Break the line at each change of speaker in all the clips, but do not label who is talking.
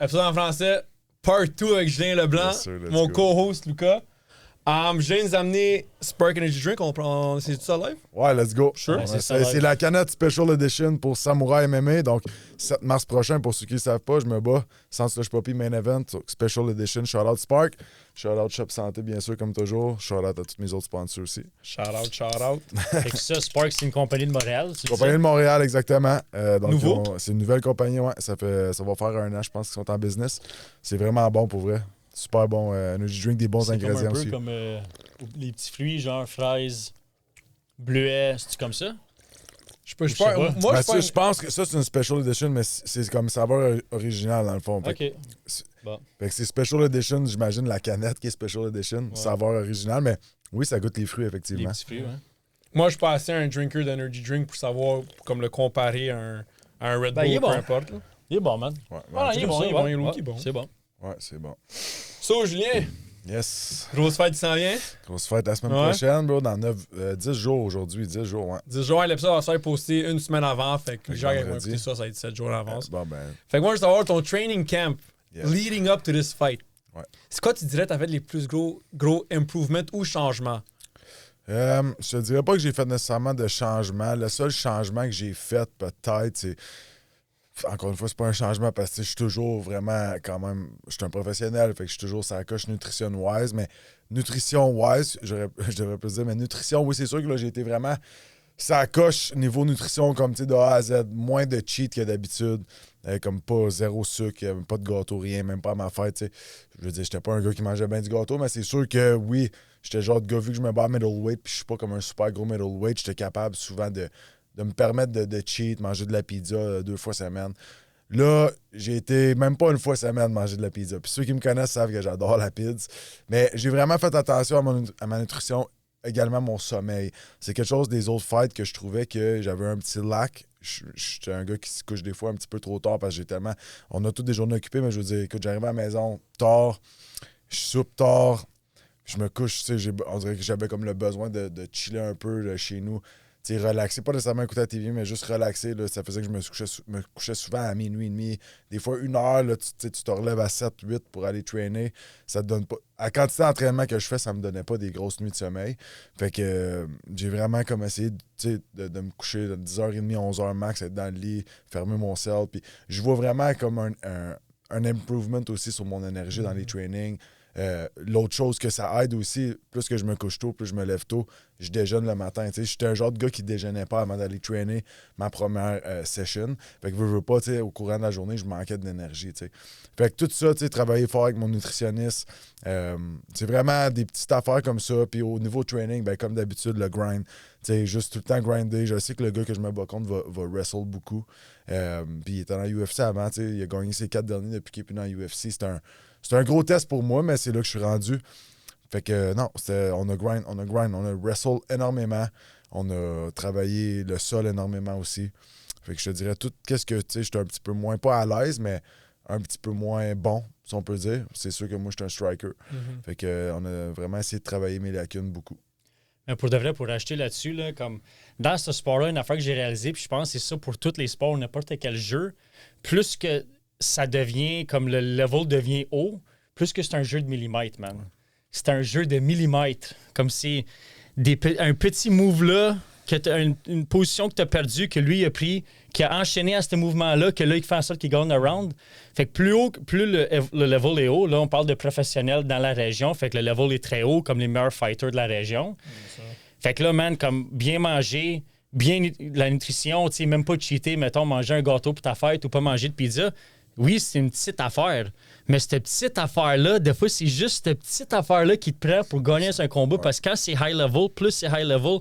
Épisode en français, part 2 avec Julien Leblanc, mon co-host Lucas. Je viens de nous amener Spark Energy Drink. C'est tout ça live?
Ouais, let's go.
Sure.
Ouais, c'est la canette Special Edition pour Samouraï MMA. Donc, 7 mars prochain, pour ceux qui ne savent pas, je me bats sans Slush Poppy Main Event. Special Edition. Shout out Spark. Shout out Shop Santé, bien sûr, comme toujours. Shout out à tous mes autres sponsors aussi.
Shout out.
Fait que ça, Spark, c'est une compagnie de Montréal.
Compagnie de Montréal, exactement. Donc,
nouveau?
C'est une nouvelle compagnie, ouais. Ça va faire 1 an, je pense, qu'ils sont en business. C'est vraiment bon pour vrai. Super bon energy drink, des bons ingrédients aussi.
C'est comme les petits fruits, genre fraises, bleuets, c'est comme ça?
Je pense que ça, c'est une special edition, mais c'est comme saveur originale, dans le fond.
OK.
Fait que c'est special edition, j'imagine la canette qui est special edition, saveur originale, mais oui, ça goûte les fruits, effectivement.
Les petits fruits, ouais.
Moi, je suis pas assez un drinker d'energy drink pour savoir, comme le comparer à un Red Bull, peu importe. Là.
Il est bon, man.
Ouais,
Il est bon. C'est bon.
Ouais, c'est bon.
So, Julien,
yes.
grosse fête qui s'en vient.
Grosse fête la semaine prochaine, bro, dans 10 jours aujourd'hui, 10 jours, ouais.
10 jours, l'épisode va se faire poster une semaine avant, fait que les gens qui vont écouter ça va être 7 jours en avance.
Bon, ben.
Fait que moi, je veux savoir ton training camp leading up to this fight.
Ouais.
C'est quoi, tu dirais, t'as fait les plus gros improvements ou changements?
Je te dirais pas que j'ai fait nécessairement de changement. Le seul changement que j'ai fait, peut-être, c'est. Encore une fois, c'est pas un changement parce que je suis toujours vraiment, quand même, je suis un professionnel, fait que je suis toujours sur la coche nutrition-wise, mais nutrition-wise, je devrais plus dire, mais nutrition, oui, c'est sûr que là, j'ai été vraiment ça coche niveau nutrition comme tu sais de A à Z, moins de cheat que d'habitude, comme pas zéro sucre, pas de gâteau, rien, même pas à ma fête, tu sais. Je veux dire, j'étais pas un gars qui mangeait bien du gâteau, mais c'est sûr que oui, j'étais le genre de gars, vu que je me bats à middleweight, puis je suis pas comme un super gros middleweight, j'étais capable souvent de me permettre de cheat, manger de la pizza 2 fois semaine. Là, j'ai été même pas 1 fois semaine manger de la pizza. Puis ceux qui me connaissent savent que j'adore la pizza. Mais j'ai vraiment fait attention à ma nutrition, également mon sommeil. C'est quelque chose des autres fights que je trouvais que j'avais un petit lac. J'étais un gars qui se couche des fois un petit peu trop tard parce que j'ai tellement... On a toutes des journées occupées, mais je veux dire, écoute, j'arrive à la maison tard, je soupe tard, je me couche, tu sais, on dirait que j'avais comme le besoin de chiller un peu là, chez nous. T'sais, relaxer, pas nécessairement écouter la TV, mais juste relaxer. Là, ça faisait que je me couchais souvent à minuit et demi. Des fois, 1 heure, là, tu te relèves à 7, 8 pour aller trainer. Ça te donne pas. À la quantité d'entraînement que je fais, ça me donnait pas des grosses nuits de sommeil. Fait que j'ai vraiment comme essayé de me coucher de 10h30, 11h max, être dans le lit, fermer mon cell. Puis je vois vraiment comme un improvement aussi sur mon énergie dans les trainings. L'autre chose que ça aide aussi, plus que je me couche tôt, plus je me lève tôt, je déjeune le matin. J'étais un genre de gars qui déjeunait pas avant d'aller trainer ma première session. Fait que veux pas, au courant de la journée, je manquais d'énergie. Fait que tout ça, travailler fort avec mon nutritionniste, c'est vraiment des petites affaires comme ça. Puis au niveau training, ben, comme d'habitude, le grind. Juste tout le temps grinder. Je sais que le gars que je me bats contre va wrestle beaucoup. Puis il était dans l'UFC avant. Il a gagné ses 4 derniers depuis qu'il est plus dans l'UFC. C'est un gros test pour moi, mais c'est là que je suis rendu. Fait que non, on a grind, on a wrestle énormément. On a travaillé le sol énormément aussi. Fait que je te dirais tout, qu'est-ce que, tu sais, j'étais un petit peu moins, pas à l'aise, mais un petit peu moins bon, si on peut dire. C'est sûr que moi, j'étais un striker.
Mm-hmm.
Fait que on a vraiment essayé de travailler mes lacunes beaucoup.
Mais pour de vrai, pour acheter là-dessus, là, comme dans ce sport-là, une affaire que j'ai réalisée, puis je pense que c'est ça pour tous les sports, n'importe quel jeu, plus que ça devient, comme le level devient haut, plus que c'est un jeu de millimètres, man. C'est un jeu de millimètres. Comme c'est un petit move-là, que une position que tu as perdue, que lui a pris, qui a enchaîné à ce mouvement-là, que là, il fait en sorte qu'il gagne le round. Fait que plus le level est haut, là, on parle de professionnels dans la région, fait que le level est très haut, comme les meilleurs fighters de la région. Fait que là, man, comme bien manger, bien la nutrition, tu sais, même pas cheater, mettons, manger un gâteau pour ta fête ou pas manger de pizza. Oui, c'est une petite affaire, mais cette petite affaire-là, des fois, c'est juste cette petite affaire-là qui te prend pour gagner un combat, parce que quand c'est high level, plus c'est high level,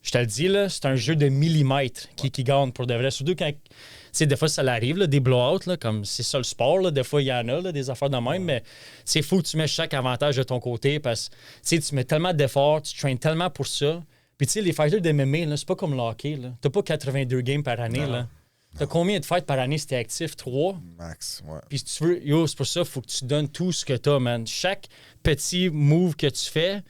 je te le dis, là, c'est un jeu de millimètres qui gagne pour de vrai. Surtout quand, tu sais, des fois, ça l'arrive, là, des blowouts, là, comme c'est ça le sport, là, des fois, il y en a, là, des affaires de même, mais c'est fou que tu mets chaque avantage de ton côté, parce que tu mets tellement d'efforts, tu traînes tellement pour ça. Puis, tu sais, les fighters de MMA, là, c'est pas comme le hockey, là. T'as pas 82 games par année, là. T'as combien de fights par année si t'es actif? 3?
Max, ouais.
Puis si tu veux, c'est pour ça, faut que tu donnes tout ce que t'as, man. Chaque petit move que tu fais,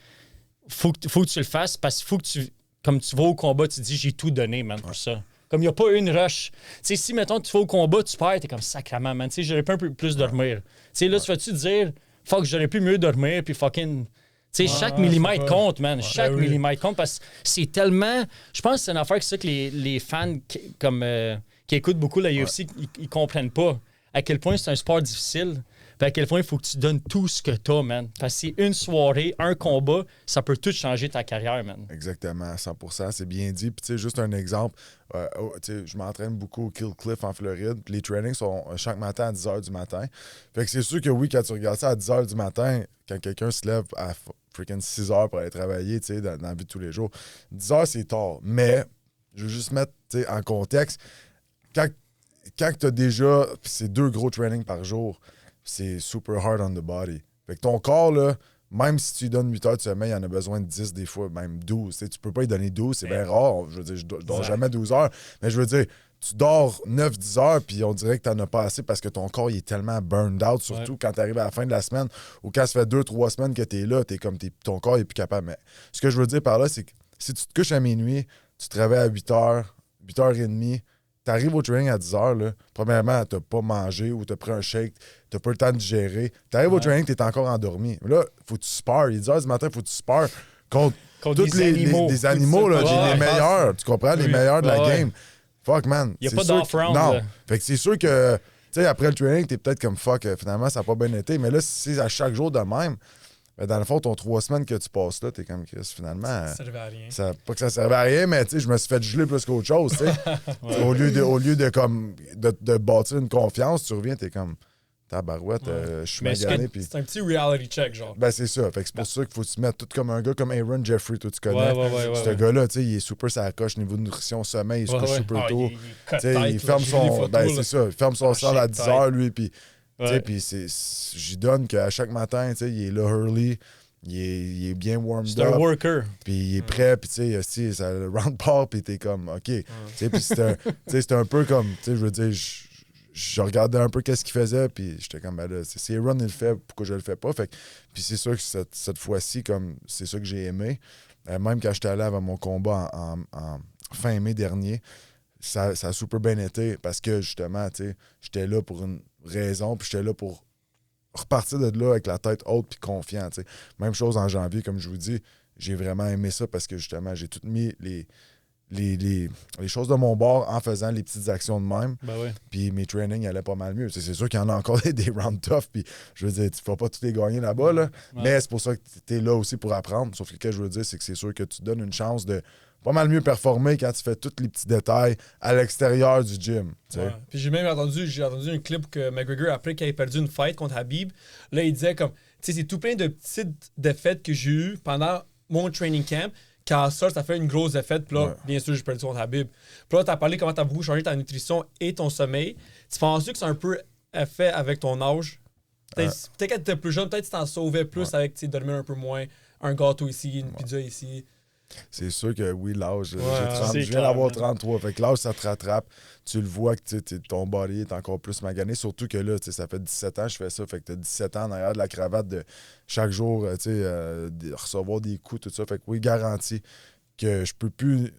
faut que tu le fasses, parce qu'il faut que tu, comme tu vas au combat, tu te dis, j'ai tout donné, man, pour ça. Comme il n'y a pas une rush. Tu sais, si, mettons, tu fais au combat, tu perds, t'es comme sacrément, man. Tu sais, j'aurais pu un peu plus dormir. Tu sais, là, tu vas-tu dire, fuck, j'aurais pu mieux dormir, puis fucking. Tu sais, chaque millimètre compte, man. Chaque millimètre compte parce que c'est tellement. Je pense que c'est une affaire que c'est ça que les fans qui écoutent beaucoup la UFC, ils comprennent pas à quel point c'est un sport difficile. Puis à quel point il faut que tu donnes tout ce que t'as, man. Parce que c'est une soirée, un combat, ça peut tout changer ta carrière, man.
Exactement, 100%, c'est bien dit. Puis tu sais, juste un exemple, je m'entraîne beaucoup au Kill Cliff en Floride. Puis les trainings sont chaque matin à 10h du matin. Fait que c'est sûr que oui, quand tu regardes ça à 10h du matin, quand quelqu'un se lève à freaking 6h pour aller travailler, tu sais, dans la vie de tous les jours, 10h c'est tard. Mais, je veux juste mettre en contexte, quand tu as déjà, c'est 2 gros trainings par jour, c'est super hard on the body. Fait que ton corps, là, même si tu lui donnes 8 heures de sommeil, il en a besoin de 10 des fois, même 12. Tu peux pas lui donner 12, c'est bien rare. Je veux dire, je dors jamais 12 heures. Mais je veux dire, tu dors 9-10 heures, puis on dirait que tu n'en as pas assez parce que ton corps il est tellement burned out, surtout quand tu arrives à la fin de la semaine ou quand ça fait 2-3 semaines que tu es là, ton corps est plus capable. Mais ce que je veux dire par là, c'est que si tu te couches à minuit, tu te réveilles à 8 heures, 8h30, t'arrives au training à 10h, là, premièrement, t'as pas mangé ou t'as pris un shake, t'as pas le temps de digérer. T'arrives au training, t'es encore endormi. Là, faut que tu spares. Il est 10h du matin, faut que tu spares contre tous des animaux, là, les meilleurs. Tu comprends? Les meilleurs de la game. Fuck, man.
Il n'y a pas d'off-round.
Non. Fait que c'est sûr que, tu sais, après le training, t'es peut-être comme fuck, finalement, ça n'a pas bien été. Mais là, si c'est à chaque jour de même, ben dans le fond, ton 3 semaines que tu passes là, t'es comme Chris, finalement.
Ça servait à rien.
Pas que ça servait à rien, mais je me suis fait geler plus qu'autre chose. Au lieu de bâtir une confiance, tu reviens, t'es comme tabarouette, je suis magané.
C'est un petit reality check, genre.
Ben c'est ça. Fait que c'est pour ça qu'il faut se mettre tout comme un gars comme Aaron Jeffrey, toi tu connais. Ce gars-là, il est super sa coche niveau de nutrition, sommeil, il se couche super tôt. Il ferme son. Ben c'est ça. Il ferme son salle à 10h, lui, puis. Puis j'y donne qu'à chaque matin, il est là early, il est bien warmed up.
C'est un worker.
Puis il est prêt, puis tu sais, ça le round part, puis t'es comme, OK. Puis c'est un peu comme, je veux dire, je regardais un peu qu'est-ce qu'il faisait, puis j'étais comme, ben là, si Aaron il le fait, pourquoi je le fais pas? Puis c'est sûr que cette fois-ci, comme c'est ça que j'ai aimé. Même quand j'étais allé avant mon combat en fin mai dernier, ça a super bien été parce que justement, j'étais là pour une raison, puis j'étais là pour repartir de là avec la tête haute puis confiant. T'sais. Même chose en janvier, comme je vous dis, j'ai vraiment aimé ça parce que justement, j'ai tout mis les choses de mon bord en faisant les petites actions de même. Puis mes trainings allaient pas mal mieux. C'est sûr qu'il y en a encore des rounds tough, puis je veux dire, tu ne vas pas tous les gagner là-bas, là, mais c'est pour ça que tu es là aussi pour apprendre. Sauf que ce que je veux dire, c'est que c'est sûr que tu donnes une chance de pas mal mieux performer quand tu fais tous les petits détails à l'extérieur du gym.
Puis j'ai même entendu un clip que McGregor, après qu'il ait perdu une fight contre Habib, là, il disait comme, tu sais, c'est tout plein de petites défaites que j'ai eues pendant mon training camp. Quand ça fait une grosse défaite, puis là, bien sûr, j'ai perdu contre Habib. Puis là, t'as parlé comment t'as beaucoup changé ta nutrition et ton sommeil. Tu penses que c'est un peu fait avec ton âge? Peut-être quand t'étais plus jeune, peut-être que tu t'en sauvais plus avec, tu sais, dormir un peu moins, un gâteau ici, une pizza ici.
C'est sûr que oui, l'âge. Je viens d'avoir 33. Fait que l'âge, ça te rattrape. Tu le vois que ton body est encore plus magané. Surtout que là, ça fait 17 ans que je fais ça. Fait que tu as 17 ans en arrière de la cravate de chaque jour de recevoir des coups, tout ça. Fait que oui, garanti que je peux plus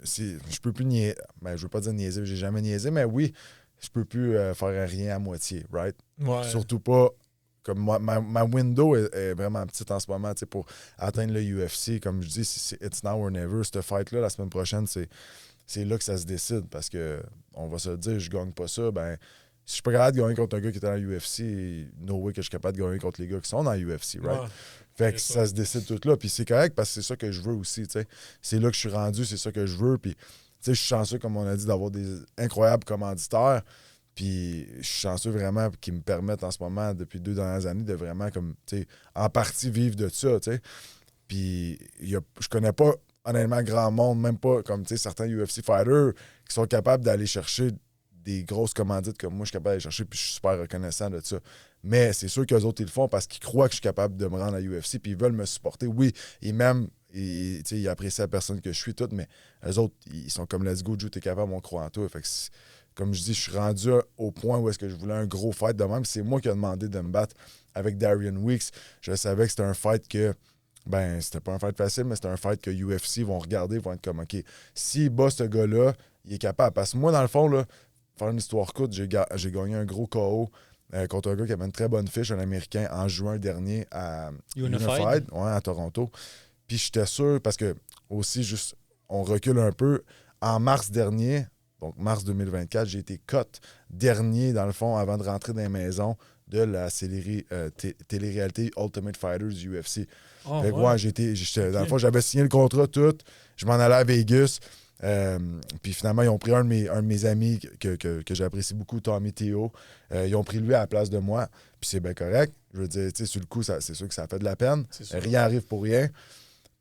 niaiser. Ben, je veux pas dire niaiser, j'ai jamais niaisé, mais oui, je peux plus faire rien à moitié, right? Surtout pas. Comme ma window est vraiment petite en ce moment pour atteindre le UFC. Comme je dis, c'est it's now or never. Cette fight-là, la semaine prochaine, c'est là que ça se décide. Parce que on va se le dire, je gagne pas ça. Ben, si je suis pas capable de gagner contre un gars qui est dans la UFC, no way que je suis capable de gagner contre les gars qui sont dans la UFC, right? Fait que ça se décide tout là. Puis c'est correct parce que c'est ça que je veux aussi. T'sais. C'est là que je suis rendu, c'est ça que je veux. Puis je suis chanceux, comme on a dit, d'avoir des incroyables commanditaires. Puis je suis chanceux vraiment qu'ils me permettent en ce moment, depuis 2 dernières années, de vraiment, comme, en partie vivre de ça, tu sais. Puis je connais pas, honnêtement, grand monde, même pas comme, certains UFC fighters qui sont capables d'aller chercher des grosses commandites comme moi, je suis capable d'aller chercher, puis je suis super reconnaissant de ça. Mais c'est sûr qu'eux autres, ils le font parce qu'ils croient que je suis capable de me rendre à UFC, puis ils veulent me supporter. Oui, et même, ils apprécient la personne que je suis, tout, mais eux autres, ils sont comme, let's go, Joe, t'es capable, on croit en toi. Fait que comme je dis, je suis rendu au point où est-ce que je voulais un gros fight de même. C'est moi qui ai demandé de me battre avec Darian Weeks. Je savais que c'était un fight que, ben, c'était pas un fight facile, mais c'était un fight que UFC vont regarder, vont être comme, OK, s'il bat ce gars-là, il est capable. Parce que moi, dans le fond, là, faire une histoire courte, j'ai gagné un gros KO contre un gars qui avait une très bonne fiche, un Américain, en juin dernier à Unified, à Toronto. Puis j'étais sûr, parce que aussi, juste, on recule un peu, en mars dernier, donc mars 2024, j'ai été cut dernier, dans le fond, avant de rentrer dans les maisons de la télé-réalité Ultimate Fighters UFC.
Oh,
fait que ouais, dans le fond, j'avais signé le contrat, tout. Je m'en allais à Vegas. Puis finalement, ils ont pris un de mes amis que j'apprécie beaucoup, Tommy Theo. Ils ont pris lui à la place de moi. Puis c'est bien correct. Je veux dire, tu sais, sur le coup, c'est sûr que ça a fait de la peine. Rien arrive pour rien.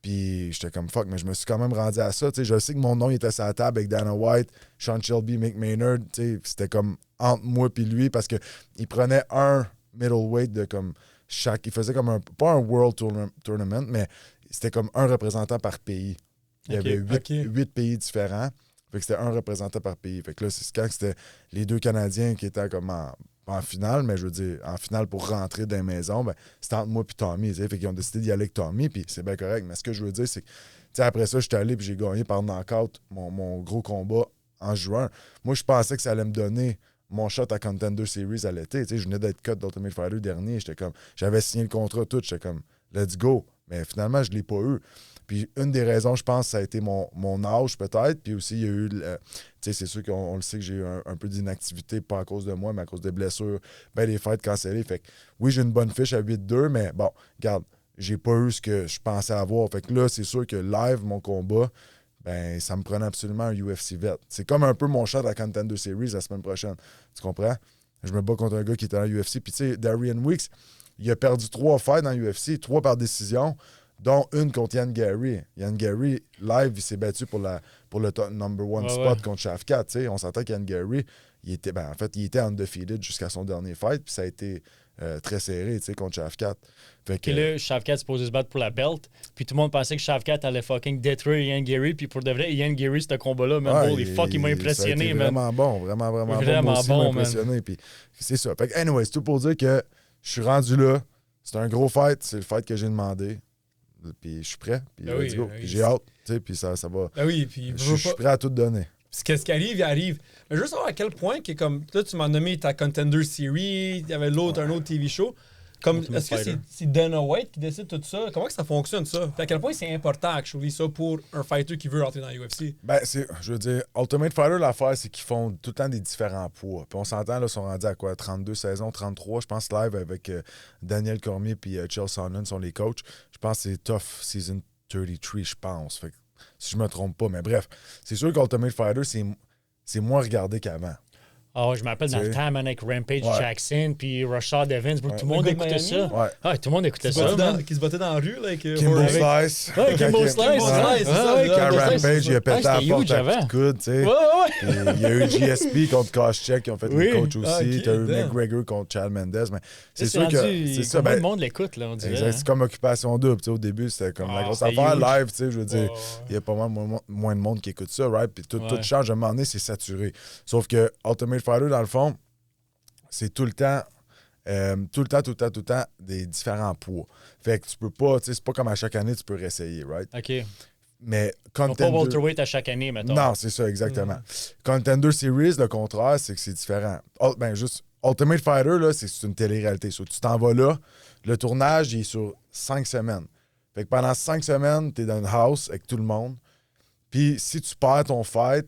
Puis j'étais comme fuck, mais je me suis quand même rendu à ça. Tu sais, je sais que mon nom il était sur la table avec Dana White, Sean Shelby, Mick Maynard. Tu sais, c'était comme entre moi et lui parce qu'il prenait un middleweight de comme chaque. Il faisait comme pas un World Tournament, mais c'était comme un représentant par pays. Il y avait 8 pays différents. Fait que c'était un représentant par pays. Fait que là, c'est quand c'était les 2 Canadiens qui étaient comme en finale, mais je veux dire, en finale pour rentrer dans les maisons, ben, c'était entre moi et Tommy. Fait qu'ils ont décidé d'y aller avec Tommy, puis c'est bien correct. Mais ce que je veux dire, c'est que après ça, j'étais allé puis j'ai gagné par knockout mon gros combat en juin. Moi, je pensais que ça allait me donner mon shot à Contender Series à l'été. Je venais d'être cut d'Ultimate Fighter dernier. J'avais signé le contrat, tout. J'étais comme, let's go. Mais finalement, je ne l'ai pas eu. Puis une des raisons, je pense, ça a été mon âge peut-être. Puis aussi, il y a eu... c'est sûr qu'on le sait que j'ai eu un peu d'inactivité, pas à cause de moi, mais à cause des blessures, ben les fêtes cancellées. Fait que oui, j'ai une bonne fiche à 8-2, mais bon, regarde, j'ai pas eu ce que je pensais avoir. Fait que là, c'est sûr que live, mon combat, ben ça me prenait absolument un UFC vet. C'est comme un peu mon shot à Contender Series la semaine prochaine. Tu comprends? Je me bats contre un gars qui était dans l'UFC. Puis tu sais, Darian Weeks, il a perdu 3 fights dans l'UFC, 3 par décision, dont une contre Ian Gary. Ian Gary, live, il s'est battu pour le number 1 spot contre Shavkat. On s'entend qu'Ian Gary, il était undefeated jusqu'à son dernier fight, puis ça a été très serré contre Shavkat.
Puis là, Shavkat est supposé se battre pour la belt, puis tout le monde pensait que Shavkat allait fucking détruire Ian Gary, puis pour de vrai, Ian Gary, ce combat-là, man, holy fuck, il m'a impressionné, man.
Vraiment bon, vraiment bon. Moi aussi, il m'a impressionné, puis c'est ça. Fait que, anyway, c'est tout pour dire que je suis rendu là. C'est un gros fight, c'est le fight que j'ai demandé. Puis je suis prêt, puis let's go. Puis j'ai hâte, puis ça va.
Puis
je suis prêt à tout donner.
Parce que ce qui arrive, il arrive. Mais juste savoir à quel point, que comme là, tu m'as nommé ta Contender Series, il y avait un autre TV show. Comme, est-ce que c'est Dana White qui décide tout ça? Comment que ça fonctionne, ça? Puis à quel point c'est important, actually, ça, pour un fighter qui veut rentrer dans l'UFC?
Ben, je veux dire, Ultimate Fighter, l'affaire, c'est qu'ils font tout le temps des différents poids. Puis on s'entend, là, ils sont rendus à quoi? 32 saisons, 33, je pense, live avec Daniel Cormier puis Chael Sonnen sont les coachs. Je pense que c'est Tough Season 33, je pense. Fait que, si je me trompe pas. Mais bref, c'est sûr qu'Ultimate Fighter, c'est moins regardé qu'avant.
Ah ouais, je me rappelle dans le temps, man, avec Rampage Jackson puis Rashad Evans, tout le monde écoutait ça. Ouais, tout le monde écoutait ça.
Qui se battait dans la rue, là, avec
Kimbo Slice.
Ouais, Kimbo Slice.
Quand Rampage, il a pété la porte à coups de coude, tu sais. Il y a eu GSP contre Koscheck qui ont fait le coach aussi. Tu as eu McGregor contre Chad Mendes. Mais c'est sûr que c'est ça.
Tout le monde l'écoute, là, on dirait.
Exact. C'est comme Occupation Double. Au début, c'était comme la grosse affaire live, tu sais. Je veux dire, il y a pas mal moins de monde qui écoute ça, right? Puis tout change. À un moment donné, c'est saturé. Sauf que Ultimate Fighter, dans le fond, c'est tout le temps des différents poids. Fait que tu peux pas, tu sais, c'est pas comme à chaque année, tu peux réessayer, right?
OK.
Mais
Contender... Pas welterweight à chaque année, mettons.
Non, c'est ça, exactement. Contender Series, le contraire, c'est que c'est différent. Juste, Ultimate Fighter, là, c'est une télé-réalité. Tu t'en vas là, le tournage, il est sur 5 semaines. Fait que pendant 5 semaines, t'es dans une house avec tout le monde. Puis si tu perds ton fight,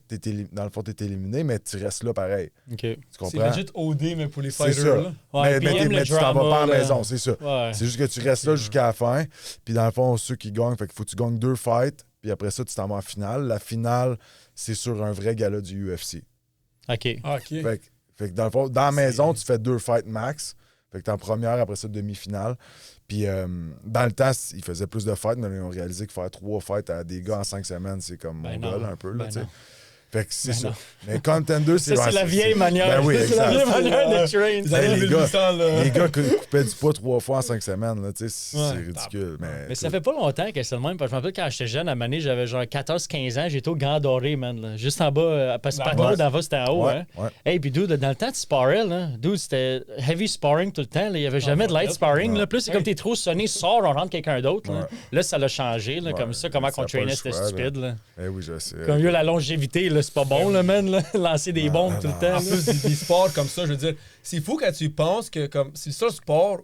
dans le fond, t'es éliminé, mais tu restes là pareil.
OK.
Tu comprends?
C'est legit OD, mais pour les fighters.
C'est ça.
Là.
Ouais,
mais tu t'en vas pas à la maison, c'est ça.
Ouais.
C'est juste que tu restes là jusqu'à la fin. Puis dans le fond, ceux qui gagnent, fait qu'il faut que tu gagnes 2 fights. Puis après ça, tu t'en vas en finale. La finale, c'est sur un vrai gala du UFC.
OK.
Fait que dans le fond, dans la maison, tu fais 2 fights max. Fait que t'es en première, après ça, demi-finale. Puis dans le temps, ils faisaient plus de fights, mais ils ont réalisé que faire 3 fights à des gars en 5 semaines, c'est comme mon gars, un peu. Là, fait que c'est ça. Mais Contender, c'est...
Ça, c'est la vieille manière.
Ben oui,
c'est la vieille manière de train.
Les gars coupaient du poids 3 fois en 5 semaines. Là, c'est ridicule. Mais
ça fait pas longtemps que c'est le même. Parce que je me rappelle quand j'étais jeune, à Mané, j'avais genre 14-15 ans, j'étais au Grand Doré, man. Là. Juste en bas, parce que pas d'en bas, c'était en haut. Hein. Hey, puis dude, dans le temps, tu sparrais, là. Dude, c'était heavy sparring tout le temps. Il y avait jamais de light sparring. Là. Plus, c'est comme t'es trop sonné, sors, on rentre quelqu'un d'autre. Là, ça l'a changé. Là, comme ça, comment qu'on traînait, c'était stupide. Là.
Eh oui, je sais.
Comme il y a la longévité, là, c'est pas bon, là, man, là, lancer des bombes tout le temps.
En plus, des sports comme ça, je veux dire, c'est fou quand tu penses que comme c'est le seul sport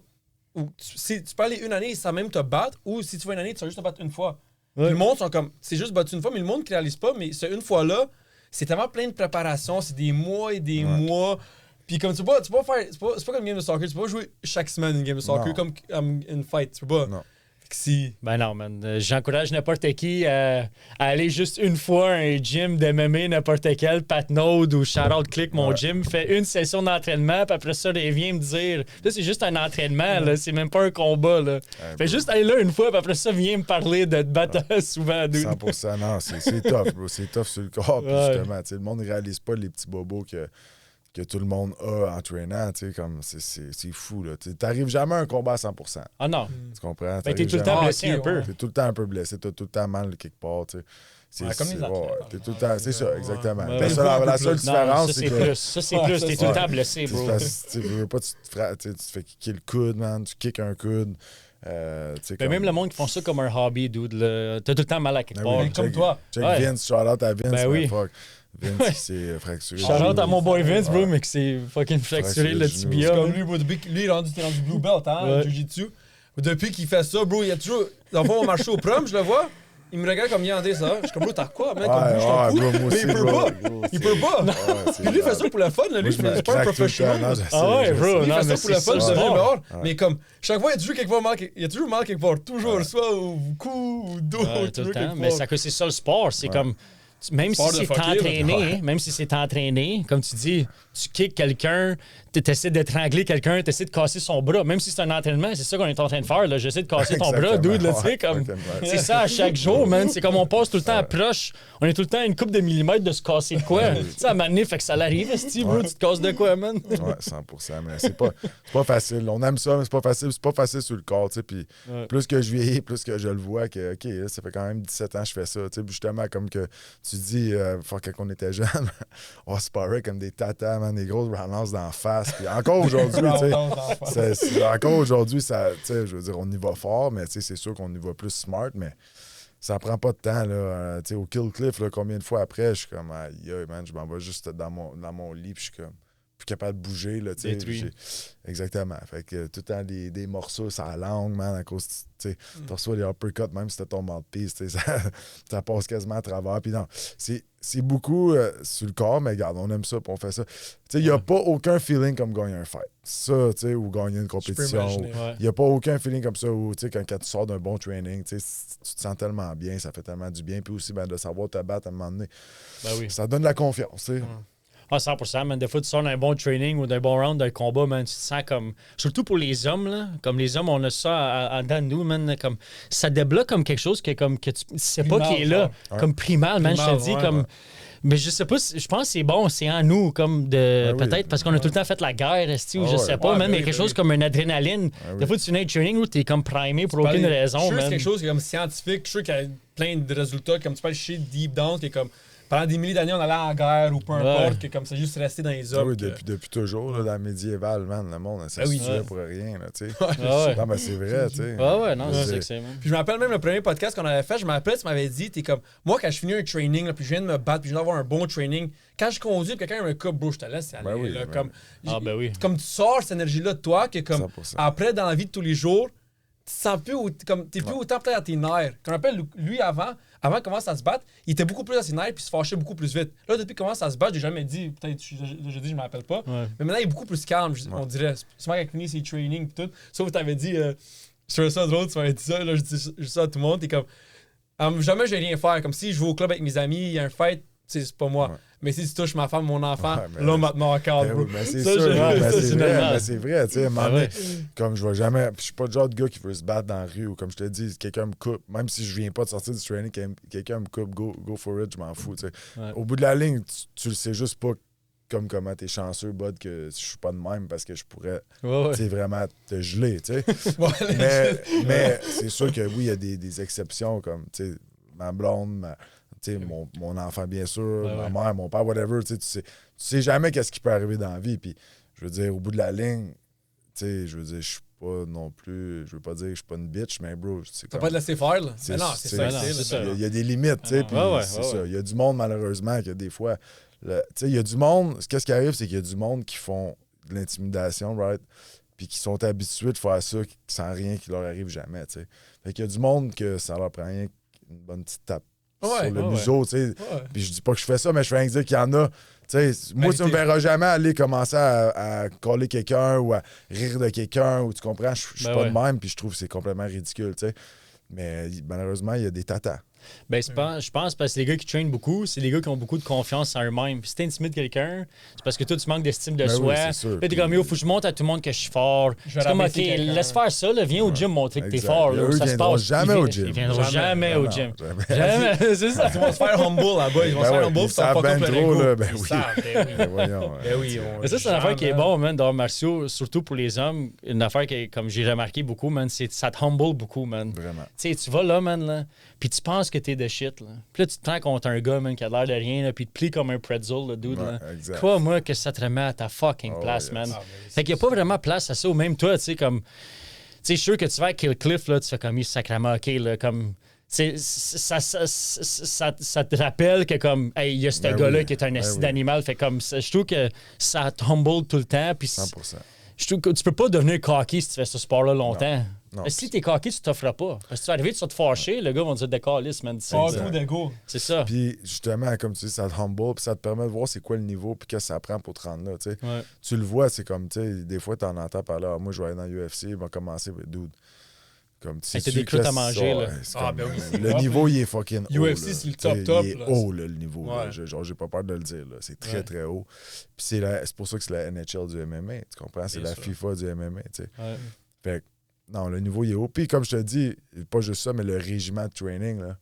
où si tu peux aller une année sans même te battre, ou si tu vas une année, tu vas juste te battre une fois.
Ouais.
Le monde sont comme, c'est juste battu une fois, mais le monde ne réalise pas, mais ce une fois-là, c'est tellement plein de préparation, c'est des mois et des mois. Puis comme tu peux pas faire, c'est pas comme une game de soccer, tu peux pas jouer chaque semaine une game de soccer comme une fight, tu peux pas.
Non.
Si.
Ben non, man. J'encourage n'importe qui à aller juste une fois à un gym d'MMA, n'importe quel, Pat Node ou Shoutout Click, mon gym. Fait une session d'entraînement, puis après ça, il vient me dire. Là, c'est juste un entraînement, là. C'est même pas un combat, là. Fait juste aller là une fois, puis après ça, viens me parler de te battre souvent, dude.
100%, non, c'est tough, bro. C'est tough sur le corps, puis justement, tu sais, le monde ne réalise pas les petits bobos que tout le monde a en traînant, tu sais, comme c'est fou, là. T'arrives jamais à un combat à 100%.
Ah non.
Tu comprends?
Ben, t'es tout le temps blessé un peu.
T'es tout le temps un peu blessé, t'as tout le temps mal quelque part, tu sais.
Comme les athlètes.
T'es tout le temps, c'est ça, exactement.
Ouais.
La seule différence,
ça,
c'est que...
plus. Ça, c'est plus. T'es tout le temps blessé, bro.
Tu veux pas, tu te fais kicker le coude, man, tu kicks un coude.
Ben, même le monde qui font ça comme un hobby, dude, là, t'as tout le temps mal à quelque part.
Oui,
comme toi.
Check
Ouais.
Vince, shout-out à Vince,
Ben oui.
fuck. Vince, il s'est fracturé.
Shout-out à mon boy Vince, bro, mais que c'est fucking fracturé le tibia.
C'est comme lui, bro, depuis lui, t'es rendu blue belt, hein, Jiu-Jitsu. Depuis qu'il fait ça, bro, il y a toujours. Dans le fond, on marche au prom, je le vois. Il me regarde comme Yandé, ça. Je suis comme, bro, t'as quoi, mec? Comme bouge ton cou.
Bro, moi
Mais
aussi,
il peut
bro,
pas.
gros,
Il peut pas. Puis lui, il fait ça pour le fun, là. Lui, c'est pas un professionnel.
Ah ouais, bro.
Lui, il
Non,
fait
mais
ça pour le
c'est
fun,
ça,
je
le
deviens
sport.
dehors. Mais comme, chaque fois, il y a toujours mal quelque part. Toujours, soit au cou, au dos,
Tout le temps. Mais c'est ça le sport. C'est comme. Même si
Sport de
c'est
fucker,
entraîné, même si c'est entraîné, comme tu dis, tu kicks quelqu'un, tu essaies d'étrangler quelqu'un, tu essaies de casser son bras. Même si c'est un entraînement, c'est ça qu'on est en train de faire. Là. J'essaie de casser ton bras, dude. Là, tu sais, comme, c'est ça à chaque jour, man. C'est comme on passe tout le temps à proche. On est tout le temps à une couple de millimètres de se casser de quoi. Tu sais, à un moment donné, fait que ça l'arrive, Steve, bro, tu te casses de quoi, man?
Ouais, 100%. Mais c'est pas facile. On aime ça, mais c'est pas facile. C'est pas facile sur le corps, tu sais. Puis plus que je vieillis, plus que je le vois, que, OK, là, ça fait quand même 17 ans que je fais ça. Tu sais, justement, comme que tu dis, quand on était jeune, on se parait comme des tatas, man, des grosses roundhouse d'en face. Puis encore aujourd'hui, tu sais, encore aujourd'hui, ça, tu sais, je veux dire, on y va fort, mais tu sais, c'est sûr qu'on y va plus smart, mais ça prend pas de temps, là. Tu sais, au Kill Cliff, là, combien de fois après, je suis comme, aïe, man, je m'en vais juste dans mon lit, puis je suis comme, plus capable de bouger, là, tu sais. Exactement. Fait que tout le temps, des morceaux, ça langue, man, à cause, tu sais, tu reçois les uppercuts, même si t'as ton mouthpiece, tu sais, ça passe quasiment à travers. Puis non, c'est beaucoup sur le corps, mais regarde, on aime ça, puis on fait ça. Tu sais, il n'y a pas aucun feeling comme gagner un fight. Ça, tu sais, ou gagner une compétition. Il n'y a pas aucun feeling comme ça où, tu sais, quand tu sors d'un bon training, tu sais, tu te sens tellement bien, ça fait tellement du bien. Puis aussi, ben, de savoir te battre à un moment donné.
Ben oui.
Ça donne de la confiance, tu sais.
Ah, 100%, man. Des fois, tu sors d'un bon training ou d'un bon round d'un combat, man, tu te sens comme... Surtout pour les hommes, là. Comme les hommes, on a ça en dedans de nous, man. Comme... Ça débloque comme quelque chose que tu sais pas qui est là. Comme primal, man. Je te dis, comme... Mais je sais pas, je pense que c'est bon, c'est en nous, comme de. Peut-être parce qu'on a tout le temps fait la guerre, ou je sais pas, même, mais quelque chose comme une adrénaline. Des fois, tu viens de training où t'es comme primé pour aucune raison.
Je suis sûr que
man.
c'est quelque chose qui est comme scientifique. Je suis sûr qu'il y a plein de résultats, comme tu peux aller chez Deep Down, qui est comme. Pendant des milliers d'années, on allait en guerre ou peu importe, que comme ça, juste resté dans les hommes.
Oui, depuis toujours, là, dans la médiévale, man, le monde, ça se tuait pour rien, là, tu sais. Non, mais c'est vrai, tu sais.
Ouais, non, c'est que c'est, man.
Puis je me rappelle même le premier podcast qu'on avait fait, je me rappelle, tu m'avais dit, t'es comme, moi, quand je finis un training, là, puis je viens de me battre, puis je viens d'avoir un bon training, quand je conduis, puis quelqu'un me coupe, bro, je te laisse aller, là, comme, comme tu sors cette énergie-là de toi, que comme,
100%.
après, dans la vie de tous les jours, tu te sens plus, comme, t'es plus autant peut-être à tes nerfs. Je me rappelle, lui, avant qu'il commence à se battre, il était beaucoup plus à ses nerfs puis il se fâchait beaucoup plus vite. Là, depuis qu'il commence à se battre, j'ai jamais dit, peut-être, je dis, je me rappelle pas. Mais maintenant, il est beaucoup plus calme, on dirait. Souvent, quand il finit ses trainings et tout. Sauf que t'avais dit, je trouvais ça drôle, tu m'avais dit ça, là, je dis ça à tout le monde, t'es comme, jamais je vais rien faire. Comme si je vais au club avec mes amis, il y a un fight, c'est pas moi. Ouais. Mais si tu touches ma femme, mon enfant, là, maintenant, encore, bro.
Mais c'est sûr, mais c'est vrai, tu sais, à un moment donné, comme je vais jamais, je suis pas le genre de gars qui veut se battre dans la rue ou comme je te dis, quelqu'un me coupe, même si je viens pas de sortir du training, quelqu'un me coupe, go for it, je m'en fous, tu sais. Au bout de la ligne, tu le sais juste pas comme comment t'es chanceux, bud, que je suis pas de même parce que je pourrais, tu sais, vraiment te geler, tu sais. mais c'est sûr que oui, il y a des exceptions comme, tu sais, ma blonde, mon enfant, bien sûr, ma mère, mon père, whatever. Tu sais jamais qu'est-ce qui peut arriver dans la vie. Puis, je veux dire, au bout de la ligne, je veux dire, je suis pas non plus... Je veux pas dire que je suis pas une bitch, mais bro, c'est
T'as
comme...
pas de laisser faire, là.
C'est
Mais non, c'est ça.
c'est ça.
Il y a des limites, tu sais, puis c'est ça. Il y a du monde, malheureusement, que des fois... Tu sais, il y a du monde... Qu'est-ce qui arrive, c'est qu'il y a du monde qui font de l'intimidation, right? Puis qui sont habitués de faire ça sans rien qui leur arrive jamais, tu sais. Fait qu'il y a du monde que ça leur prend rien qu'une bonne petite tape sur le museau, tu sais.
Ouais.
Puis je dis pas que je fais ça, mais je fais rien que dire qu'il y en a. Tu sais, moi, tu me verras jamais aller commencer à coller quelqu'un ou à rire de quelqu'un, ou tu comprends, je suis pas de même, puis je trouve que c'est complètement ridicule, tu sais. Mais malheureusement, il y a des tatas.
Ben, je pense parce que les gars qui traînent beaucoup, c'est les gars qui ont beaucoup de confiance en eux-mêmes. Puis si t'intimides quelqu'un, c'est parce que toi, tu manques d'estime de soi.
Oui,
là, t'es comme, yo, faut que je montre à tout le monde que je suis fort. C'est comme, OK, laisse faire ça, là, viens au gym montrer que t'es fort. Là,
eux,
ça se passe.
Jamais au gym.
Ils viendront jamais au gym.
Jamais.
C'est ça.
Ils vont se faire humble là-bas. Ils vont se faire humble.
Ils savent bien trop, là. Ben
Ils
oui.
savent,
Voyons.
Ben oui.
Mais ça, c'est une affaire qui est bon, man, d'arts martiaux, surtout pour les hommes. Une affaire qui, comme j'ai remarqué beaucoup, man, c'est ça te humble beaucoup, man.
Vraiment.
Tu sais, tu vas là, man, là, puis tu penses que t'es de shit, là. Puis là, tu te prends contre un gars, man, qui a l'air de rien, là, puis il te plie comme un pretzel, le dude, là.
Exact.
Crois-moi que ça te remet à ta fucking place, man. Fait qu'il n'y a pas vraiment place à ça, ou même toi, tu sais, comme... Tu sais, je suis sûr que tu vas à Kill Cliff, là, tu fais comme, sacrément, OK, là, comme... Ça te rappelle que comme hey, il y a ce gars-là qui est un acide d'animal, fait comme je trouve que ça te humble tout le temps, puis
100%.
je trouve que tu peux pas devenir cocky si tu fais ce sport-là longtemps.
Non.
Si t'es cocky, tu t'offres pas. Parce que tu vas arriver, tu vas te fâcher, le gars va te dire décalisse, man.
Pas trop d'ego.
C'est ça.
Puis justement, comme tu dis, ça te humble, puis ça te permet de voir c'est quoi le niveau, puis qu'est-ce que ça prend pour te rendre là, tu sais.
Ouais.
Tu le vois, c'est comme, tu sais, des fois, tu en entends parler, moi, je vais aller dans l'UFC, il va commencer, dude. Comme, tu sais,
t'as des croûtes à manger, là.
Ben oui. Le niveau, il est fucking haut.
UFC, c'est le top.
Il est haut, là, le niveau. Là. Genre, j'ai pas peur de le dire. Là. C'est très, très haut. Puis c'est pour ça que c'est la NHL du MMA. Tu comprends? C'est la FIFA du MMA, tu sais.
Ouais.
Fait que, non, le niveau, il est haut. Puis, comme je te dis, pas juste ça, mais le régiment de training, là.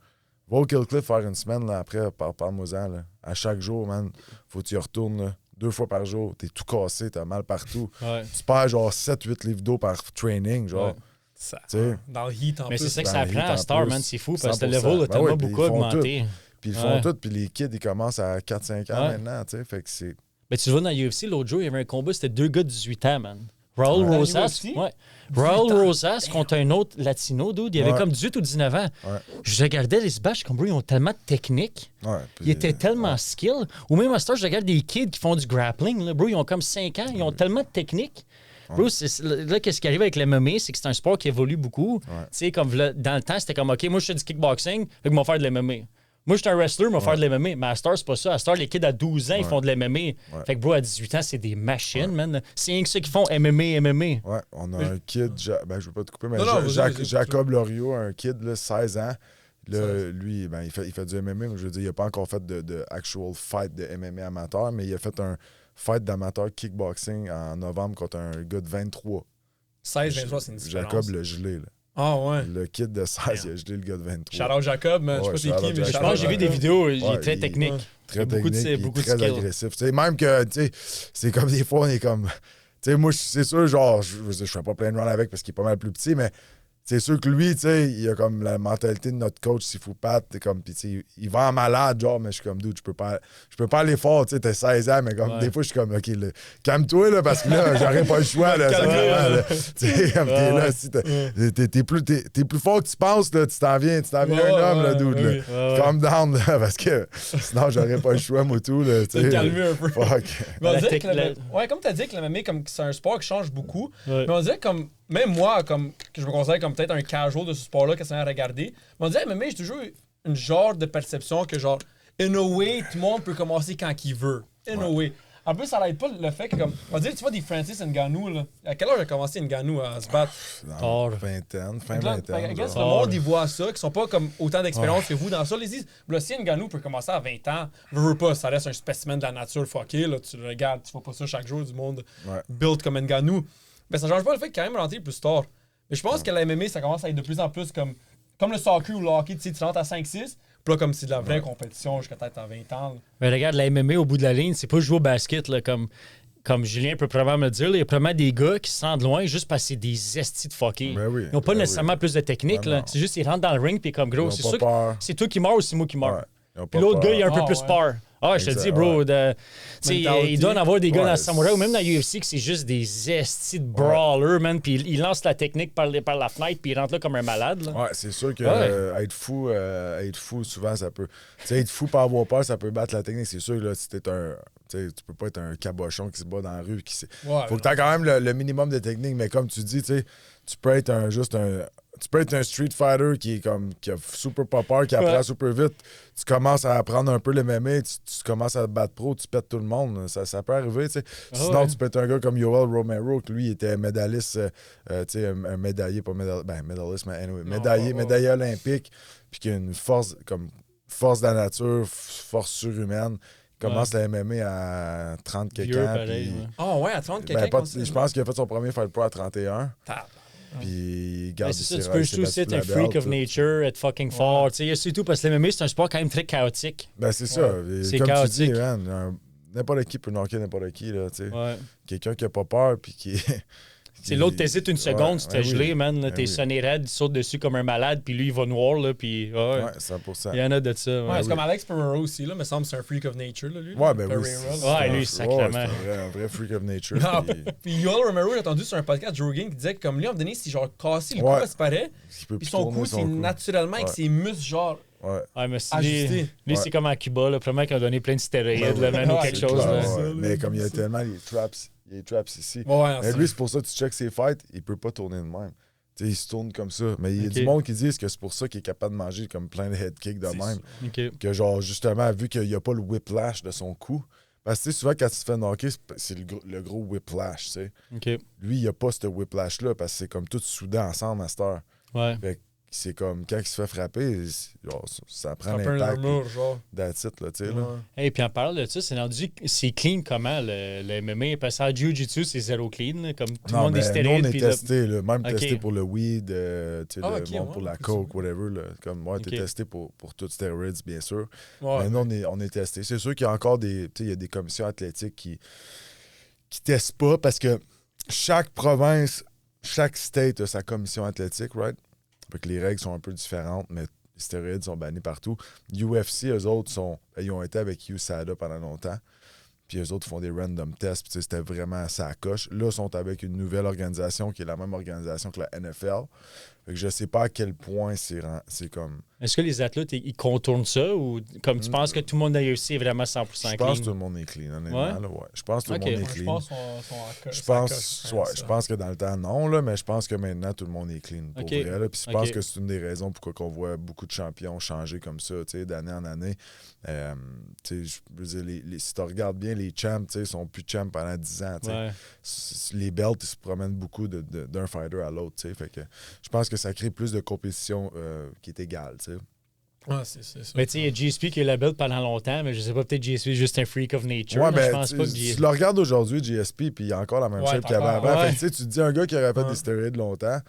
Va au Kill Cliff faire une semaine, là, après, parle-moi-en, là. À chaque jour, man, faut que tu y retournes, là. 2 fois par jour. T'es tout cassé, t'as mal partout.
Ouais.
Tu perds, genre, 7-8 livres d'eau par training, genre.
Ouais.
Ça,
T'sais.
dans le heat en
Mais
plus.
c'est ça que
dans
ça
le
prend
heat
à
en
Star,
plus.
man. C'est fou parce que le
100%.
level a
Ben
tellement
ouais, puis
beaucoup
ils font
augmenté.
Puis ils font tout, puis les kids, ils commencent à 4-5 ans
Ouais.
maintenant, tu sais. Fait que c'est...
Mais tu vois, dans l'UFC, l'autre jour, il y avait un combat, c'était 2 gars de 18 ans, man. Raul Rosas. Ouais. Raul Rosas contre un autre latino, dude. Il avait comme 18 ou 19 ans.
Ouais.
Je regardais les bâches, comme bro, ils ont tellement de technique.
Ouais, puis,
Ils étaient tellement skill. Ou même à ce temps, je regarde des kids qui font du grappling. Là. Bro, ils ont comme 5 ans. Ils ont tellement de technique. Bro, là, qu'est-ce qui arrive avec l'MMA, c'est que c'est un sport qui évolue beaucoup. Tu sais, comme dans le temps, c'était comme, OK, moi, je fais du kickboxing, fait que je vais faire de l'MMA. Moi, je suis un wrestler, je vais faire de l'MMA. Mais à Star, c'est pas ça. À Star, les kids à 12 ans, ils font de l'MMA. Fait que, bro, à 18 ans, c'est des machines, man. C'est rien que ceux qui font MMA.
Ouais, on a un kid, je veux pas te couper, mais Jacob Loriot, un kid, là, 16 ans. Là, lui, ben, il fait du MMA, mais je veux dire, il n'a pas encore fait de actual fight de MMA amateur, mais il a fait un fight d'amateur kickboxing en novembre contre un gars de 23.
16-23, c'est une différence.
Jacob l'a gelé, là.
Ah ouais.
Le kid de 16, il a gelé le gars de 23.
Shout-out Jacob, man. Je sais pas c'est qui, mais
Je pense que j'ai vu des vidéos, il est très
il-
technique.
Très
beaucoup de-
technique,
beaucoup de
très
skill.
agressif. Tu sais, même que, tu sais, c'est comme des fois, on est comme... Tu sais, moi, c'est sûr, genre, je fais pas plein de run avec parce qu'il est pas mal plus petit, mais c'est sûr que lui, tu sais, il a comme la mentalité de notre coach, s'il faut pas, comme, pis tu sais, il va en malade, genre, mais je suis comme, dude, je peux pas aller fort, tu sais, t'as 16 ans, mais comme, des fois, je suis comme, OK, calme-toi, là, parce que là, j'aurais pas le choix, là, tu sais, comme t'es là, si t'es plus fort que tu penses, là, tu t'en viens un homme, là, dude, là. Calm down, là, parce que sinon, j'aurais pas le choix, moi, tout, là, tu sais.
calmer un peu.
Fuck.
Mais on
La
dirait
tech-
que ouais, comme tu as dit que le MMA, comme c'est un sport qui change beaucoup.
Ouais.
Mais on dirait comme, même moi, comme que je me considère comme peut-être un casual de ce sport-là, que c'est à regarder. Mais on dirait que MMA, j'ai toujours eu une genre de perception que genre, in a way, tout le monde peut commencer quand il veut. In a way. En plus, ça n'aide pas le fait que, comme, on dirait, tu vois, des Francis Ngannou, là. À quelle heure a commencé Ngannou à se battre?
Dans vingtaine, fin
Là,
vingtaine.
I guess
genre.
le monde, ils voient ça, qui sont pas comme autant d'expérience que vous dans ça. Ils disent, là, si Ngannou peut commencer à 20 ans, veux pas, ça reste un spécimen de la nature fucké, là, tu le regardes, tu vois pas ça chaque jour du monde build comme Ngannou. Mais ça change pas le fait qu'il est quand même rentré plus tard. Mais je pense que la MMA, ça commence à être de plus en plus comme le soccer ou le hockey, tu sais, tu rentres à 5-6, puis là, comme c'est de la vraie compétition jusqu'à peut-être à 20 ans. Là.
Mais regarde, la MMA, au bout de la ligne, c'est pas jouer au basket, là, comme Julien peut probablement me le dire. Là, il y a probablement des gars qui se sentent loin juste parce que c'est des estis de fuckés.
Ben oui,
Ils n'ont pas nécessairement plus de technique.
Ben
là.
non.
C'est juste qu'ils rentrent dans le ring puis comme gros.
Ils ont
C'est
pas
sûr
peur.
que c'est toi qui meurs ou c'est moi qui meurs.
Ouais. Ils ont
Puis
pas
l'autre
peur.
gars, il a un peu
Ah,
plus
ouais.
peur. Ah, je te dis, bro, il doit en avoir des gars dans le samouraï ou même dans l'UFC que c'est juste des estis de brawlers, man. Puis il lance la technique par la fenêtre puis il rentre là comme un malade. Là.
Ouais, c'est sûr que être fou, souvent, ça peut... Tu sais, être fou par avoir peur, ça peut battre la technique. C'est sûr, là, si t'es un... Tu peux pas être un cabochon qui se bat dans la rue. Faut que tu aies quand même le minimum de technique, mais comme tu dis, tu peux être tu peux être un street fighter qui a super pas peur, qui apprend super vite. Tu commences à apprendre un peu le MMA, tu commences à te battre pro, tu pètes tout le monde. Ça peut arriver, tu sais. Sinon, tu peux être un gars comme Yoel Romero, qui lui était médailliste, un médaillé, pas médailliste, médailliste, mais anyway, médaillé olympique, puis qui a une force de la nature, force surhumaine. Il commence la MMA à 30 quelques ans.
À 30 quelques
je pense qu'il a fait son premier fight pro à 31. Puis il garde
c'est ça, tu peux juste aussi être un freak of nature, être fucking fort. Surtout parce que le MMA, c'est un sport quand même très chaotique.
Ben, c'est ça.
C'est
comme
chaotique.
tu dis, man, n'importe qui peut knocker n'importe qui. Là, quelqu'un qui a pas peur, puis qui...
C'est l'autre, t'hésites une seconde, tu t'es gelé, man. T'es sonné raide, tu sautes dessus comme un malade, puis lui, il va noir, là, puis... Ouais,
100%.
Il y en a de ça.
C'est comme Alex Pereira aussi, là, me semble c'est un freak of nature, là, lui.
Ouais, ben oui.
Lui, sacrément.
C'est un vrai freak of nature.
Puis Yoel Romero, j'ai entendu sur un podcast Joe Rogan qui disait que comme lui, à un moment donné, c'est genre cassé le cou, ça se paraît. Puis son cou, c'est naturellement avec ses muscles, genre...
mais lui, c'est comme à Cuba, là, probablement qu'il a donné plein de stéroïdes, là, man, ou quelque chose.
Mais comme il y a tellement les traps ici. Mais lui, c'est pour ça que tu checkes ses fights, il peut pas tourner de même. T'sais, il se tourne comme ça. Mais il y a du monde qui dit que c'est pour ça qu'il est capable de manger comme plein de head kicks de même. Que genre, justement, vu qu'il n'y a pas le whiplash de son cou. Parce que souvent, quand tu te fais knocker, c'est le gros whiplash, tu sais. Lui, il n'y a pas ce whiplash-là parce que c'est comme tout soudé ensemble à cette heure. Fait que c'est comme quand il se fait frapper, genre, ça prend l'impact. That's it, là, tu sais.
Et puis en parlant de ça, c'est clean comment le MMA? Parce que en Jiu-Jitsu, c'est zéro clean, là, comme tout le monde est stérile.
Nous, on est testé, même testé pour le weed, pour la coke, whatever. Là. Comme moi, t'es testé pour tout stéroïdes, bien sûr. Mais nous, on est testé. C'est sûr qu'il y a encore il y a des commissions athlétiques qui testent pas parce que chaque province, chaque state a sa commission athlétique, right? Fait que les règles sont un peu différentes, mais les stéroïdes sont bannis partout. UFC, eux autres, ils ont été avec USADA pendant longtemps. Puis eux autres font des random tests. Puis c'était vraiment ça coche. Là, ils sont avec une nouvelle organisation qui est la même organisation que la NFL. Fait que je sais pas à quel point c'est comme...
Est-ce que les athlètes, ils contournent ça ou comme tu penses que tout le monde à UFC est vraiment 100% clean?
Je pense que tout le monde est clean, honnêtement. Là, je pense que tout le monde est clean. Je pense que dans le temps, non, là, mais je pense que maintenant, tout le monde est clean. Pour vrai, là. Puis je pense que c'est une des raisons pourquoi on voit beaucoup de champions changer comme ça, d'année en année. Je veux dire, si tu regardes bien, les champs, ils sont plus champs pendant 10 ans. Les belts, ils se promènent beaucoup d'un fighter à l'autre. Fait que je pense que ça crée plus de compétition qui est égale.
C'est ça.
Mais tu sais, il y a GSP qui a la belt pendant longtemps, mais je sais pas, peut-être GSP est juste un freak of nature.
Ouais, je pense pas que GSP... Tu le regardes aujourd'hui, GSP, puis il y a encore la même shape qu'il avait avant. Fait que, tu te dis, un gars qui aurait fait des stéroïdes longtemps,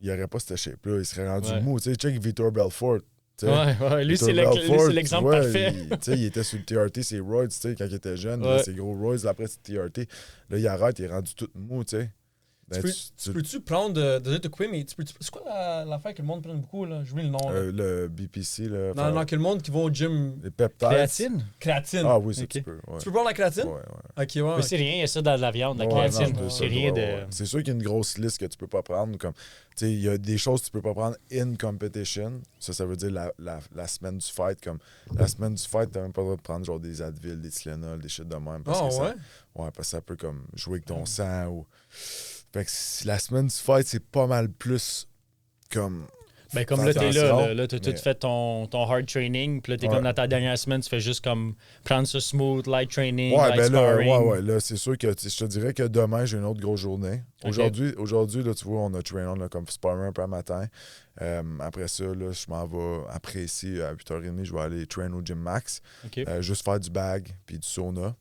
il aurait pas cette shape-là. Il serait rendu mou. Tu sais, check Vitor Belfort.
Lui, c'est l'exemple parfait.
Il était sur le TRT, c'est roids, quand il était jeune, c'est gros roids, après c'est TRT. Là, il arrête, il est rendu tout mou, tu sais.
Tu peux-tu prendre, désolé de te couper, mais c'est quoi l'affaire que le monde prend beaucoup, là? J'oublie le nom.
Le BPC, là.
Non, que le monde qui va au gym.
Les peptides.
Créatine.
Ah oui, ça, tu peux.
Tu peux prendre la créatine?
Ouais.
Ok, ouais.
Mais c'est rien, il y a ça dans la viande, la créatine. C'est rien de...
C'est sûr qu'il y a une grosse liste que tu peux pas prendre. Comme, il y a des choses que tu peux pas prendre in competition. Ça veut dire la semaine du fight. Comme, la semaine du fight, t'as même pas le droit de prendre genre des Advil, des Tylenol, des shit de même. Parce que parce que ça peut comme jouer avec ton sang ou... Fait que la semaine du fight, c'est pas mal plus comme...
Ben comme là, t'es là, t'as tout fait ton hard training, puis là, t'es comme dans ta dernière semaine, tu fais juste comme prendre ça smooth, light training, light sparring.
Là, c'est sûr que je te dirais que demain, j'ai une autre grosse journée. Aujourd'hui, là, tu vois, on a train on a comme sparring un peu le matin. Après ça, là, je m'en vais, après ici, à 8h30, je vais aller train au Gym Max. Juste faire du bag, puis du sauna.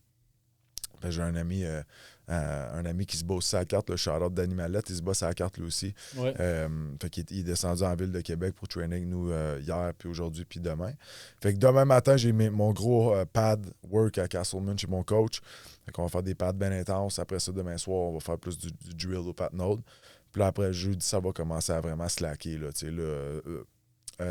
J'ai un ami qui se bat aussi à la carte, le shout-out d'Animalette, il se bat à la carte lui aussi. Fait qu'il est descendu en ville de Québec pour trainer avec nous hier, puis aujourd'hui, puis demain. Fait que demain matin, j'ai mon gros pad work à Castleman chez mon coach. Fait qu'on va faire des pads bien intenses. Après ça, demain soir, on va faire plus du drill au Pat Node. Puis là, après jeudi, ça va commencer à vraiment slacker. Là,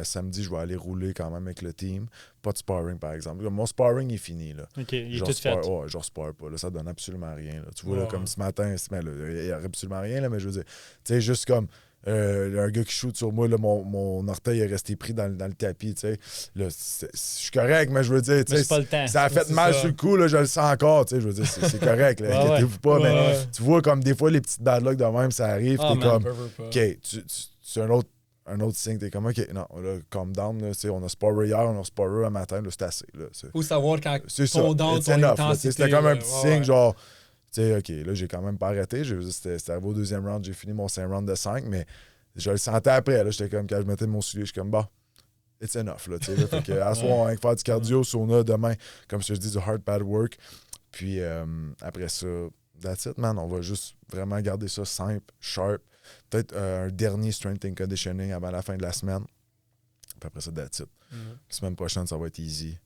samedi, je vais aller rouler quand même avec le team. Pas de sparring, par exemple. Mon sparring est fini. Là.
OK, il est tout fait.
Ouais, je spare pas. Là, ça donne absolument rien. Là. Tu vois, là, comme ce matin, il n'y a absolument rien, là, mais je veux dire, tu sais, juste comme un gars qui shoot sur moi, là, mon orteil est resté pris dans le tapis. Tu sais. Là, je suis correct, mais je veux dire, tu sais,
pas le temps.
ça a fait mal sur le coup, là, je le sens encore. Tu sais, je veux dire, c'est correct. Là, inquiétez-vous pas, mais tu vois, comme des fois, les petites bad luck de même, ça arrive. T'es comme, OK, c'est un autre signe, t'es comme, OK, non, là, calm down, là, on a sparé hier, on a sparé un matin, là, c'est assez.
Faut savoir quand
ton
down, ton intensité.
C'était comme un petit signe, genre, tu sais, OK, là, j'ai quand même pas arrêté. C'était arrivé au deuxième round, j'ai fini mon 5 round de 5, mais je le sentais après, là, j'étais comme, quand je mettais mon soulier, je suis comme, bah, it's enough, là, tu sais, fait que, à soir, on va faire du cardio, sauna, demain, comme je te dis, du hard pad work, puis après ça, that's it, man, on va juste vraiment garder ça simple, sharp. Peut-être un dernier strength and conditioning avant la fin de la semaine. Puis après ça, that's it. La semaine prochaine, ça va être easy.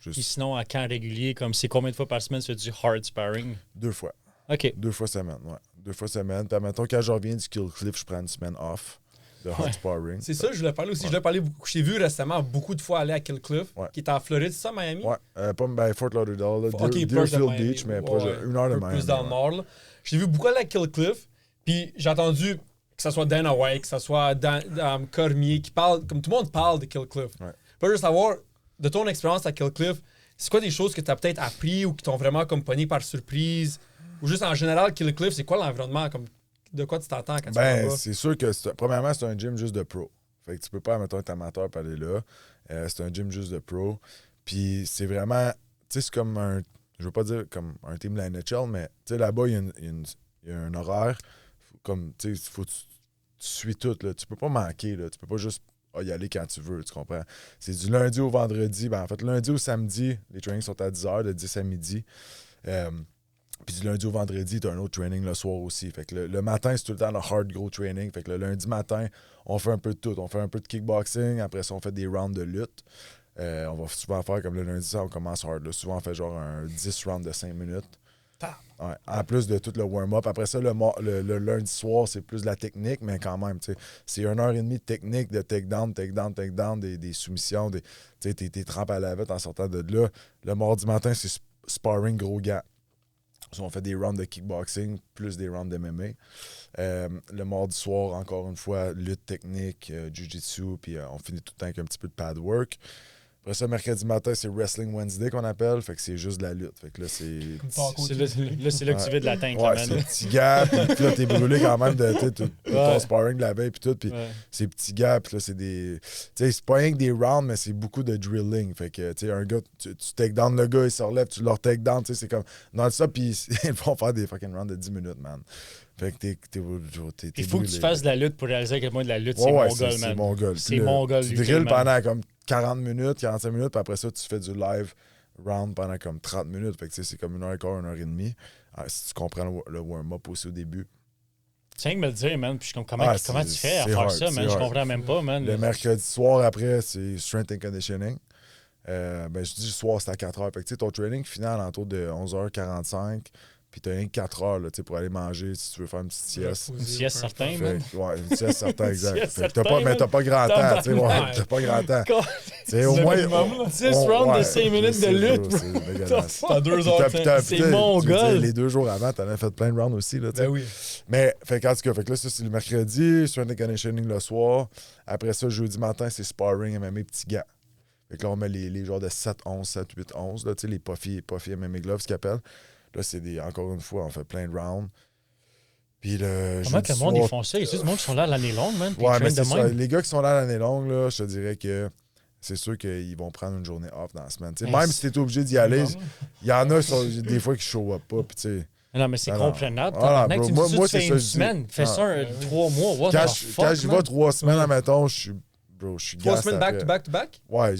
Et sinon, à camp régulier, comme c'est combien de fois par semaine tu fais du hard sparring?
2 fois.
OK.
2 fois semaine, ouais. 2 fois semaine. Puis admettons, quand je reviens du Kill Cliff, je prends une semaine off de hard sparring.
C'est ça, je voulais parler aussi. Je voulais parler beaucoup. J'ai vu récemment beaucoup de fois aller à Kill Cliff, qui est en Floride, c'est ça, Miami?
Ouais. Pas Fort Lauderdale,
OK,
Deerfield Beach, mais proche, 1 heure de Miami.
Plus dans le nord, là. J'ai vu beaucoup aller à Kill Cliff, puis j'ai entendu que ce soit Dana White, que ce soit Cormier, qui parle, comme tout le monde parle de Kill Cliff.
Ouais.
Je veux juste savoir, de ton expérience à Kill Cliff, c'est quoi des choses que tu as peut-être appris ou qui t'ont vraiment comme pogné par surprise? Ou juste en général, Kill Cliff, c'est quoi l'environnement? Comme, de quoi tu t'attends quand tu vas là-bas?
C'est sûr que, premièrement, c'est un gym juste de pro. Fait que tu peux pas, mettons, être amateur pour aller là. C'est un gym juste de pro. Puis c'est vraiment, tu sais, c'est comme un, je veux pas dire comme un team de la NHL, mais tu sais, là-bas, il y a un horaire. Comme, tu sais, faut que tu suis tout, là. Tu peux pas manquer, là. Tu peux pas juste y aller quand tu veux, tu comprends? C'est du lundi au vendredi. Ben, en fait, lundi au samedi, les trainings sont à 10h, de 10 à midi. Puis du lundi au vendredi, tu as un autre training le soir aussi. Fait que le matin, c'est tout le temps le hard gros training. Fait que le lundi matin, on fait un peu de tout. On fait un peu de kickboxing. Après ça, on fait des rounds de lutte. On va souvent faire comme le lundi, ça, on commence hard. Là. Souvent, on fait genre un 10 rounds de 5 minutes. Ouais. En plus de tout le warm-up. Après ça, le lundi soir, c'est plus de la technique, mais quand même, tu sais, c'est 1h30 de technique, de takedown, des soumissions, t'es trempé à la vête en sortant de là. Le mardi matin, c'est sparring gros gants. On fait des rounds de kickboxing, plus des rounds de MMA. Le mardi soir, encore une fois, lutte technique, jiu-jitsu, puis on finit tout le temps avec un petit peu de pad work. Après ça, mercredi matin, c'est Wrestling Wednesday qu'on appelle. Fait que c'est juste de la lutte. Fait que là, c'est
là que tu veux de la tank.
Ouais, c'est un petit gars. Puis là, t'es brûlé quand même de ton sparring de la veille. Puis tout. Puis ces petits gars. Puis là, c'est des. Tu sais, c'est pas rien que des rounds, mais c'est beaucoup de drilling. Fait que, tu sais, un gars, tu take down le gars, il se relève, tu leur take down. Tu sais, c'est comme. Non, ça. Puis ils vont faire des fucking rounds de 10 minutes, man. Fait que
il faut que tu fasses de la lutte pour réaliser à quel point de la lutte, c'est mongol, man.
C'est mongol.
C'est mongol.
Tu drilles pendant comme 40 minutes, 45 minutes, puis après ça, tu fais du live round pendant comme 30 minutes. Fait que c'est comme 1h15, 1h30. Si tu comprends le warm-up aussi au début.
Tu viens de me le dire, man. Puis je suis comme, comment tu fais à faire ça, man? Je comprends même pas, man.
Le mercredi soir, après, c'est strength and conditioning. Je dis le soir, c'est à 4h. Fait que tu sais, ton training final autour de 11h45. Puis t'as rien que 4 heures là, pour aller manger si tu veux faire une petite sieste.
Une sieste certaine, man.
Ouais, une sieste certaine, exact. Mais t'as pas grand temps, tu sais. T'as pas grand temps. Au moins.
10 rounds de 5 minutes de lutte.
C'est dégueulasse.
T'as 2 heures. C'est mongol.
Les 2 jours avant, t'en as fait plein de rounds aussi. Là,
ben oui.
Mais, en tout cas, là, ça, c'est le mercredi, strength and conditioning le soir. Après ça, jeudi matin, c'est sparring MMA petits gants. Fait que là, on met les genres de 7-11, 7-8-11, là, tu sais, les puffy MMA gloves, ce qu'ils appellent. Là, c'est encore une fois, on fait plein de rounds. Puis
comment que le monde, ils font ça? Il y a du monde qui sont là à l'année longue, man?
Ouais, mais c'est ça. Les gars qui sont là à l'année longue, là, je te dirais que c'est sûr qu'ils vont prendre une journée off dans la semaine. Même si t'es obligé d'y aller, il y en a des fois qui show up pas. Puis, tu sais.
Non, mais c'est comprenable.
Moi,
c'est une semaine. Fais ça 3 mois.
Quand j'y vais 3 semaines, admettons, je suis
3 semaines back-to-back?
Ouais,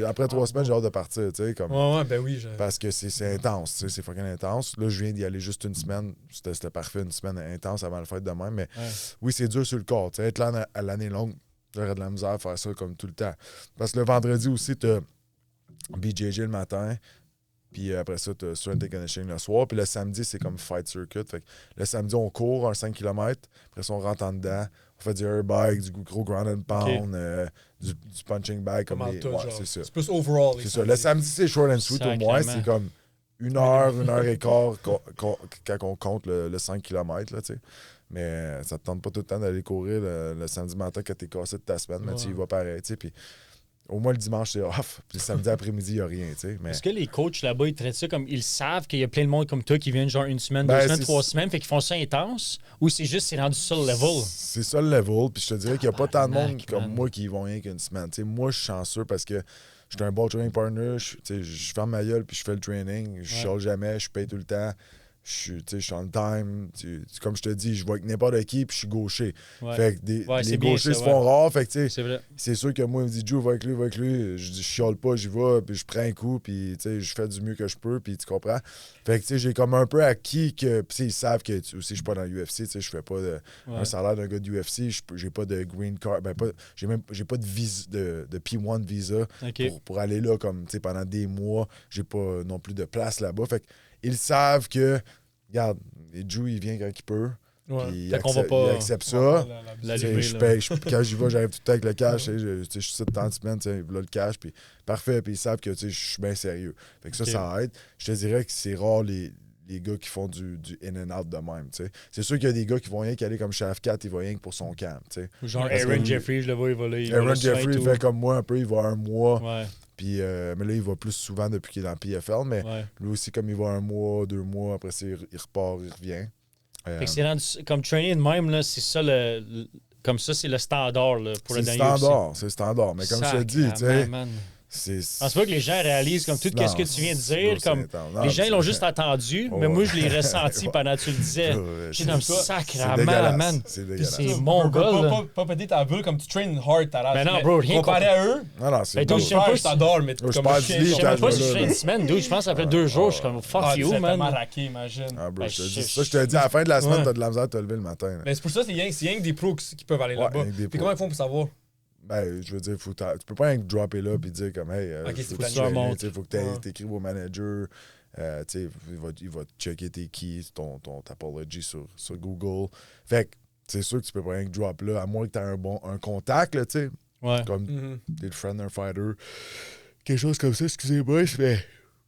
après 3 semaines, j'ai hâte de partir, tu sais, comme...
Ouais, ben oui.
Parce que c'est intense, tu sais, c'est fucking intense. Là, je viens d'y aller juste une semaine, c'était parfait, une semaine intense avant le fête de même, mais oui, c'est dur sur le corps, tu sais, être là à l'année longue, j'aurais de la misère à faire ça comme tout le temps. Parce que le vendredi aussi, t'as BJJ le matin, Puis après ça, tu as strength and conditioning le soir. Puis le samedi, c'est comme fight circuit. Fait que le samedi, on court un 5 km. Après ça, on rentre en dedans. On fait du air bike, du gros ground and pound, du punching bag. Comme c'est ça.
C'est plus overall.
C'est ça. Le samedi, c'est short and sweet au moins. C'est comme 1 heure et quart quand on compte le 5 km. Là, mais ça te tente pas tout le temps d'aller courir le samedi matin quand t'es cassé de ta semaine. Mais tu y vas pareil. Puis au moins le dimanche, c'est off. Puis le samedi après-midi, il n'y a rien. Mais...
Est-ce que les coachs là-bas, ils traitent ça comme ils savent qu'il y a plein de monde comme toi qui viennent genre 1 semaine, 2 semaines, 3 semaines, fait qu'ils font ça intense? Ou c'est juste c'est rendu ça le level?
C'est ça le level. Puis je te dirais qu'il n'y a pas tant de monde comme moi qui y vont rien qu'une semaine. Moi, je suis chanceux parce que je suis un bon training partner. Je ferme ma gueule puis je fais le training. Je chiale jamais, je paye tout le temps. Je suis on time. Comme je te dis, je vais avec n'importe qui puis je suis gaucher. Fait que les gauchers se font rares. Fait que c'est sûr que moi, il me dit Joe, va avec lui. Je dis, je chiale pas, j'y vais, puis je prends un coup, puis je fais du mieux que je peux, puis tu comprends. Fait que j'ai comme un peu acquis que. Puis ils savent que aussi, je suis pas dans l'UFC, je fais pas un salaire d'un gars de UFC, j'ai pas de green card, j'ai pas de visa, de P1 visa pour aller là comme pendant des mois. J'ai pas non plus de place là-bas. Fait que ils savent que, regarde, Joe, il vient quand il peut. Puis il accepte ça. Quand j'y vais, j'arrive tout le temps avec le cash. Je suis ça de tant de semaines, là le cash. Puis parfait. Puis ils savent que je suis bien sérieux. Fait que ça aide. Je te dirais que c'est rare les gars qui font du in and out de même. T'sais. C'est sûr qu'il y a des gars qui vont rien qu'aller comme Chef 4, il va rien que pour son camp. T'sais.
Genre Aaron Jeffrey, je le vois, il va là.
Aaron Jeffrey, il fait comme moi un peu, il va 1 mois. Puis, mais là, il va plus souvent depuis qu'il est dans le PFL. Mais lui aussi, comme il va 1 mois, 2 mois, après ça, il repart, il revient.
Fait que c'est rendu, comme training de même, là, c'est ça comme ça, c'est le standard là, pour le dernier.
C'est le standard. Mais comme je te dis, tu sais.
C'est pas que les gens réalisent comme tout ce que tu viens de dire. Comme, les gens l'ont juste entendu, mais moi, je l'ai ressenti pendant que tu le disais. J'étais comme sacrément, man. C'est mon gars.
Pas péter ta bulle comme tu traînes hard, t'as l'air.
Mais non, bro, rien
comparé à eux.
Non, c'est
bon. Je t'adore, mais comme
je sais pas
si je fais une semaine, je pense que ça fait 2 jours. Je suis comme fuck you, man.
Raqué, imagine.
Je te dis, à la fin de la semaine, t'as de la misère à te lever le matin.
Mais c'est pour ça, c'est rien que des pros qui peuvent aller là-bas. Puis comment ils font pour savoir?
Ben, je veux dire, tu peux pas rien que dropper là et dire comme, hey, faut que tu écrives au manager, il va checker tes keys, ton topology sur Google. Fait que c'est sûr que tu peux pas rien que drop là, à moins que tu aies un contact, là, tu sais. Comme t'es le friend d'un fighter. Quelque chose comme ça, excusez-moi, je fais.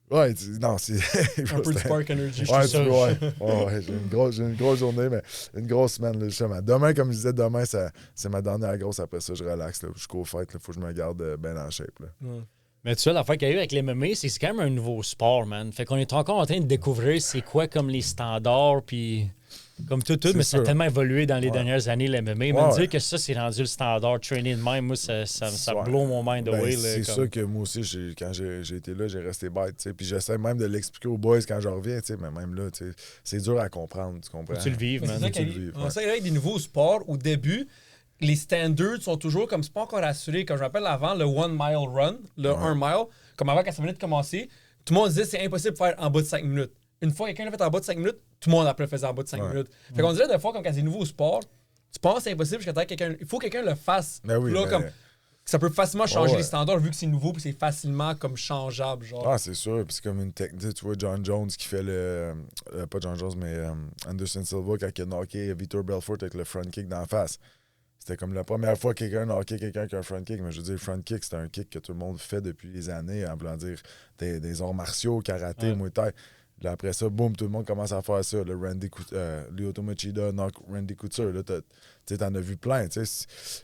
Ouais, non, c'est.
Un peu de Spark Energy,
j'ai une grosse journée, mais une grosse semaine, là, justement. Demain, comme je disais, c'est ma dernière grosse. Après ça, je relaxe, là. Jusqu'au fête, il faut que je me garde bien en shape, là.
Mais tu vois, l'affaire qu'il y a eu avec les MMA, c'est quand même un nouveau sport, man. Fait qu'on est encore en train de découvrir c'est quoi comme les standards, puis. Comme tout, mais ça a tellement évolué dans les dernières années, le MMA. Mais dire que ça, c'est rendu le standard training de même, moi, ça blow mon mind away.
C'est sûr que moi aussi, quand j'ai été là, j'ai resté bête. Puis j'essaie même de l'expliquer aux boys quand je reviens. Mais même là, c'est dur à comprendre. Tu comprends?
Faut tu le vives, man.
C'est ça avec des nouveaux sports, au début, les standards sont toujours comme c'est pas encore assuré. Comme je me rappelle avant, le 1 mile run, le 1 mile, comme avant 4 minutes de commencer, tout le monde disait c'est impossible de faire en bas de 5 minutes. Une fois que quelqu'un l'a fait en bas de 5 minutes, tout le monde après le faisait en bas de 5 minutes. Fait qu'on dirait des fois, comme quand c'est nouveau sport, tu penses que c'est impossible jusqu'à temps que quelqu'un. Il faut que quelqu'un le fasse. Comme, ça peut facilement changer les standards vu que c'est nouveau puis c'est facilement comme changeable. Genre.
Ah, c'est sûr. Puis c'est comme une technique. Tu vois, John Jones qui fait pas John Jones, mais Anderson Silva quand il a knocké Vitor Belfort avec le front kick d'en face. C'était comme la première fois que quelqu'un a knocké quelqu'un qui a un front kick. Mais je veux dire, le front kick, c'est un kick que tout le monde fait depuis des années, en voulant dire des arts martiaux, karaté, muay thai. Là, après ça, boum, tout le monde commence à faire ça. Le Lyoto Machida knock Randy Couture. Là, t'en as vu plein. T'sais.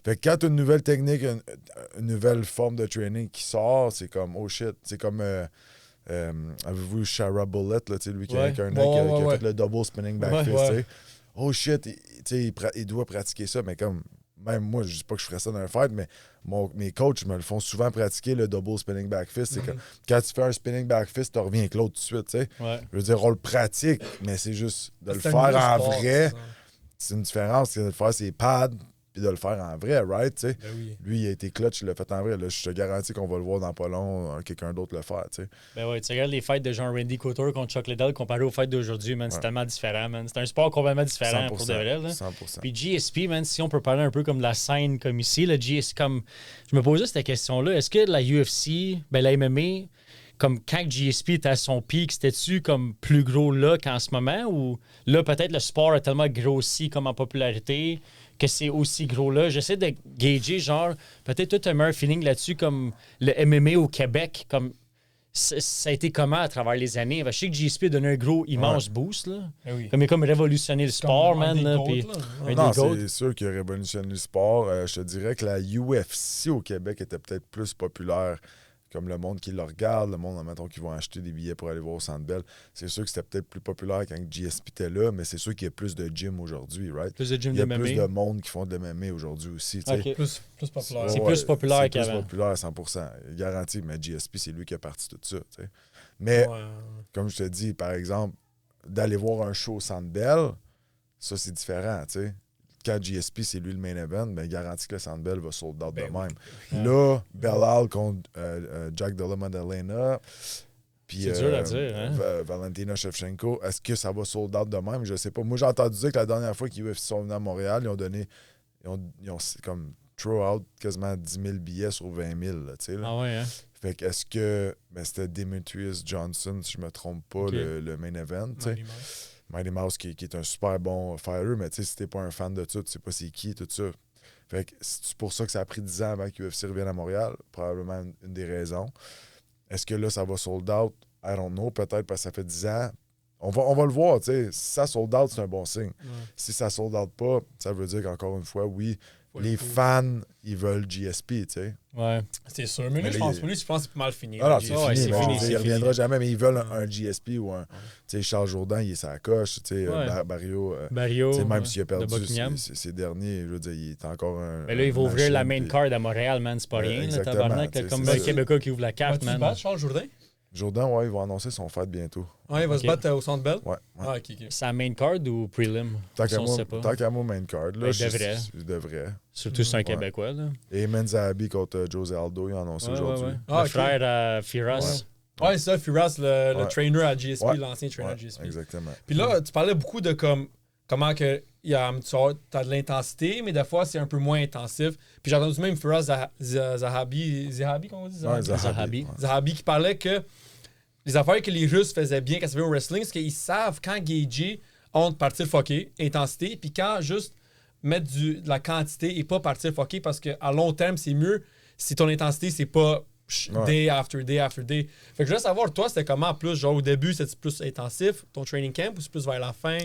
Fait que quand t'as une nouvelle technique, une nouvelle forme de training qui sort, c'est comme, oh shit. C'est comme, avez-vous vu Shara Bullet, là, lui qui a fait le double spinning back fist. Oh shit, il doit pratiquer ça, mais comme, même moi, je dis pas que je ferais ça dans un fight, mais mes coachs me le font souvent pratiquer, le double spinning back fist. C'est que quand tu fais un spinning back fist, tu reviens avec l'autre tout de suite. T'sais. Je veux dire, on le pratique, mais c'est juste de le faire en vrai. C'est une différence, c'est de le faire ses pads puis de le faire en vrai, right? Ben oui. Lui, il a été clutch, il l'a fait en vrai. Là, je te garantis qu'on va le voir dans pas long, quelqu'un d'autre le faire. T'sais.
Ben ouais, tu regardes les fights de genre Randy Couture contre Chuck Liddell comparé aux fights d'aujourd'hui, man, c'est tellement différent, man. C'est un sport complètement différent pour de vrai. Là.
100%.
Puis GSP, man, si on peut parler un peu comme de la scène comme ici, le GSP, comme je me posais cette question-là, est-ce que la UFC, ben la MMA, comme quand GSP était à son pic, c'était-tu comme plus gros là qu'en ce moment? Ou là, peut-être le sport a tellement grossi comme en popularité que c'est aussi gros là. J'essaie de gager, genre, peut-être toi, tu as un meilleur feeling là-dessus, comme le MMA au Québec, comme ça a été comment à travers les années? Je sais que GSP a donné un gros, immense boost, là.
Oui.
Comme il a comme révolutionné le sport, man. Là, puis,
Non, c'est sûr qu'il a révolutionné le sport. Je te dirais que la UFC au Québec était peut-être plus populaire. Comme le monde qui le regarde, le monde, mettons, qui vont acheter des billets pour aller voir au Centre Bell. C'est sûr que c'était peut-être plus populaire quand GSP était là, mais c'est sûr qu'il y a plus de gym aujourd'hui, right?
Plus de gym
Il y a
de
plus
MMA.
de monde qui font de MMA aujourd'hui aussi.
Okay.
Plus populaire.
C'est plus populaire qu'avant.
C'est plus populaire, 100%. Garanti, mais GSP, c'est lui qui a parti tout ça. T'sais. Mais, comme je te dis, par exemple, d'aller voir un show au Centre Bell, ça, c'est différent, tu sais. Quand GSP, c'est lui le main event, ben, garanti que le Centre Bell va sold out de même. Là, Belal contre Jack Della Maddalena, puis
c'est dur à dire, hein?
Valentina Shevchenko, est-ce que ça va sold out de même? Je sais pas. Moi, j'ai entendu dire que la dernière fois qu'ils sont venus à Montréal, ils ont donné, ils ont comme throw out quasiment 10 000 billets sur 20 000. Là,
ah ouais, hein?
Fait que est-ce que, ben, c'était Demetrius Johnson, si je me trompe pas, le main event, tu sais. Mighty Mouse qui est un super bon fighter, mais tu sais, si t'es pas un fan de tout, tu sais pas c'est qui, tout ça. Fait que c'est pour ça que ça a pris 10 ans avant que l'UFC revienne à Montréal. Probablement une des raisons. Est-ce que là, ça va sold out? I don't know. Peut-être parce que ça fait 10 ans. On va le voir, tu sais. Si ça sold out, c'est un bon signe. Si ça sold out pas, ça veut dire qu'encore une fois, oui, les fans, ils veulent GSP, tu sais.
Ouais.
C'est sûr. Mais lui, je pense que c'est pas mal fini.
Ah non, c'est fini.
c'est fini.
Il reviendra jamais, mais ils veulent un GSP ou un. Tu sais, Charles Jourdain, il est sa coche. Tu sais, Barrio. Même s'il a perdu ses derniers, je veux dire, il est encore un.
Mais là, il va ouvrir la main card à Montréal, man. C'est pas rien, là, tabarnak. Comme le Québécois qui ouvre la carte, man.
Tu battre Charles Jourdain?
Jourdain, ouais, il va annoncer son fight bientôt.
Ouais, il va se battre au Centre Bell?
Ouais.
Ah, ok.
C'est la main card ou prelim?
Tant qu'à moi, main card. Là,
il
devrait.
Surtout c'est un Québécois, là.
Et Menzabi contre Jose Aldo, il a annoncé aujourd'hui.
Le frère à Firas.
Ouais, c'est ça, Firas, le trainer à GSP, l'ancien trainer à GSP.
Exactement.
Puis là, tu parlais beaucoup de comment que tu as de l'intensité, mais des fois, c'est un peu moins intensif. Puis j'ai entendu même Firas Zahabi, comment on dit? Zahabi qui parlait que les affaires que les Russes faisaient bien quand ça vient au wrestling, c'est qu'ils savent quand gager entre partir fucké, intensité, puis quand juste mettre de la quantité et pas partir fucké, parce qu'à long terme, c'est mieux si ton intensité, c'est pas day after day after day. Fait que je veux savoir, toi, c'était comment plus, genre au début, c'était plus intensif, ton training camp, ou c'est plus vers la fin?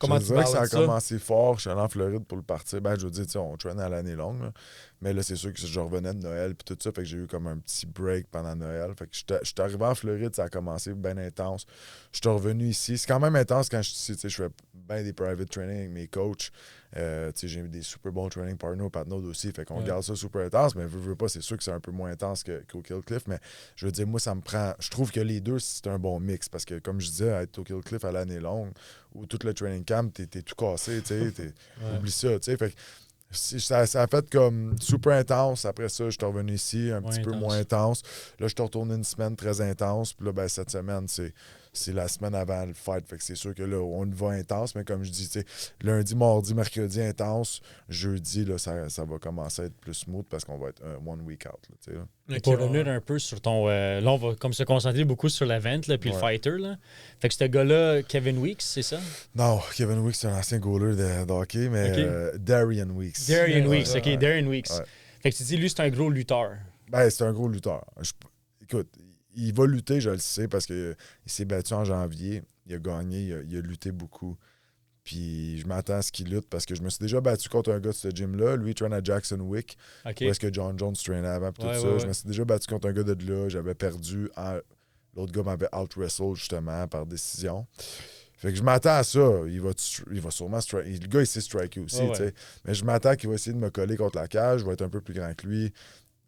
Comment tu balances ça?
Ça a commencé fort. Je suis allé en Floride pour le partir. Ben, je veux dire, on traînait à l'année longue. Là. Mais là, c'est sûr que je revenais de Noël puis tout ça. Fait que j'ai eu comme un petit break pendant Noël. Fait que je suis arrivé en Floride, ça a commencé bien intense. Je suis revenu ici. C'est quand même intense quand je suis ici. Je fais bien des private training avec mes coachs. J'ai des super bons training partners au Patnaud aussi. Fait qu'on garde ça super intense. Mais veux pas, c'est sûr que c'est un peu moins intense qu'au Kill Cliff. Mais je veux dire, moi, ça me prend. Je trouve que les deux, c'est un bon mix. Parce que, comme je disais, être au Kill Cliff à l'année longue, où tout le training camp, t'es tout cassé. Oublie ça. Fait que, ça a fait comme super intense. Après ça, je suis revenu ici, un petit peu moins intense. Là, je suis retourné une semaine très intense. Puis là, ben, cette semaine, c'est la semaine avant le fight. Fait que c'est sûr que là, on y va intense. Mais comme je dis, lundi, mardi, mercredi, intense. Jeudi, là, ça va commencer à être plus smooth parce qu'on va être one week out. Là,
pour revenir un peu sur ton... là, on va comme se concentrer beaucoup sur l'event puis le fighter. Là. Fait que ce gars-là, Kevin Weeks, c'est ça?
Non, Kevin Weeks, c'est un ancien goaler de hockey, mais Darian Weeks.
Darian Weeks, OK. Darian Weeks. Ouais. Fait que tu dis, lui, c'est un gros lutteur.
Ben, c'est un gros lutteur. Écoute, il va lutter, je le sais, parce qu'il s'est battu en janvier. Il a gagné, il a lutté beaucoup. Puis je m'attends à ce qu'il lutte parce que je me suis déjà battu contre un gars de ce gym-là. Lui, il traîne à Jackson Wick. Où est-ce que John Jones traînait avant. Puis tout ça. Je me suis déjà battu contre un gars de là. J'avais perdu. L'autre gars m'avait out-wrestle justement par décision. Fait que je m'attends à ça. Il va sûrement striker. Le gars, il sait striker aussi. Mais je m'attends qu'il va essayer de me coller contre la cage. Je vais être un peu plus grand que lui.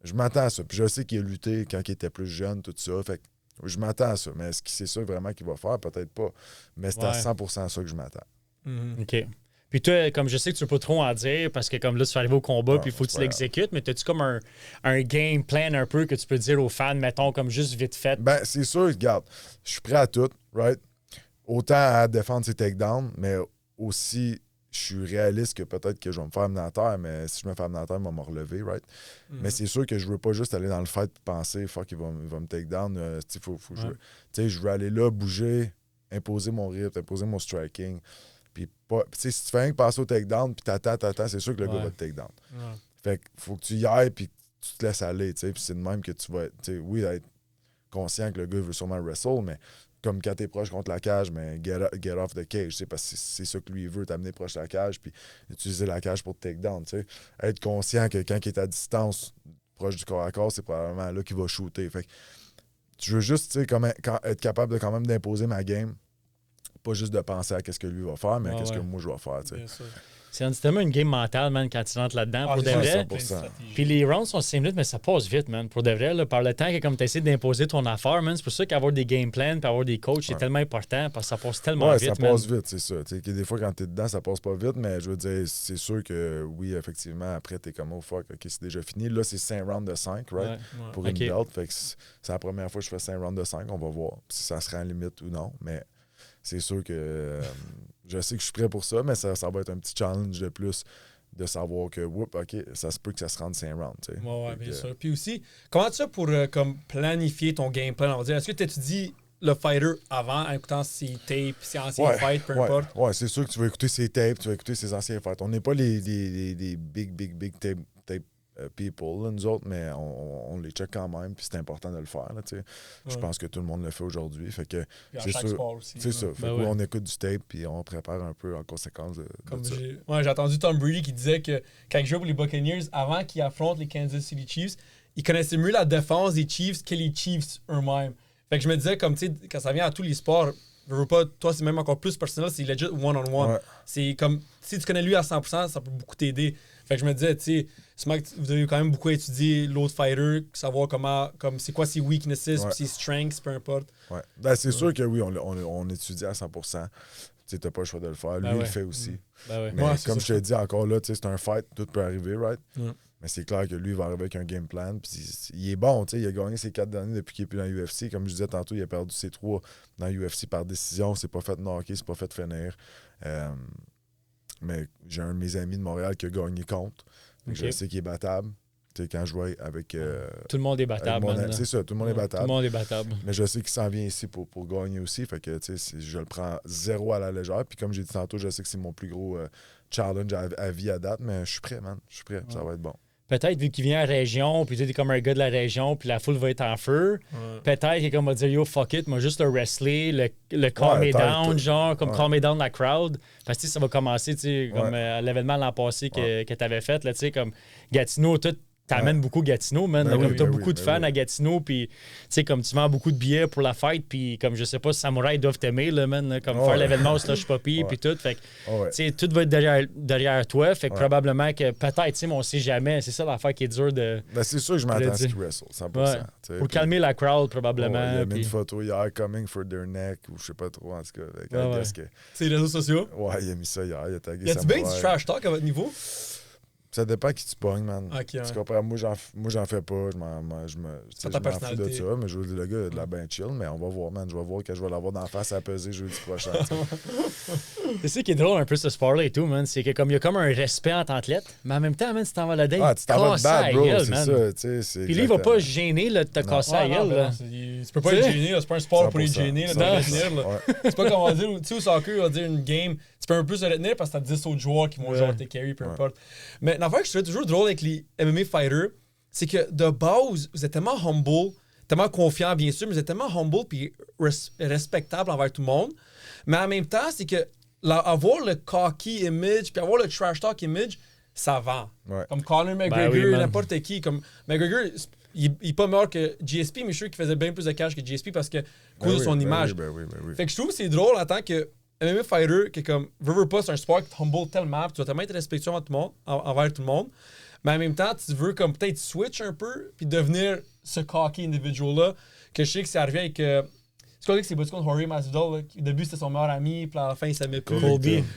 Je m'attends à ça. Puis je sais qu'il a lutté quand il était plus jeune, tout ça. Fait que je m'attends à ça. Mais est-ce que c'est ça vraiment qu'il va faire? Peut-être pas. Mais c'est à 100% ça que je m'attends.
OK. Puis toi, comme je sais que tu peux pas trop en dire, parce que comme là, tu vas arriver au combat, puis il faut que tu l'exécutes, mais as-tu comme un game plan un peu que tu peux dire aux fans, mettons, comme juste vite fait?
Ben, c'est sûr, regarde, je suis prêt à tout, right? Autant à défendre ses takedowns, mais aussi, je suis réaliste que peut-être que je vais me faire amener à terre, mais si je me fais amener à terre, il va me relever, right? Mais c'est sûr que je veux pas juste aller dans le fight et penser, fuck, il va me take down. Je veux aller là, bouger, imposer mon rythme, imposer mon striking. Puis si tu fais rien que passer au takedown, puis t'attends, c'est sûr que le gars va te take down. Fait qu'il faut que tu y ailles, puis tu te laisses aller, tu sais. Puis c'est de même que tu vas, être conscient que le gars veut sûrement wrestle, mais comme quand t'es proche contre la cage, mais get off the cage, parce que c'est ça que lui veut, t'amener proche de la cage, puis utiliser la cage pour te take down, tu sais. Être conscient que quand il est à distance, proche du corps à corps, c'est probablement là qu'il va shooter. Fait que je veux juste, tu sais, être capable de quand même d'imposer ma game, pas juste de penser à qu'est-ce que lui va faire, mais à qu'est-ce que moi je vais faire, tu sais.
C'est tellement une game mentale, man, quand tu rentres là-dedans, pour de vrai.
100%.
Puis les rounds sont 5 minutes, mais ça passe vite, man. Pour de vrai, là, par le temps que comme tu essaies d'imposer ton affaire, man, c'est pour ça qu'avoir des game plans et avoir des coachs, c'est tellement important parce que ça passe tellement vite,
ça passe vite, c'est ça. T'sais, des fois, quand t'es dedans, ça passe pas vite, mais je veux dire, c'est sûr que oui, effectivement, après, t'es comme, oh fuck, OK, c'est déjà fini. Là, c'est 5 rounds de 5, right? Pour une belt. Fait que c'est la première fois que je fais 5 rounds de 5. On va voir si ça sera en limite ou non, mais c'est sûr que je sais que je suis prêt pour ça, mais ça va être un petit challenge de plus de savoir que, OK, ça se peut que ça se rende 5 rounds.
Oui, bien sûr. Puis aussi, comment tu fais pour comme planifier ton game plan? On va dire, est-ce que tu étudies le fighter avant, en écoutant ses tapes, ses anciens fights, peu importe?
Oui, c'est sûr que tu vas écouter ses tapes, tu vas écouter ses anciens fights. On n'est pas les big tape people, là, nous autres, mais on les check quand même, puis c'est important de le faire. Là, je pense que tout le monde le fait aujourd'hui. Fait que
c'est sûr.
C'est ça. Fait que on écoute du tape, puis on prépare un peu en conséquence de ça.
J'ai entendu Tom Brady qui disait que quand il jouait pour les Buccaneers, avant qu'il affronte les Kansas City Chiefs, il connaissait mieux la défense des Chiefs que les Chiefs eux-mêmes. Fait que je me disais, comme tu sais, quand ça vient à tous les sports, je veux pas, toi, c'est même encore plus personnel, c'est legit one-on-one. C'est comme, si tu connais lui à 100%, ça peut beaucoup t'aider. Fait que je me disais, tu sais, vous avez quand même beaucoup étudié l'autre fighter, savoir c'est quoi ses weaknesses, ses strengths, peu importe.
Ouais. Ben, c'est sûr que oui, on étudie à 100%. Tu n'as pas le choix de le faire. Lui, il le fait aussi. Mais comme je te dis encore là, c'est un fight, tout peut arriver, right? Mais c'est clair que lui, il va arriver avec un game plan. Puis il est bon, il a gagné ses 4 derniers depuis qu'il n'est plus dans l'UFC. Comme je disais tantôt, il a perdu ses 3 dans l'UFC par décision. C'est pas fait knocker, c'est pas fait finir. Mais j'ai un de mes amis de Montréal qui a gagné contre. Je sais qu'il est battable. Quand je vois avec.
Tout le monde est battable.
C'est ça, tout le monde est battable.
Tout le monde est battable.
Mais je sais qu'il s'en vient ici pour gagner aussi. Fait que je le prends 0 à la légère. Puis comme j'ai dit tantôt, je sais que c'est mon plus gros challenge à vie à date. Mais je suis prêt, man. Je suis prêt. Ça va être bon.
Peut-être, vu qu'il vient à la région, puis tu es comme un gars de la région, puis la foule va être en feu, peut-être qu'il va dire, yo, fuck it, moi, juste le wrestler, le calm me down, genre, comme calm me down la crowd. Parce que ça va commencer, tu sais, comme l'événement l'an passé que tu avais fait, là, tu sais, comme Gatineau, tout. T'amènes beaucoup Gatineau, man. T'as beaucoup de fans à Gatineau, puis tu sais, comme tu vends beaucoup de billets pour la fête, puis comme je sais pas, Samouraï doivent t'aimer, là, man. Là, comme faire l'événement au Slush Poppy, puis tout. Fait que, tu sais, tout va être derrière toi. Fait que probablement que peut-être, tu sais, mais on sait jamais. C'est ça l'affaire qui est dure de.
Ben, c'est sûr que je m'attends à ce qu'il wrestle, 100%.
Pour calmer la crowd, probablement.
Il y a mis une photo hier, coming for their neck, ou je sais pas trop, en tout cas.
C'est les réseaux sociaux?
Ouais, il a mis ça hier. Il a tagué
y a-tu bien du trash talk à votre niveau?
Ça dépend qui tu pognes, man.
Okay,
tu comprends? Moi, j'en fais pas. Je m'en fous de ça. Mais je veux dire, le gars, il a de la ben chill. Mais on va voir, man. Je vais voir que je vais l'avoir d'en face à peser jeudi prochain.
C'est ça qui est drôle un peu, ce sport-là et tout, man. C'est que comme il y a comme un respect entre athlètes, mais en même temps, man, tu t'en vas la date.
Tu t'en vas de bad, bro. C'est ça.
Puis lui, il va pas se gêner de te casser la gueule.
Tu peux pas être gêné. C'est pas un sport pour être gêné. C'est pas comme on va dire, tu sais, au soccer, on va dire une game. Tu peux un peu se retenir parce que t'as 10 autres joueurs qui vont genre te carry, peu importe. Mais l'affaire que je trouvais toujours drôle avec les MMA fighters, c'est que de base, vous êtes tellement humble, tellement confiant, bien sûr, mais vous êtes tellement humble puis respectable envers tout le monde. Mais en même temps, c'est que avoir le cocky image puis avoir le trash talk image, ça vend. Comme Conor McGregor, n'importe qui. Comme McGregor, il est pas meilleur que GSP, mais je suis sûr qu'il faisait bien plus de cash que GSP parce que cause de son image. Fait que je trouve que c'est drôle en tant que MMA fighter, que comme, veux pas, c'est un sport qui te humble tellement, tu vas tellement être respectueux envers tout le monde, mais en même temps, tu veux comme peut-être switch un peu, puis devenir ce cocky individual-là, que je sais que c'est arrivé avec... c'est quoi que c'est battu contre Jorge Masvidal, là, au début c'était son meilleur ami, puis à la fin il s'aimait plus.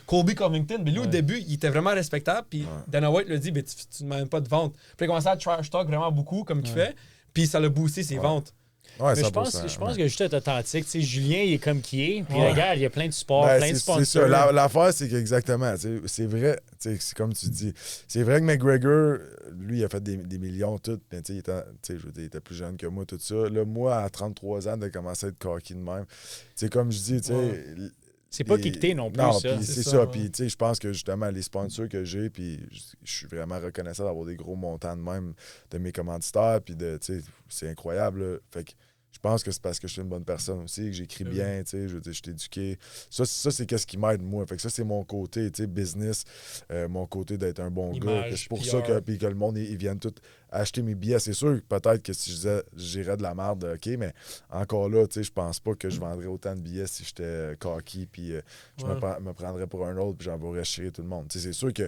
Colby Covington, mais lui au début, il était vraiment respectable, puis Dana White lui a dit, ben, tu ne demandes pas de vente. Puis il a commencé à trash talk vraiment beaucoup, comme qu'il fait, puis ça l'a boosté ses ventes.
Ouais,
Mais je pense que juste être authentique. Tu sais, Julien, il est comme qui est. Puis regarde, il y a plein de supports, plein de sponsors.
C'est ça. L'affaire, c'est qu'exactement, c'est vrai, c'est comme tu dis. C'est vrai que McGregor, lui, il a fait des millions, tout. Mais je veux dire, il était plus jeune que moi, tout ça. Là, moi, à 33 ans, de commencer à être cocky de même. C'est comme je dis, tu sais.
C'est pas kické non plus,
non,
ça.
C'est ça. Puis, tu sais, je pense que justement, les sponsors que j'ai, puis je suis vraiment reconnaissant d'avoir des gros montants de même de mes commanditaires, puis tu sais, c'est incroyable. Là. Fait que je pense que c'est parce que je suis une bonne personne aussi, que j'écris bien, tu sais, je veux dire, je suis éduqué. Ça c'est qu'est-ce qui m'aide, moi. Fait que ça, c'est mon côté, tu sais, business, mon côté d'être un bon gars. C'est pour ça que le monde, ils viennent tous acheter mes billets. C'est sûr que peut-être que si je disais, j'irais de la merde, OK, mais encore là, tu sais, je pense pas que je vendrais autant de billets si j'étais cocky, puis je me prendrais pour un autre, puis j'envoierais chier tout le monde. Tu sais, c'est sûr que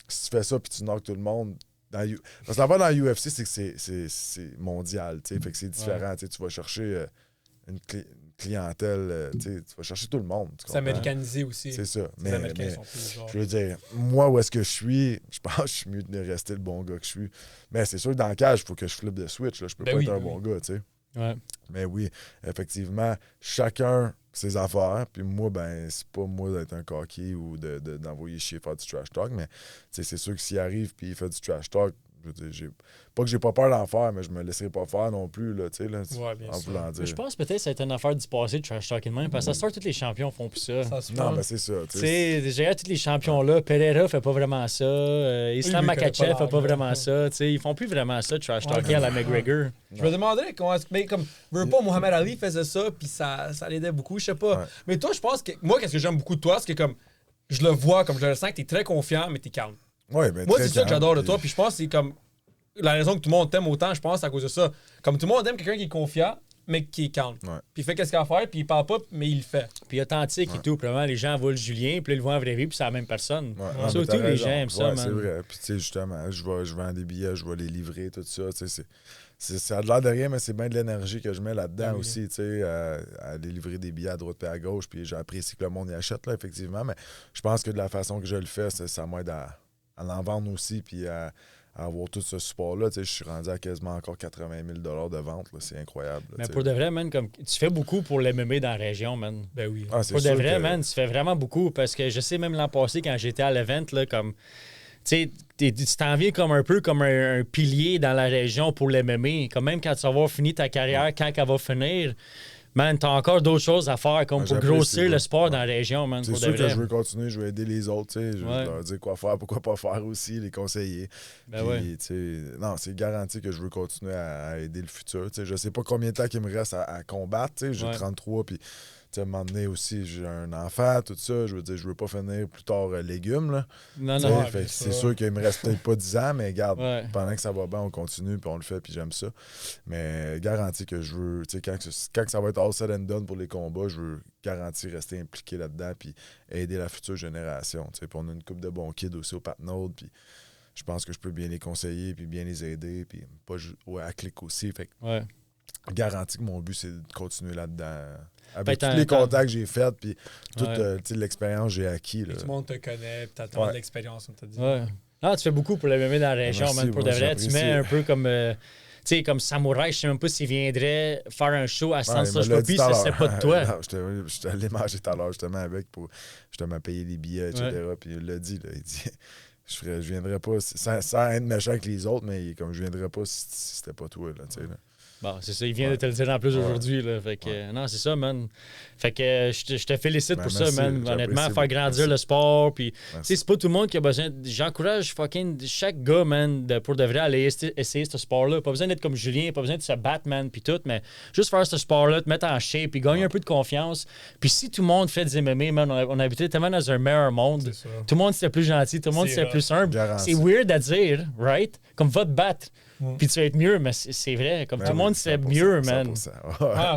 si tu fais ça, puis tu knockes tout le monde, parce que dans l'UFC, c'est que c'est mondial, tu sais, fait que c'est différent. Tu vas chercher une clientèle, tu vas chercher tout le monde.
C'est américanisé aussi.
C'est ça.
Les Américains sont plus genre...
Je veux dire, moi, où est-ce que je suis, je pense que je suis mieux de rester le bon gars que je suis. Mais c'est sûr que dans le cage, il faut que je flippe de switch. Là. Je peux pas être un bon gars, tu sais.
Ouais.
Mais oui, effectivement, chacun ses affaires. Puis moi, ben, c'est pas moi d'être un coquille ou d'envoyer chier faire du trash talk. Mais c'est sûr que s'il arrive puis il fait du trash talk, je veux dire, pas que j'ai pas peur d'en faire, mais je me laisserai pas faire non plus, là, tu sais, là, en voulant dire.
Je pense peut-être que ça a été une affaire du passé de trash talking même, parce que ça sort tous les champions font plus ça.
Non, mais c'est ça.
Tu sais, déjà, tous les champions-là, Pereira fait pas vraiment ça, Islam Makhachev fait pas vraiment ça, tu sais, ils font plus vraiment ça, trash talking à la McGregor.
Je me demandais comment est-ce que, mais comme, veux pas, Mohamed Ali faisait ça, puis ça l'aidait beaucoup, je sais pas. Mais toi, je pense que, moi, qu'est-ce que j'aime beaucoup de toi, c'est que comme, je le vois, comme je le sens, que t'es très confiant, mais t'es calme.
Ouais, ben,
moi, c'est ça que j'adore de toi, puis je pense que c'est comme la raison que tout le monde t'aime autant, je pense, c'est à cause de ça. Comme tout le monde aime quelqu'un qui est confiant, mais qui est calme.
Ouais.
Puis il fait qu'est-ce qu'il a à faire, puis il parle pas, mais il le fait.
Puis authentique et tout. Probablement, les gens voient le Julien, puis ils le voient en vraie vie, puis c'est la même personne.
Ouais.
Surtout, les gens aiment ça, man.
C'est vrai. Puis tu sais, justement, je vends des billets, je vais les livrer, tout ça. Tu sais, ça a l'air de rien, mais c'est bien de l'énergie que je mets là-dedans aussi, tu sais, à aller livrer des billets à droite et à gauche, puis j'apprécie que le monde y achète, là, effectivement, mais je pense que de la façon que je le fais, ça m'aide à en vendre aussi, puis à avoir tout ce support-là. Tu sais, je suis rendu à quasiment encore 80 000 $ de vente, là, c'est incroyable. Là,
mais pour de vrai, man, comme tu fais beaucoup pour l'MMA dans la région, man.
Ben oui.
Pour de vrai, man, tu fais vraiment beaucoup, parce que je sais, même l'an passé, quand j'étais à l'event, là, comme... Tu sais, tu t'en viens comme un peu comme un pilier dans la région pour l'MMA. Comme même quand tu vas avoir fini ta carrière, quand elle va finir, man, t'as encore d'autres choses à faire comme pour grossir le sport dans la région, man.
C'est sûr que je veux continuer, je veux aider les autres, tu sais. Je veux leur dire quoi faire, pourquoi pas faire aussi, les conseiller.
Ben
puis, tu sais, non, c'est garanti que je veux continuer à aider le futur. Tu sais, je sais pas combien de temps il me reste à combattre, tu sais. J'ai 33, puis... Tu sais, à un moment donné aussi, j'ai un enfant, tout ça. Je veux dire, je veux pas finir plus tard légumes, là.
Non.
C'est sûr qu'il me reste peut-être pas 10 ans, mais regarde, pendant que ça va bien, on continue, puis on le fait, puis j'aime ça. Mais garanti que je veux, tu sais, quand ça va être all said and done pour les combats, je veux garantir rester impliqué là-dedans, puis aider la future génération. Tu sais, puis on a une couple de bons kids aussi au Patnaud, puis je pense que je peux bien les conseiller, puis bien les aider, puis pas à clic aussi. Fait que garanti que mon but, c'est de continuer là-dedans. Avec tous les contacts que j'ai faits, puis toute l'expérience que j'ai acquis. Là.
Tout le monde te connaît, puis t'as tellement de l'expérience, on t'a dit.
Non, tu fais beaucoup pour le MMA dans la région,
merci,
man. Pour de vrai, tu mets un peu comme... tu sais, comme Samouraï, je sais même pas s'il viendrait faire un show à Sunset Copy, ça serait pas de toi.
Non, je t'allais manger tout à l'heure, justement, avec, pour justement payer les billets, etc. Puis il l'a dit, là, il dit... Je viendrais pas, sans être méchant avec les autres, mais comme je viendrais pas si c'était pas toi, là, tu sais, là.
Bon, c'est ça, il vient de te le dire en plus aujourd'hui. Là. Fait que, non, c'est ça, man. Fait que je te félicite pour ça, man. Honnêtement, faire grandir le sport. Puis, tu sais, c'est pas tout le monde qui a besoin. J'encourage fucking chaque gars, man, pour de vrai aller essayer ce sport-là. Pas besoin d'être comme Julien, pas besoin de se battre, man, puis tout, mais juste faire ce sport-là, te mettre en shape, puis gagner un peu de confiance. Puis si tout le monde fait des MMA, man, on habitait tellement dans un meilleur monde. Tout le monde serait plus gentil, tout le monde serait plus simple. C'est weird à dire, right? Comme va te battre. Puis tu vas être mieux, mais c'est vrai. Comme tout le monde, c'est mieux, man.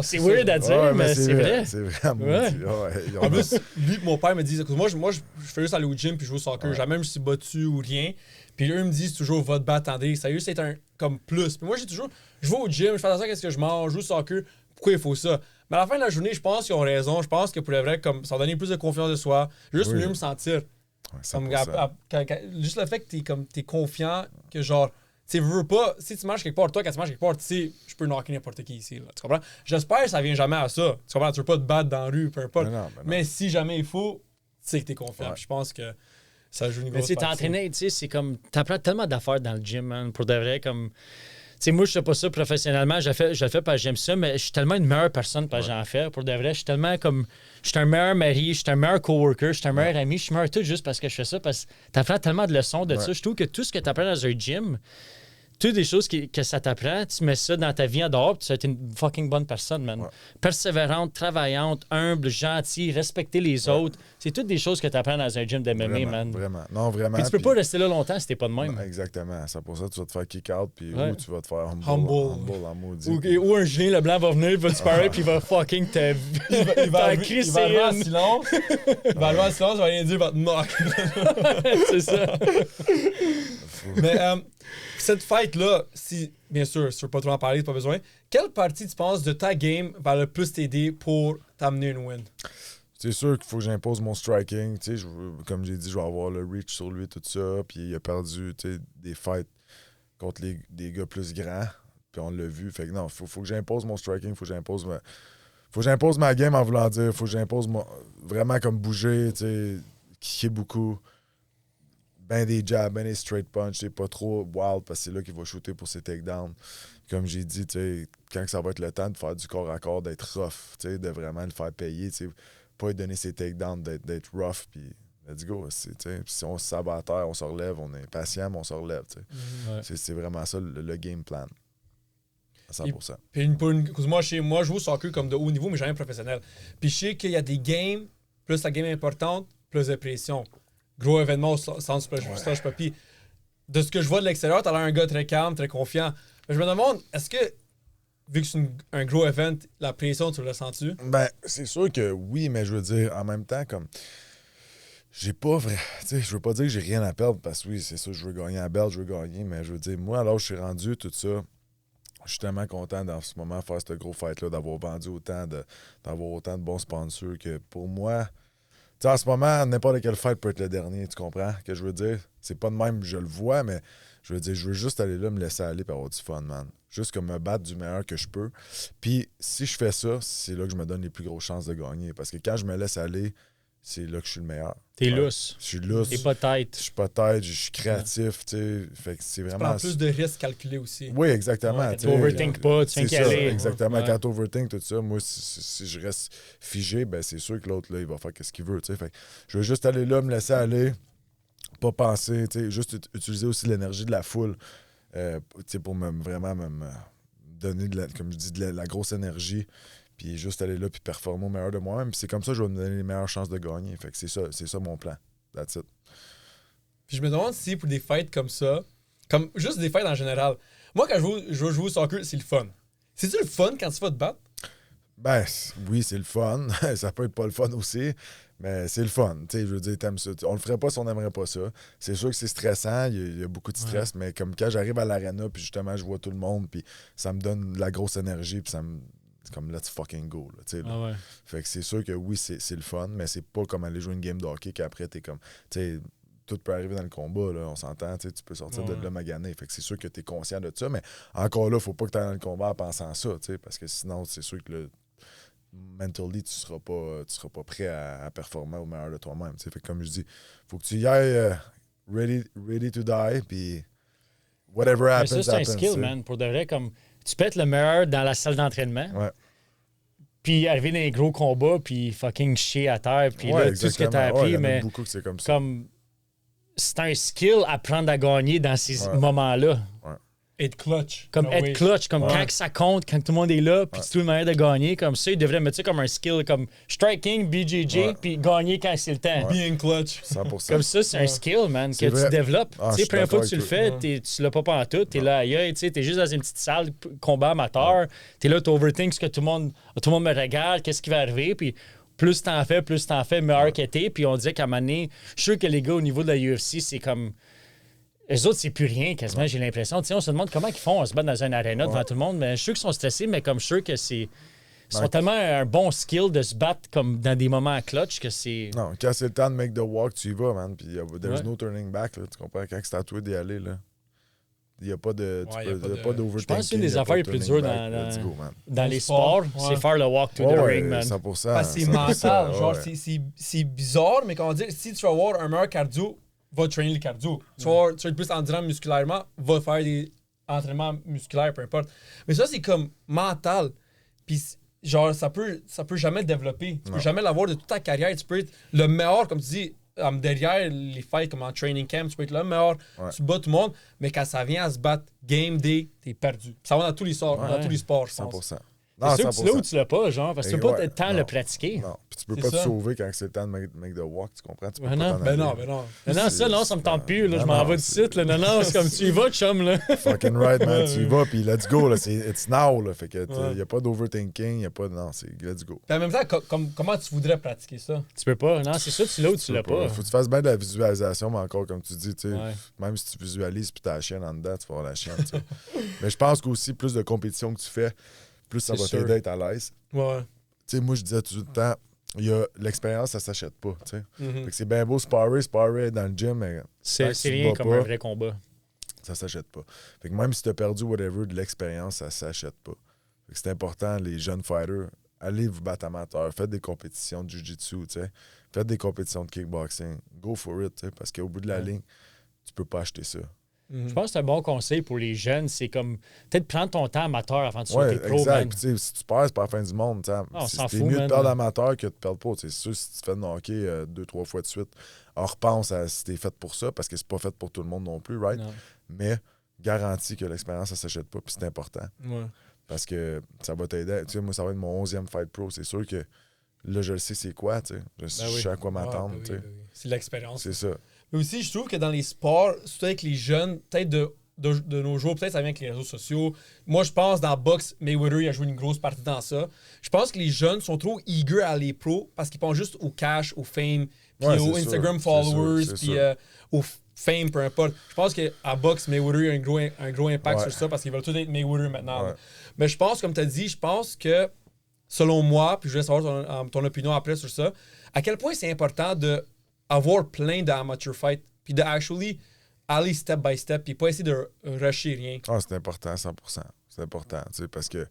C'est weird à dire, mais c'est vrai.
C'est vraiment.
En plus, lui et mon père me disent, moi, je fais juste aller au gym puis jouer au soccer. Jamais je me suis battu ou rien. Puis eux me disent toujours, va te battre, attendez. Sérieux, c'est un comme plus. Puis moi, j'ai toujours, je vais au gym, je fais attention à ce que je mange, je joue au soccer. Pourquoi il faut ça? Mais à la fin de la journée, je pense qu'ils ont raison. Je pense que pour le vrai, comme ça va donner plus de confiance de soi. Juste mieux me sentir. Comme, juste le fait que t'es confiant, que genre, tu tu veux pas, si tu marches quelque part, toi, quand tu marches quelque part, tu sais, je peux knocker n'importe qui ici. Là, tu comprends? J'espère que ça vient jamais à ça. Tu comprends? Tu veux pas te battre dans la rue, peu importe. Mais si jamais il faut, tu sais que t'es confiant. Ouais. Je pense que ça joue une grosse partie.
Mais tu sais, t'entraîner, tu sais, c'est comme. T'apprends tellement d'affaires dans le gym, man, pour de vrai, comme. Tu sais, moi, je fais pas ça professionnellement. Je le fais parce que j'aime ça, mais je suis tellement une meilleure personne parce que j'en fais. Pour de vrai, je suis tellement comme. Je suis un meilleur mari, je suis un meilleur coworker, je suis un meilleur ami, je suis meilleur tout juste parce que je fais ça. Parce que t'apprends tellement de leçons de ça. Je trouve que tout ce que t'apprends dans un gym, toutes des choses que ça t'apprend, tu mets ça dans ta vie en dehors, puis tu vas être une fucking bonne personne, man. Ouais. Persévérante, travaillante, humble, gentille, respecter les autres. C'est toutes des choses que tu apprends dans un gym de MMA, man.
Vraiment. Non, vraiment.
Puis tu peux pas rester là longtemps si t'es pas de même.
Non, exactement. C'est pour ça que tu vas te faire kick-out, puis ou tu vas te faire humble en maudit.
Ou un Julien Leblanc va venir, il va te parler, puis il va fucking te...
il va arriver en silence. Il va arriver en silence, il va rien dire, il va te knock.
C'est ça.
Mais... cette fight-là, si, bien sûr, si tu veux pas trop en parler, t'as pas besoin, quelle partie, tu penses, de ta game va le plus t'aider pour t'amener une win?
C'est sûr qu'il faut que j'impose mon striking. Comme j'ai dit, je vais avoir le reach sur lui, tout ça. Puis il a perdu des fights contre des gars plus grands. Puis on l'a vu. Fait que non, faut que j'impose mon striking, faut que j'impose ma game en voulant dire. Faut que j'impose vraiment comme bouger, kicker beaucoup. Ben des jabs, ben des straight punch, c'est pas trop wild parce que c'est là qu'il va shooter pour ses takedowns. Comme j'ai dit, quand ça va être le temps de faire du corps à corps, d'être rough, de vraiment le faire payer, pas lui donner ses takedowns, d'être rough, puis let's go. Si on se sabat à terre, on se relève, on est patient, mais on se relève. C'est vraiment ça le game plan. À 100%.
Moi, je joue au soccer comme de haut niveau, mais jamais professionnel. Puis je sais qu'il y a des games, plus la game est importante, plus de pression. Gros événement au centre Splash Papi. De ce que je vois de l'extérieur, t'as l'air un gars très calme, très confiant. Mais je me demande, est-ce que, vu que c'est un gros event, la pression, tu le sens-tu?
Ben, c'est sûr que oui, mais je veux dire, en même temps, comme... J'ai pas vrai... Tu sais, je veux pas dire que j'ai rien à perdre, parce que oui, c'est ça, je veux gagner à belt, je veux gagner, mais je veux dire, moi, alors je suis rendu, tout ça, je suis tellement content dans ce moment de faire ce gros fight-là, d'avoir vendu d'avoir autant de bons sponsors, que pour moi... T'sais, en ce moment, n'importe quel fight peut être le dernier, tu comprends? Que je veux dire, c'est pas de même, je le vois, mais je veux dire, je veux juste aller là, me laisser aller et avoir du fun, man. Juste comme me battre du meilleur que je peux. Puis si je fais ça, c'est là que je me donne les plus grosses chances de gagner. Parce que quand je me laisse aller, c'est là que je suis le meilleur.
T'es lousse.
Je suis lousse.
T'es pas tête.
Je suis pas tête, je suis créatif, tu sais. Fait que c'est vraiment... Tu
prends plus de risques calculés aussi.
Oui, exactement.
Tu overthink pas, tu viens qu'y aller.
Exactement. Ouais. Quand tu overthink tout ça, moi, si je reste figé, ben c'est sûr que l'autre, là, il va faire ce qu'il veut, tu sais. Fait que je veux juste aller là, me laisser aller, pas penser, tu sais, juste utiliser aussi l'énergie de la foule, tu sais, pour vraiment me donner, comme je dis, de la grosse énergie. Puis juste aller là puis performer au meilleur de moi-même. Puis c'est comme ça que je vais me donner les meilleures chances de gagner. Fait que c'est ça mon plan. That's it.
Puis je me demande si pour des fights comme ça, comme juste des fights en général, moi quand je veux jouer au soccer, c'est le fun. C'est-tu le fun quand tu vas te battre?
Ben oui, c'est le fun. Ça peut être pas le fun aussi, mais c'est le fun. Tu sais, je veux dire, t'aimes ça. On le ferait pas si on n'aimerait pas ça. C'est sûr que c'est stressant, il y a beaucoup de stress, mais comme quand j'arrive à l'arena puis justement je vois tout le monde puis ça me donne de la grosse énergie puis ça me... C'est comme let's fucking go. Là,
ah ouais.
Fait que c'est sûr que oui, c'est le fun, mais c'est pas comme aller jouer une game de hockey qu'après t'es comme. T'sais, tout peut arriver dans le combat, là, on s'entend, tu peux sortir de là magané. Fait que c'est sûr que t'es conscient de ça, mais encore là, faut pas que t'ailles dans le combat en pensant ça, parce que sinon, c'est sûr que mentally, tu seras pas prêt à performer au meilleur de toi-même. Fait que comme je dis, faut que tu y ailles ready to die, puis whatever happens,
ça, c'est un skill, man. Pour de vrai, comme. Tu peux être le meilleur dans la salle d'entraînement.
Ouais.
Puis arriver dans les gros combats, puis fucking chier à terre, puis là, tout ce que tu as appris, mais
beaucoup que c'est comme ça.
C'est un skill à prendre à gagner dans ces moments-là.
Ouais.
Être clutch.
Comme être clutch, comme quand ça compte, quand tout le monde est là, puis tu trouves une manière de gagner, comme ça, ils devraient mettre ça comme un skill, comme striking, BJJ, puis gagner quand c'est le temps.
Being clutch.
100%.
Comme ça, c'est un skill, man, que tu développes. Tu sais, première fois que tu le fais, tu l'as pas en tout, t'es là ailleurs, tu sais, t'es juste dans une petite salle de combat amateur, t'es là, t'overthink ce que tout le monde me regarde, qu'est-ce qui va arriver, puis plus t'en fais, meilleur que t'es, puis on dirait qu'à un moment donné, je suis sûr que les gars au niveau de la UFC, c'est comme... Eux autres, c'est plus rien, quasiment, j'ai l'impression. Tu sais, on se demande comment ils font, on se bat dans un aréna devant tout le monde, mais je suis sûr qu'ils sont stressés, mais comme je suis sûr que c'est... Ils sont tellement un bon skill de se battre comme dans des moments clutch que c'est...
Non, quand c'est le temps de make the walk, tu y vas, man. Puis there's no turning back, là, tu comprends? Quand c'est à toi d'y aller, là. n'y a pas de. Tu pas d'overthinking.
Je pense que c'est une des affaires les plus dures dans les sports, c'est faire le walk to the ring, man.
100%.
Parce que c'est mental. Genre, c'est bizarre, mais comment dire, si tu vas avoir un meilleur cardio, va trainer le cardio. Tu vas être plus endurant musculairement, va faire des entraînements musculaires, peu importe. Mais ça, c'est comme mental. Puis, genre, ça peut jamais développer. Tu peux jamais l'avoir de toute ta carrière. Tu peux être le meilleur, comme tu dis, derrière les fights, comme en training camp, tu peux être le meilleur, tu bats tout le monde, mais quand ça vient à se battre game day, t'es perdu. Ça va dans tous les sports, je pense.
100%.
C'est sûr que tu l'as ou tu l'as pas, genre, parce que tu peux pas être temps le pratiquer.
Non, puis tu peux pas te sauver quand c'est le temps de make the walk, tu comprends? Tu peux pas
non. Non, ça me tente plus, là, je m'en vais du site, là. Non, c'est comme tu y vas, chum, là.
Fucking right, man, tu y vas, puis let's go, là, it's now, là, fait que y a pas d'overthinking, y a pas de... Non, c'est let's go.
Puis en même temps, comment tu voudrais pratiquer ça?
Tu peux pas, non, c'est ça, tu l'as ou tu l'as pas.
Faut que tu fasses bien de la visualisation, mais encore, comme tu dis, tu sais, même si tu visualises puis t'as la chienne en dedans, tu vas avoir la chienne, tu sais. Mais je pense qu'aussi, plus de compétition que tu fais, plus ça va t'aider à être à l'aise.
Ouais.
Tu sais, moi, je disais tout le temps, l'expérience, ça s'achète pas, tu sais. Fait que c'est bien beau sparer dans le gym, mais...
C'est rien comme un vrai combat.
Ça s'achète pas. Fait que même si t'as perdu whatever de l'expérience, ça s'achète pas. Fait que c'est important, les jeunes fighters, allez vous battre amateur, faites des compétitions de jiu-jitsu, tu sais. Faites des compétitions de kickboxing. Go for it, tu sais, parce qu'au bout de la ligne, tu peux pas acheter ça.
Je pense que c'est un bon conseil pour les jeunes. C'est comme peut-être prendre ton temps amateur avant de sauter pro.
Exact. Puis, si tu perds, c'est pas la fin du monde. C'est mieux de perdre amateur que de perdre pro. C'est sûr, si tu te fais knocker 2-3 fois de suite, on repense à si t'es fait pour ça, parce que c'est pas fait pour tout le monde non plus, right? Non. Mais garantis que l'expérience, ça s'achète pas, puis c'est important.
Ouais.
Parce que ça va t'aider. Tu sais, moi, ça va être mon 11e fight pro. C'est sûr que là, je le sais c'est quoi, tu sais. Je sais à quoi m'attendre, tu sais.
C'est l'expérience.
C'est ça.
Mais aussi, je trouve que dans les sports, surtout avec les jeunes, peut-être de nos jours, peut-être ça vient avec les réseaux sociaux. Moi, je pense dans la boxe, Mayweather, il a joué une grosse partie dans ça. Je pense que les jeunes sont trop eager à aller pro parce qu'ils pensent juste au cash, au fame, puis aux Instagram followers, puis au fame, peu importe. Je pense qu'à boxe, Mayweather a un gros impact sur ça parce qu'ils veulent tous être Mayweather maintenant. Ouais. Mais je pense, comme tu as dit, je pense que, selon moi, puis je voulais savoir ton opinion après sur ça, à quel point c'est important de avoir plein d'amateur fights, puis de actually aller step by step, puis pas essayer de rusher rien.
Ah, c'est important, 100%. C'est important, tu sais, parce que,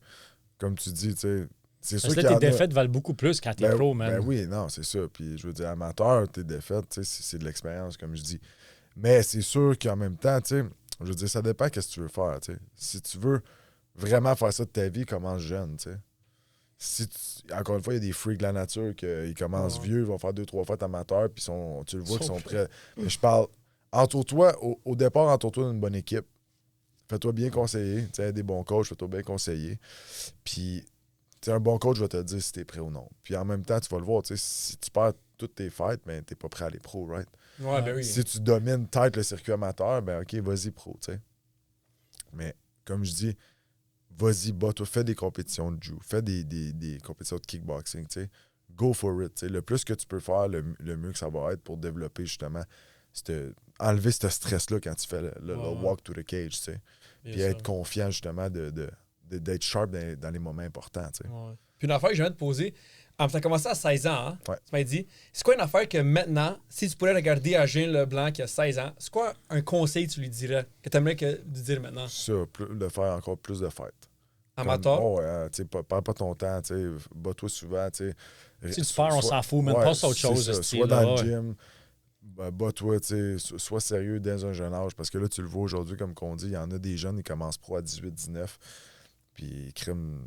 comme tu dis, tu sais, c'est sûr
que tes défaites valent beaucoup plus quand t'es pro, man.
Ben oui, non, c'est ça. Puis je veux dire, amateur, tes défaites, tu sais, c'est de l'expérience, comme je dis. Mais c'est sûr qu'en même temps, tu sais, je veux dire, ça dépend de ce que tu veux faire, tu sais. Si tu veux vraiment faire ça de ta vie, commence jeune, tu sais. Encore une fois, il y a des freaks de la nature qui commencent vieux, ils vont faire 2-3 fois amateurs, puis tu le vois qu'ils sont prêts. Mais je parle, entoure-toi, au départ, entoure-toi d'une bonne équipe. Fais-toi bien conseiller. Tu sais, des bons coachs, fais-toi bien conseiller. Puis, un bon coach va te dire si t'es prêt ou non. Puis en même temps, tu vas le voir, tu sais, si tu perds toutes tes fights, ben t'es pas prêt à aller pro, right?
Ouais, ben oui.
Si tu domines tête le circuit amateur, ben OK, vas-y pro, tu sais. Mais, comme je dis, vas-y, bats-toi, fais des compétitions de jiu, fais des compétitions de kickboxing, tu sais. Go for it, tu sais. Le plus que tu peux faire, le mieux que ça va être pour développer, justement, enlever ce stress-là quand tu fais le walk to the cage, tu sais. Puis être confiant, justement, d'être sharp dans les moments importants, tu sais.
Ouais. Puis une affaire que je viens de te poser, tu as commencé à 16 ans, hein?
Ouais.
Tu m'as dit, c'est quoi une affaire que maintenant, si tu pourrais regarder à Gilles Leblanc qui a 16 ans, c'est quoi un conseil que tu lui dirais, que tu aimerais lui dire maintenant?
Ça, de faire encore plus de fêtes.
Amateur?
Tu sais, perds pas ton temps, tu sais, bats-toi souvent, tu sais.
Si tu perds, on s'en fout, mais passe à autre chose.
Soit dans le gym, bats-toi, tu sais, sois sérieux dès un jeune âge, parce que là, tu le vois aujourd'hui, comme qu'on dit, il y en a des jeunes, ils commencent pro à 18-19, puis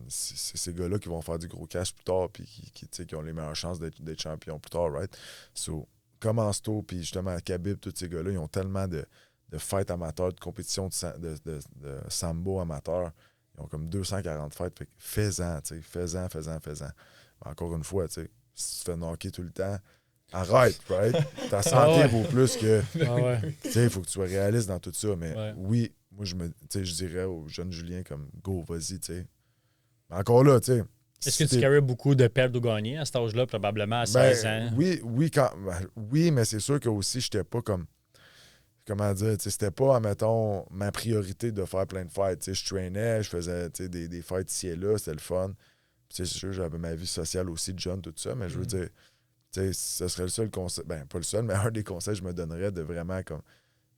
c'est ces gars-là qui vont faire du gros cash plus tard, puis qui ont les meilleures chances d'être champions plus tard, right? So, commence tôt, puis justement, Khabib, tous ces gars-là, ils ont tellement de fights amateurs, de compétitions de sambo amateurs. Ils ont comme 240 fights. Fait que fais-en, tu sais. Fais-en. Encore une fois, tu sais, si tu te fais knocker tout le temps, arrête, right? Ta santé vaut plus que... Tu sais, il faut que tu sois réaliste dans tout ça. Mais oui, moi, je dirais au jeune Julien comme, go, vas-y, tu sais. Mais encore là, tu sais...
Est-ce que tu carries beaucoup de perdre ou gagner à cet âge-là, probablement à 16 ans?
Oui, mais c'est sûr que aussi, j'étais pas comme... Comment dire, c'était pas, admettons, ma priorité de faire plein de fights. Je traînais, je faisais des fights ici et là, c'était le fun. C'est sûr, j'avais ma vie sociale aussi de jeune, tout ça, mais je veux dire, ce serait le seul conseil, ben pas le seul, mais un des conseils que je me donnerais de vraiment comme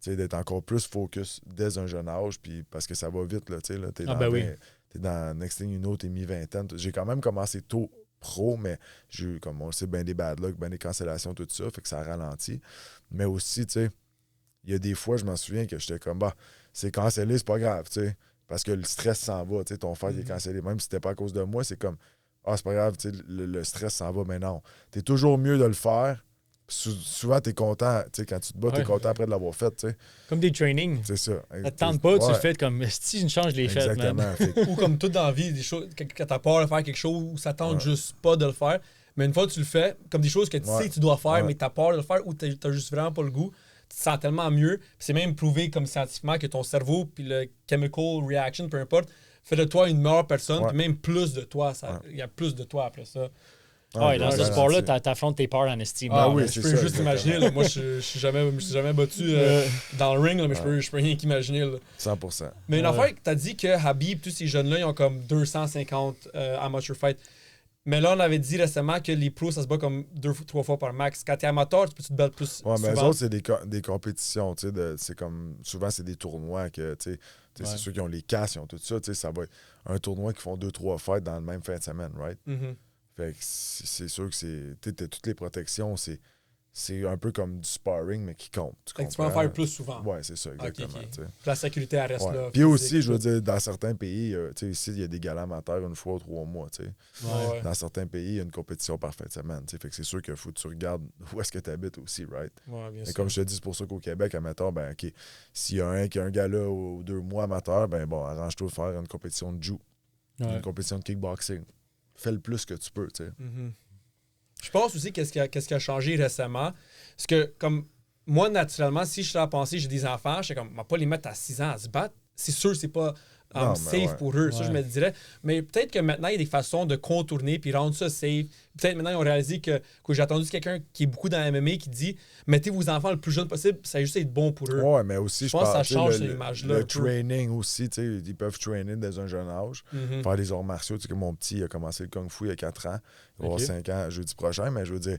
d'être encore plus focus dès un jeune âge, puis parce que ça va vite, là, t'es dans Next Thing You Know, t'es mi-vingtaine. J'ai quand même commencé tôt pro, mais j'ai eu, comme on le sait, bien des bad luck, bien des cancellations, tout ça, fait que ça ralentit. Mais aussi, tu sais, il y a des fois, je m'en souviens que j'étais comme, c'est cancellé, c'est pas grave, tu sais, parce que le stress s'en va, tu sais, ton fight est cancellé. Même si c'était pas à cause de moi, c'est comme, c'est pas grave, tu sais, le stress s'en va, mais non. T'es toujours mieux de le faire. Souvent, t'es content, tu sais, quand tu te bats, t'es content après de l'avoir fait, tu sais.
Comme des trainings.
C'est ça.
Ça te tente pas, tu le fais comme, si une change les fêtes, man.
Ou comme tout dans la vie, des choses, quand t'as peur de faire quelque chose ou ça tente juste pas de le faire, mais une fois que tu le fais, comme des choses que tu sais que tu dois faire, mais t'as peur de le faire ou t'as juste vraiment pas le goût, tu te sens tellement mieux. Puis c'est même prouvé comme scientifiquement que ton cerveau puis le chemical reaction, peu importe, fait de toi une meilleure personne, puis même plus de toi. Il y a plus de toi après ça.
Dans ce sport-là, t'affrontes tes peurs en estime.
Oui, je peux juste imaginer. Là, moi, je suis jamais battu dans le ring, là, mais je peux rien qu'imaginer. Là.
100%.
Mais une affaire que t'as dit que Habib, tous ces jeunes-là, ils ont comme 250 amateur fights. Mais là, on avait dit récemment que les pros, ça se bat comme 2 ou 3 fois par max. Quand t'es amateur, tu peux te battre plus souvent.
Mais eux autres, c'est des compétitions. C'est comme, souvent, c'est des tournois que, c'est ceux qui ont les casses, ils ont tout ça. Ça va être un tournoi qui font 2-3 fights dans le même fin de semaine, right? Fait que c'est sûr que t'as toutes les protections, c'est un peu comme du sparring, mais qui compte. Tu
peux en faire plus souvent.
Oui, c'est ça, exactement.
Okay. La sécurité, elle reste là.
Puis aussi, je veux dire, dans certains pays, ici, il y a des galas amateurs une fois ou 3 mois. Dans certains pays, il y a une compétition par fin de semaine. Fait que c'est sûr qu'il faut que tu regardes où est-ce que tu habites aussi, right?
Ouais, bien
sûr.
sûr.
Comme je te dis, c'est pour ça qu'au Québec, admettons, s'il y a un qui a un gala ou 2 mois amateur, arrange-toi de faire une compétition de jiu, une compétition de kickboxing. Fais le plus que tu peux, tu sais.
Je pense aussi qu'est-ce qui a changé récemment. Parce que, comme moi, naturellement, si je suis à penser, j'ai des enfants, je sais comme, on va pas les mettre à 6 ans à se battre. C'est sûr, c'est pas safe pour eux. Ça, je me dirais. Mais peut-être que maintenant, il y a des façons de contourner puis rendre ça safe. Peut-être maintenant, ils ont réalisé que j'ai entendu quelqu'un qui est beaucoup dans la MMA qui dit mettez vos enfants le plus jeune possible, ça va juste être bon pour eux.
Ouais, mais aussi, je
pense que ça change cette image-là.
Le training aussi, tu sais, ils peuvent trainer dès un jeune âge, faire des arts martiaux. Tu sais, que mon petit, il a commencé le Kung Fu il y a 4 ans, il va avoir 5 ans jeudi prochain, mais je veux dire,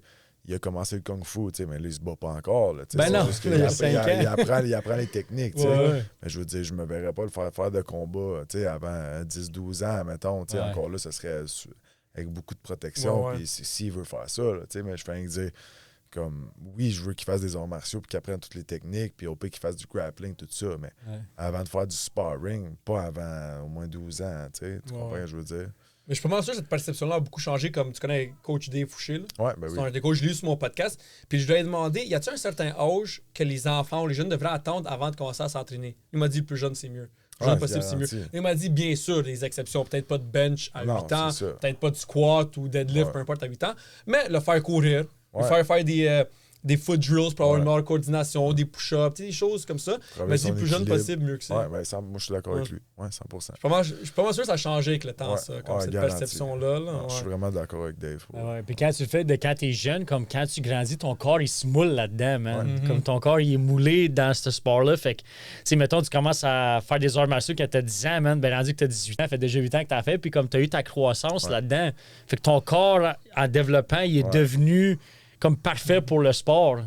il a commencé le Kung Fu, tu sais, mais là, il se bat pas encore. Là,
non,
il apprend les techniques, tu sais.
Ouais.
Mais je veux dire, je me verrais pas le faire de combat, tu sais, avant 10-12 ans, mettons, tu sais, encore là, ça serait avec beaucoup de protection, puis s'il veut faire ça, tu sais, mais je fais rien que dire, comme, oui, je veux qu'il fasse des arts martiaux, puis qu'il apprenne toutes les techniques, puis au pire qu'il fasse du grappling, tout ça, mais avant de faire du sparring, pas avant au moins 12 ans, tu sais, tu comprends ce que je veux dire?
Mais je suis pas mal sûr que cette perception-là a beaucoup changé, comme tu connais Coach Dave Fouché.
Oui, ben oui.
C'est un des coachs que je l'ai eu sur mon podcast. Puis je lui ai demandé, y a-t-il un certain âge que les enfants ou les jeunes devraient attendre avant de commencer à s'entraîner? Il m'a dit, le plus jeune, c'est mieux. Le plus jeune possible, c'est mieux. Il m'a dit, bien sûr, des exceptions. Peut-être pas de bench à 8 ans, peut-être pas de squat ou deadlift, peu importe, à 8 ans. Mais le faire courir, le faire des foot drills pour avoir une meilleure coordination, des push-ups, des choses comme ça. Mais c'est le plus jeune possible, mieux que ça.
Moi, je suis d'accord avec lui. 100%.
Je suis pas mal sûr que ça a changé avec le temps, ça, comme cette perception-là.
Je suis vraiment d'accord avec Dave.
Puis quand tu le fais quand t'es jeune, comme quand tu grandis, ton corps, il se moule là-dedans, man. Comme ton corps, il est moulé dans ce sport-là. Fait que, tu sais, mettons, tu commences à faire des arts martiaux quand t'as 10 ans, man. Ben, rendu que t'as 18 ans, ça fait déjà 8 ans que t'as fait. Puis comme t'as eu ta croissance là-dedans, fait que ton corps, en développant, il est devenu comme parfait pour le sport.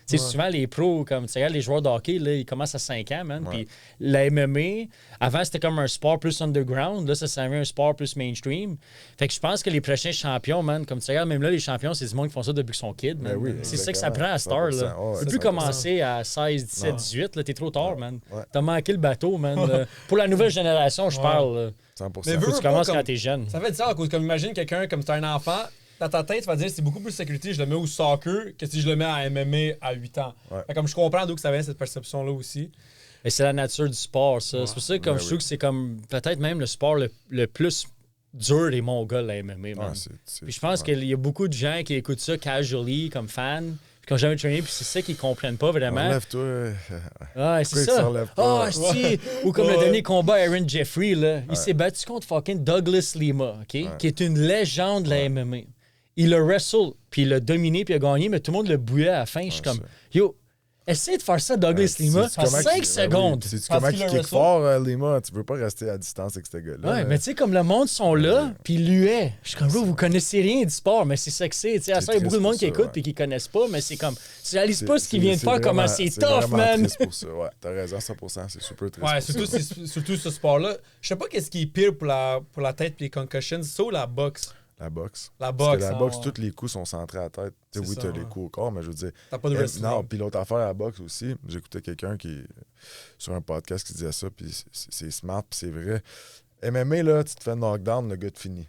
Souvent, les pros, comme tu regardes les joueurs de hockey, là, ils commencent à 5 ans, man. Puis la MMA, avant, c'était comme un sport plus underground. Là, ça s'avère un sport plus mainstream. Fait que je pense que les prochains champions, man, comme tu regardes, même là, les champions, c'est du monde qui font ça depuis qu'ils sont kids, man. C'est ça que ça prend à cette heure-là. Tu peux plus commencer à 16, 17, 18. Là, t'es trop tard, man. T'as manqué le bateau, man. Pour la nouvelle génération, je parle. Là.
100%.
Mais
tu commences quand t'es jeune.
Ça fait du sens, comme imagine quelqu'un, comme t'es un enfant, dans ta tête, tu vas dire c'est beaucoup plus de sécurité, je le mets au soccer que si je le mets à MMA à 8 ans. Comme je comprends d'où ça vient cette perception-là aussi.
Et c'est la nature du sport, ça. C'est pour ça que comme je trouve que c'est comme peut-être même le sport le plus dur des Mongols, la MMA. Man. Puis je pense qu'il y a beaucoup de gens qui écoutent ça casually, comme fans, puis qui n'ont jamais traîné, puis c'est ça qu'ils comprennent pas vraiment.
Enlève-toi.
C'est ça. Si. Ou comme le dernier combat, Aaron Jeffrey, là, il s'est battu contre fucking Douglas Lima, qui est une légende de la MMA. Il a wrestle, puis il a dominé, puis il a gagné, mais tout le monde le bouillait à la fin. Je suis comme, yo, Essaye de faire ça, Douglas Lima, en 5 secondes.
C'est comment il kick fort, Lima? Tu veux pas rester à distance avec ce gars-là.
Ouais, mais tu sais, comme le monde sont là, puis il luait. Je suis comme, vous connaissez rien du sport, mais c'est ça que c'est. Tu sais, à ça, il y a beaucoup de monde qui écoute puis qui connaissent pas, mais c'est comme, tu réalises pas ce qu'il vient de faire, comment c'est tough, man.
C'est triste pour ça, ouais. T'as raison, 100%, c'est super triste.
Ouais, surtout ce sport-là. Je sais pas qu'est-ce qui est pire pour la tête et les concussions, c'est la boxe.
La boxe.
La
Parce
boxe.
que la boxe, tous les coups sont centrés à la tête. Oui, t'as les coups au corps, mais je veux dire.
T'as pas de wrestling.
Non, puis l'autre affaire à la boxe aussi, j'écoutais quelqu'un sur un podcast qui disait ça, puis c'est smart, puis c'est vrai. MMA, là, tu te fais knockdown, le gars te finit.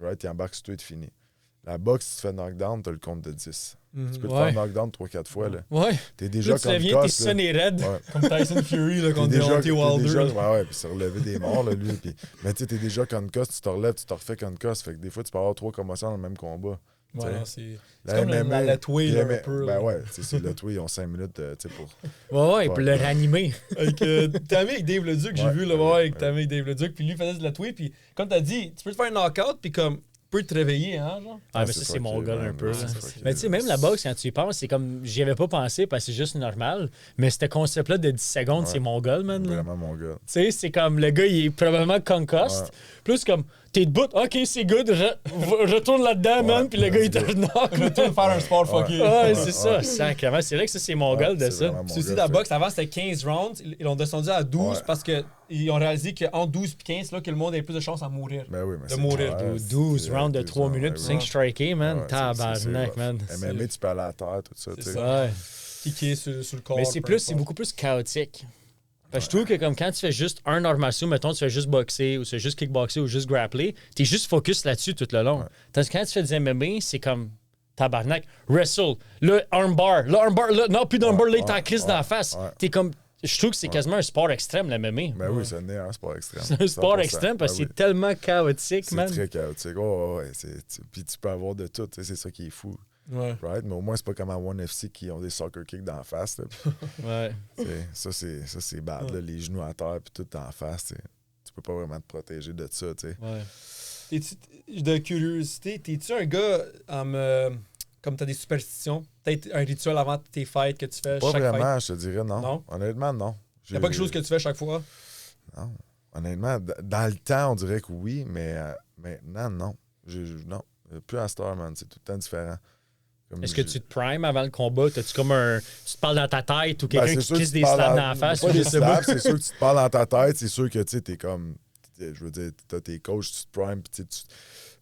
Right? Il embarque sur toi, il te finit. La boxe, tu te fais knockdown, t'as le compte de 10. Tu peux te faire knockdown 3-4 fois. Là.
Ouais.
T'es déjà
comme tu t'es sonné raide.
Ouais.
Comme Tyson Fury là, contre Deontay Wilder.
Ouais, puis c'est relevé des morts, là, lui. Puis, mais tu sais, t'es déjà concuss, tu te relèves, tu te refais concuss. Fait que des fois, tu peux avoir 3 commotions dans le même combat.
Ouais, c'est comme la Letway, un peu.
Ben ouais, c'est Letway, ils ont 5 minutes pour.
Ouais, pour le réanimer.
T'es ami avec Dave Leduc, j'ai vu, là, avec t'es ami avec Dave Leduc, puis lui faisait de Letway, puis comme t'as dit, tu peux te faire un knockout, puis comme. Peut te réveiller, hein, genre.
Ah, mais ça, c'est mon gars un peu. Mais tu sais, même la boxe, quand tu y penses, c'est comme. J'y avais pas pensé parce que c'est juste normal. Mais ce concept-là de 10 secondes, c'est mon gars, man.
Vraiment mon gars.
Tu sais, c'est comme le gars, il est probablement concussed. Plus comme, t'es debout, ok, c'est good, retourne là-dedans, man. Puis le gars, il te knock.
Retourne faire un sport fucké.
Ouais, c'est ça, sacrément. C'est vrai que ça, c'est mon gars de ça.
C'est aussi la boxe, avant, c'était 15 rounds. Ils l'ont descendu à 12 parce qu'ils ont réalisé qu'entre 12 et 15, là, que le monde avait plus de chances à mourir.
Ben oui, mais
de mourir.
12 rounds de 3 minutes, 5 strikés, man. Tabarnak, man.
MMA, tu peux aller à la terre, tout ça.
C'est ça. Kicker sur le corps.
Mais c'est beaucoup plus chaotique. Parce que je trouve que comme quand tu fais juste un art martial, mettons, tu fais juste boxer ou tu fais juste kickboxer ou juste grappler, t'es juste focus là-dessus tout le long. Ouais. Tandis que quand tu fais du MMA, c'est comme tabarnak, wrestle, le armbar, là, non, plus d'armbar, là, il t'en crisse dans la face. T'es comme, je trouve que c'est quasiment un sport extrême, le MMA.
Ben oui, c'est un sport extrême.
C'est un sport extrême parce que c'est tellement chaotique, man.
C'est très chaotique. Oh, ouais, puis tu peux avoir de tout, c'est ça qui est fou.
Ouais.
Right? Mais au moins, c'est pas comme à One FC qui ont des soccer kicks dans la face.
Ouais.
Ça, c'est bad. Là, les genoux à terre puis tout en face. Tu peux pas vraiment te protéger de ça.
Ouais. De curiosité, t'es-tu un gars comme t'as des superstitions? Peut-être un rituel avant tes fights que tu fais
pas
chaque
vraiment,
fight?
je te dirais non. Honnêtement, non.
Y'a pas quelque chose que tu fais chaque fois?
Non. Honnêtement, dans le temps, on dirait que oui, mais maintenant, non. Non. Plus à Star, man. C'est tout le temps différent.
Est-ce que tu te primes avant le combat? Tu te parles dans ta tête ou quelqu'un qui glisse des slaps dans la face?
Pas des slaps, c'est sûr que tu te parles dans ta tête. C'est sûr que tu es comme... Je veux dire, t'as tes coachs, tu te primes.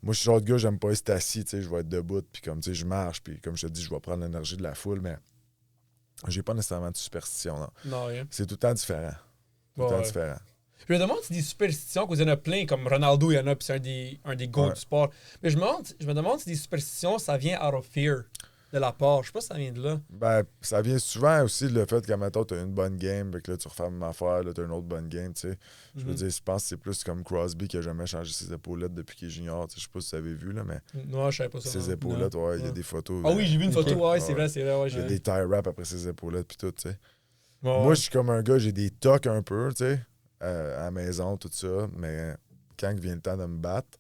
Moi, je suis le genre de gars, j'aime pas être assis. Je vais être debout, puis comme je marche, puis comme je te dis, je vais prendre l'énergie de la foule, mais j'ai pas nécessairement de superstition.
Non, rien.
C'est tout le temps différent. Tout le temps différent.
Je me demande si des superstitions, qu'il y en a plein, comme Ronaldo, il y en a, puis c'est un des goûts du sport. Mais je me demande si des superstitions, ça vient out of fear de la part. Je sais pas si ça vient de là.
Ben, ça vient souvent aussi de le fait que, mettons, t'as une bonne game, que là, tu refais ma affaire, là, t'as une autre bonne game, tu sais. Je veux dire, je pense que c'est plus comme Crosby qui a jamais changé ses épaulettes depuis qu'il est junior. Je sais pas si vous avez vu, là, mais.
Non, je savais pas ça.
Ses épaulettes, il y a des photos.
Ah oui, j'ai vu une photo, c'est vrai. Ouais,
il y a des tie wraps après ses épaulettes, puis tout, tu sais.
Ouais.
Moi, je suis comme un gars, j'ai des tocs un peu, tu sais. À la maison, tout ça, mais quand vient le temps de me battre,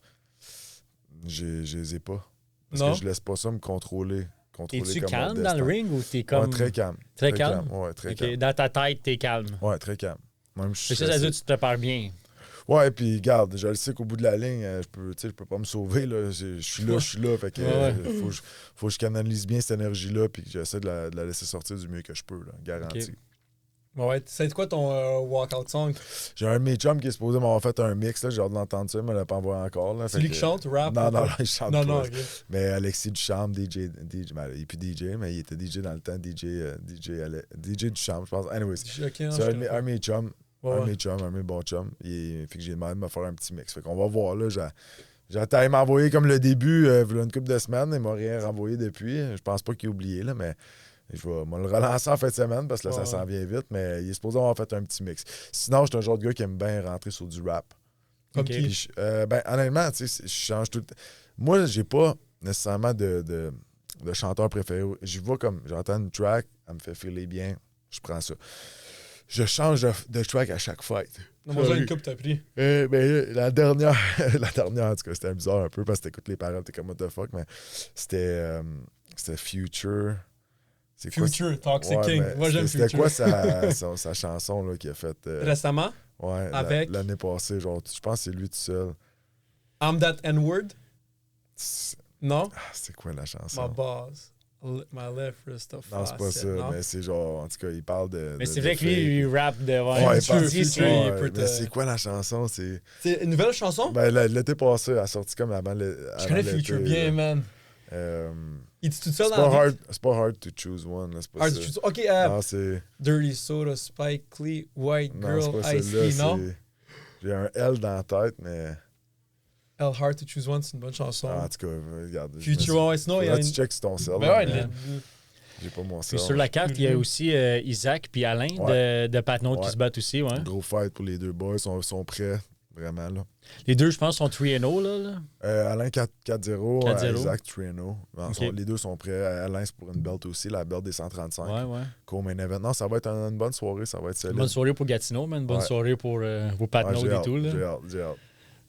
je les ai pas. Parce que je laisse pas ça me contrôler.
Es-tu calme dans le ring ou t'es comme...
Ouais, très calme.
Très calme?
Ouais, très calme.
Dans ta tête, t'es calme?
Ouais, très calme. Même
ça veut dire que tu te prépares bien?
Ouais, puis garde, je le sais qu'au bout de la ligne, je peux pas me sauver, là. Je suis là, fait que faut que je canalise bien cette énergie-là, puis que j'essaie de la laisser sortir du mieux que je peux, là, garanti.
Okay. Ouais, c'est quoi ton walkout song?
J'ai un de mes chums qui est supposé m'avoir fait un mix, là, j'ai hâte d'entendre ça, mais il l'a pas envoyé encore. Là,
c'est lui qui chante, rap?
Non, il chante pas.
Non, okay.
Mais Alexis Duchamp, DJ, ben, il est plus DJ, mais il était DJ dans le temps, DJ Duchamp, je pense. Anyways, c'est un de mes chums, un de mes bons chums. Fait que j'ai demandé de me faire un petit mix. Fait qu'on va voir, là, j'ai m'envoyer comme le début, il y a une couple de semaines, il m'a rien renvoyé depuis. Je pense pas qu'il ait oublié, là, mais... Je vais me le relancer en fin de semaine parce que là, ça s'en vient vite, mais il est supposé avoir fait un petit mix. Sinon, je suis un genre de gars qui aime bien rentrer sur du rap.
OK.
Puis, ben, honnêtement, tu sais, je change tout le temps. Moi, j'ai pas nécessairement de chanteur préféré. J'y vois comme, j'entends une track, elle me fait filer bien, je prends ça. Je change de track à chaque fight.
Moi, une coupe t'as pris.
Ben, la dernière, en tout cas, c'était bizarre un peu parce que t'écoutes les paroles, t'es comme what the fuck, mais c'était Future. C'est quoi,
Future, Toxic
ouais,
King. Moi, j'aime Future.
C'était quoi sa chanson là, qu'il a faite
Récemment?
Ouais,
avec...
l'année passée. Genre, je pense que c'est lui tout seul.
I'm That N-Word? Non?
C'est quoi la chanson?
My boss. My left wrist of
Non, c'est pas ça, mais c'est genre, en tout cas, il parle de.
Mais c'est vrai que lui, il rappe de.
Mais c'est quoi la chanson? C'est
une nouvelle chanson?
Ben, l'été passé, elle a sorti comme avant le.
Je connais Future bien, man. Il dit tout seul dans la vie?
C'est pas Hard to Choose One, là, c'est pas
hard
ça.
To choose. Ok,
non, c'est.
Dirty Soda, Spike Lee, White Girl, Ice-T, non?
J'ai un L dans la tête, mais.
L Hard to Choose One, c'est une bonne chanson.
En tout cas, regarde.
Future, ouais, sinon, il y a une...
tu checks sur ton cerveau.
Ben ouais,
j'ai pas mon
Puis
cerveau.
sur la carte, il y a aussi Isaac puis Alain de Patnaud qui se battent aussi, ouais.
Gros fight pour les deux boys, sont prêts, vraiment, là.
Les deux, je pense, sont 3-0, là.
Alain 4-0, Isaac 3-0.
Okay.
Les deux sont prêts. Alain, c'est pour une belt aussi, la belt des 135.
Ouais.
Co-main event. Non, ça va être une bonne soirée, ça va être solide.
Une bonne soirée pour Gatineau, mais une bonne soirée pour Patnaud et tout, là.
J'ai hâte.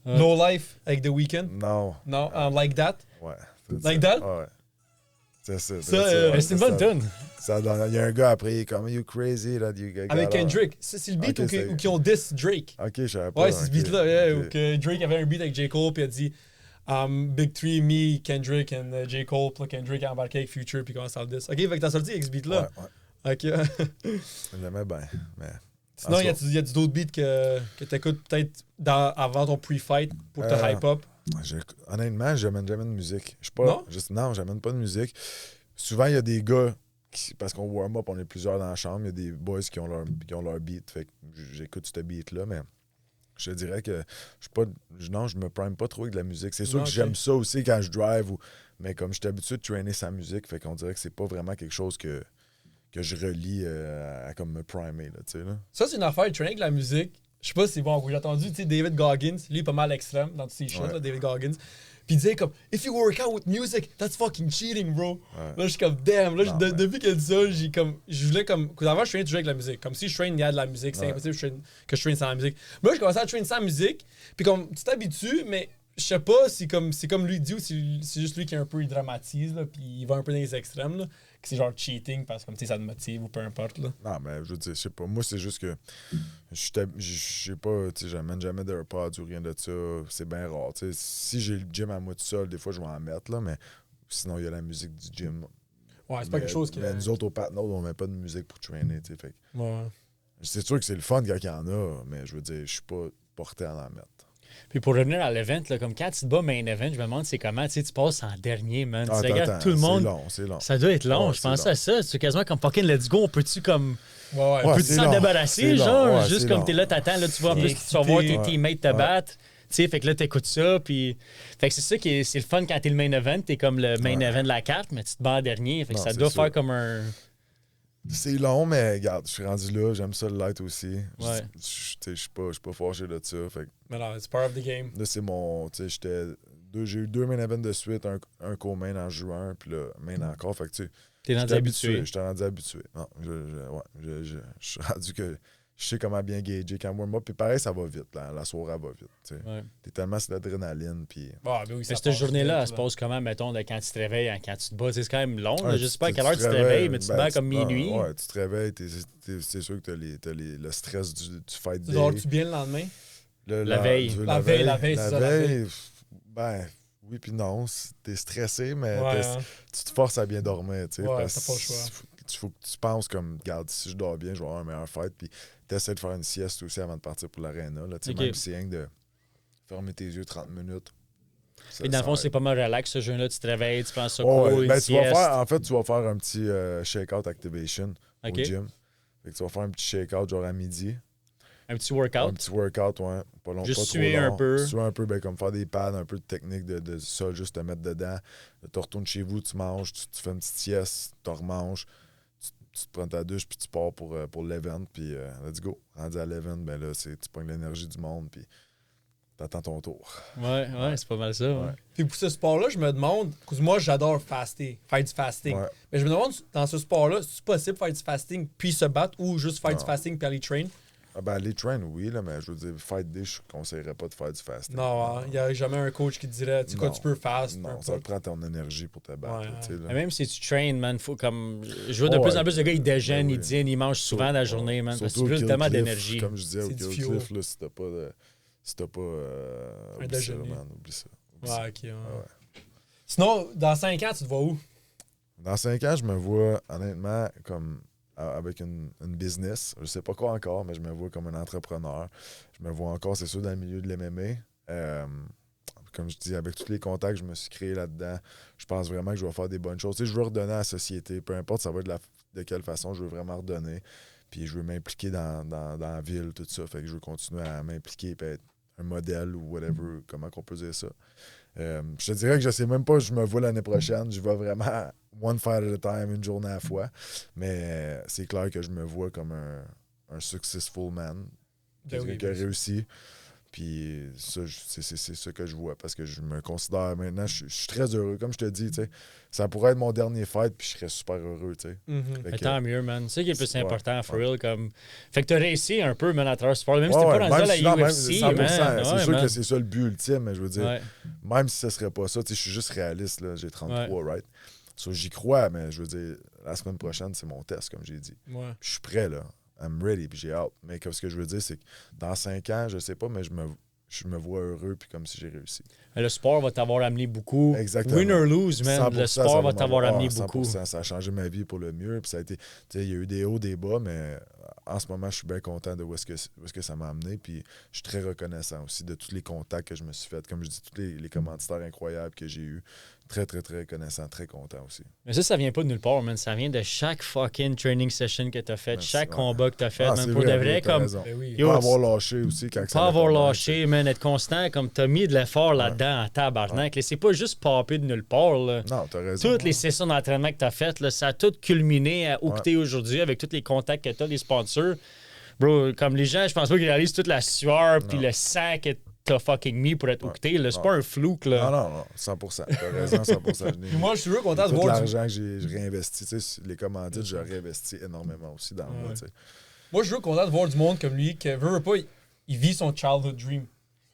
No Life avec The Weeknd?
Non.
Non, Like That?
Ouais.
Like That?
Ouais. C'est ça.
C'est une bonne tune.
Il y a un gars après, il est comme, you crazy that you got.
Avec Kendrick. C'est le beat ou qui ont diss Drake?
Ok, je savais pas.
Ouais, c'est ce beat-là. Où que Drake avait un beat avec J. Cole, puis il a dit Big Three, me, Kendrick, and J. Cole, puis Kendrick a embarqué avec Future, puis commence à le diss. Ok, fait que t'as sorti avec ce beat-là.
Ouais.
Ok.
Je l'aimais bien, mais.
Sinon, il y a d'autres beats que t'écoutes peut-être avant ton pre-fight pour te hype up?
Honnêtement, j'amène jamais de musique. Je suis pas. Non, j'amène pas de musique. Souvent, il y a des gars, parce qu'on warm up, on est plusieurs dans la chambre, il y a des boys qui ont leur beat. Fait que j'écoute ce beat-là, mais je te dirais que je me prime pas trop avec de la musique. C'est sûr que j'aime ça aussi quand je drive, mais comme je suis habitué de traîner sa musique, fait qu'on dirait que c'est pas vraiment quelque chose que je relie à comme me primer, là, tu sais, là.
Ça, c'est une affaire, traîner avec la musique. Je sais pas si c'est bon. J'ai entendu, tu sais, David Goggins, lui, il est pas mal extrême dans tous ses shows, là, David Goggins. Puis il disait comme, if you work out with music, that's fucking cheating, bro. Ouais. Là, je suis comme, damn. Là, depuis qu'il a dit ça, je voulais comme. Avant, je traînais toujours avec la musique. Comme si je traîne, il y a de la musique. C'est impossible que je traîne sans la musique. Mais là, je commençais à traîner sans la musique. Puis comme, tu t'habitues, mais je sais pas si c'est comme lui dit ou si c'est juste lui qui un peu il dramatise, là, puis il va un peu dans les extrêmes, là. Que c'est genre cheating parce que comme, ça te motive ou peu importe, là.
Non, mais je veux dire, je sais pas. Moi, c'est juste que je sais pas, tu sais, j'amène jamais d'AirPods ou rien de ça. C'est bien rare. Tu sais, si j'ai le gym à moi tout seul, des fois, je vais en mettre, là, mais sinon, il y a la musique du gym.
Ouais, c'est pas quelque chose qui.
Mais nous autres, au Patnaud, on met pas de musique pour traîner, tu sais. Fait que
ouais.
C'est sûr que c'est le fun quand il y en a, mais je veux dire, je suis pas porté à en mettre.
Puis pour revenir à l'event, comme quand tu te bats main event, je me demande c'est comment, tu sais, tu passes en dernier, man. Tu regardes tout le monde.
C'est long.
Ça doit être long. Je pensais à ça. C'est quasiment comme fucking let's go. On peut-tu comme.
Ouais,
peux-tu s'en débarrasser, genre? Juste comme t'es là, t'attends, là, tu vois, en plus, tu vas voir tes teammates te battre. Tu sais, fait que là, t'écoutes ça. Puis. Fait que c'est ça qui est, c'est le fun quand t'es le main event. T'es comme le main event de la carte, mais tu te bats en dernier. Fait que ça doit faire comme un.
C'est long, mais regarde, je suis rendu là, j'aime ça le light aussi.
Ouais.
Je suis pas fâché de ça. Fait que,
mais non, it's part of the game.
Là, c'est mon. Tu sais, j'ai eu 2 main events de suite, un co-main en juin, puis là, main encore. Fait que tu sais.
T'es rendu habitué.
J'étais rendu habitué. Non, je suis rendu que je sais comment bien gager quand moi. Puis pareil, ça va vite. La soirée, elle va vite. Tu sais. T'es tellement sur l'adrénaline. Puis.
Oui,
cette journée-là, elle se passe comment, mettons, de quand tu te réveilles à quand tu te bats? C'est quand même long. Je sais pas à quelle heure tu te réveilles, mais tu te bats comme minuit.
Ouais, tu te réveilles. C'est sûr que t'as le stress du fight day.
Dors-tu bien le lendemain?
La veille.
La veille, c'est ça. La veille.
Ben. Oui, puis non, t'es stressé, mais tu te forces à bien dormir, tu sais.
Ouais, t'as pas le choix.
Il faut que tu penses comme, regarde, si je dors bien, je vais avoir un meilleur fight, puis t'essaies de faire une sieste aussi avant de partir pour l'aréna, là, tu sais, même si c'est rien que de fermer tes yeux 30 minutes.
Et dans le fond, c'est pas mal relax, ce jeu-là, tu te réveilles, tu prends ça
une sieste. Tu vas faire un petit shake-out activation au gym. Fait que tu vas faire un petit shake-out genre à midi.
Un petit workout?
Un petit workout, ouais. Pas long,
juste
pas
suer
trop long.
un peu.
Suer un peu, ben, comme faire des pads, un peu de technique de sol, juste te mettre dedans. Tu retournes chez vous, tu manges, tu fais une petite sieste, tu remanges, tu te prends ta douche, puis tu pars pour l'event, puis let's go. Rendu à l'event, ben là, tu prends l'énergie du monde, puis t'attends ton tour.
Ouais, c'est pas mal ça. Ouais.
Puis pour ce sport-là, je me demande, parce que moi, j'adore faire du fasting. Ouais. Mais je me demande, dans ce sport-là, c'est possible de faire du fasting puis se battre ou juste faire du fasting puis aller train?
Les train, oui, là, mais je veux dire, fight day, je ne conseillerais pas de faire du fasting.
Non, il n'y a jamais un coach qui te dirait, tu sais quoi, tu peux fast.
Non, ça te prend ton énergie pour te battre.
Ouais. Même si tu trains, man, faut comme. Je vois de plus en plus de gars, ils déjeunent, ils dînent, ils mangent souvent dans la journée, man. Parce que tu brûles tellement d'énergie.
Comme je disais, au Kill Cliff, là, si t'as pas.
Un déjeuner.
Oublie ça.
Ouais, ok. Ouais. Sinon, dans 5 ans, tu te vois où?
Dans 5 ans, je me vois, honnêtement, comme avec une business. Je sais pas quoi encore, mais je me vois comme un entrepreneur. Je me vois encore, c'est sûr, dans le milieu de l'MMA. Comme je dis, avec tous les contacts que je me suis créé là-dedans, je pense vraiment que je vais faire des bonnes choses. Tu sais, je veux redonner à la société, peu importe ça va être de quelle façon, je veux vraiment redonner. Puis je veux m'impliquer dans la ville, tout ça. Fait que je veux continuer à m'impliquer et être un modèle ou whatever, comment qu'on peut dire ça. Je te dirais que je sais même pas, je me vois l'année prochaine. Je vais vraiment one fight at a time, une journée à la fois. Mais c'est clair que je me vois comme un successful man. Quelqu'un qui a réussi. Puis ça, c'est ça que je vois parce que je me considère maintenant, je suis très heureux. Comme je te dis, ça pourrait être mon dernier fight puis je serais super heureux.
Tant mieux, man. C'est ça qui est le plus important, for real. Comme... Fait que tu as réussi un peu, man, à travers ce sport. Même si t'es pas rendu à la UFC, man.
C'est sûr que c'est ça le but ultime, mais je veux dire, même si ce serait pas ça, je suis juste réaliste, là, j'ai 33, right? So, j'y crois, mais je veux dire, la semaine prochaine, c'est mon test, comme j'ai dit. Je suis prêt, là. I'm ready, puis j'ai hâte. Mais ce que je veux dire, c'est que dans 5 ans, je sais pas, mais je me vois heureux, puis comme si j'ai réussi.
Le sport va t'avoir amené beaucoup.
Exactement.
Win or lose, man. Le sport va t'avoir amené 100%, beaucoup.
Ça a changé ma vie pour le mieux. Puis ça a été, il y a eu des hauts, des bas, mais en ce moment, je suis bien content de où est-ce que ça m'a amené. Puis je suis très reconnaissant aussi de tous les contacts que je me suis fait. Comme je dis, tous les commanditaires incroyables que j'ai eus. Très, très, très reconnaissant, très content aussi.
Mais ça vient pas de nulle part, man. Ça vient de chaque fucking training session que t'as fait, chaque combat que t'as fait, man. Pour de vrai, comme.
Pas avoir lâché aussi quand ça.
Pas avoir lâché, man. Être constant, comme t'as mis de l'effort là-dedans, à tabarnak. C'est pas juste popper de nulle part, là.
Non, t'as raison.
Toutes les sessions d'entraînement que t'as faites, là, ça a tout culminé à où que t'es aujourd'hui avec tous les contacts que t'as, les sponsors. Bro, comme les gens, je pense pas qu'ils réalisent toute la sueur puis le sang que t'as fucking mis pour être octé. C'est pas un flouk, là.
Non, 100%. T'as raison, 100%.
Moi, je suis heureux content de voir
l'argent que j'ai réinvesti, les commandites, j'ai réinvesti énormément aussi dans moi, tu sais.
Moi, je suis heureux content de voir du monde comme lui qui veut pas, il vit son childhood dream.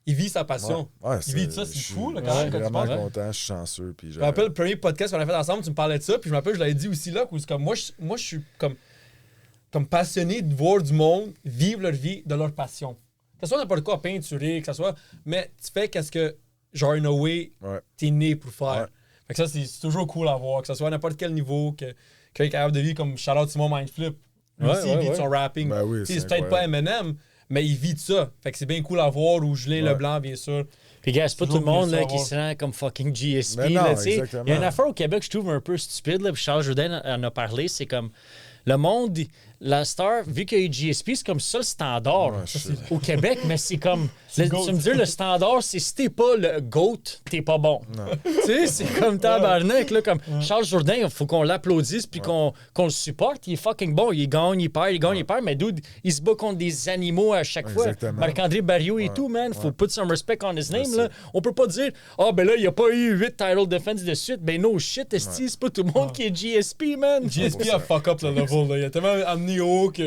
Il vit sa passion. Il vit de ça, c'est fou, là, quand même.
Je suis vraiment content, je suis chanceux. Puis
je me rappelle le premier podcast qu'on a fait ensemble, tu me parlais de ça, puis je me rappelle, je l'avais dit aussi là, où c'est comme moi, je suis comme passionné de voir du monde vivre leur vie de leur passion. Que ce soit n'importe quoi, peinturer, que ce soit. Mais tu fais qu'est-ce que, genre, in a way, t'es né pour faire. Fait que ça, c'est toujours cool à voir. Que ce soit à n'importe quel niveau, quelqu'un est capable de vivre comme Charlotte Simon Mindflip. Lui aussi, il vit de son rapping.
Ben oui,
c'est peut-être pas Eminem, mais il vit de ça. Fait que c'est bien cool à voir. Ou Julien Leblanc, bien sûr.
Puis, gars, c'est pas tout le monde là, qui se rend comme fucking GSP. Il y a une affaire au Québec que je trouve un peu stupide. Là, puis Charles Jourdain en a parlé. C'est comme le monde. La star, vu qu'il y a eu GSP, c'est comme ça le standard au Québec, mais c'est comme. Tu me dis, le standard, c'est si t'es pas le GOAT, t'es pas bon. Tu sais, c'est comme tabarnak, là, comme Charles Jourdain, il faut qu'on l'applaudisse puis qu'on le supporte. Il est fucking bon. Il gagne, il perd, il gagne, il perd, mais dude, il se bat contre des animaux à chaque fois. Marc-André Barriot et tout, man. Faut put some respect on his name, là. On peut pas dire, ben là, il a pas eu 8 title defense de suite. Ben no shit, esti, c'est pas tout le monde qui est GSP, man.
GSP a fuck up le level, là. Il a tellement amené haut que.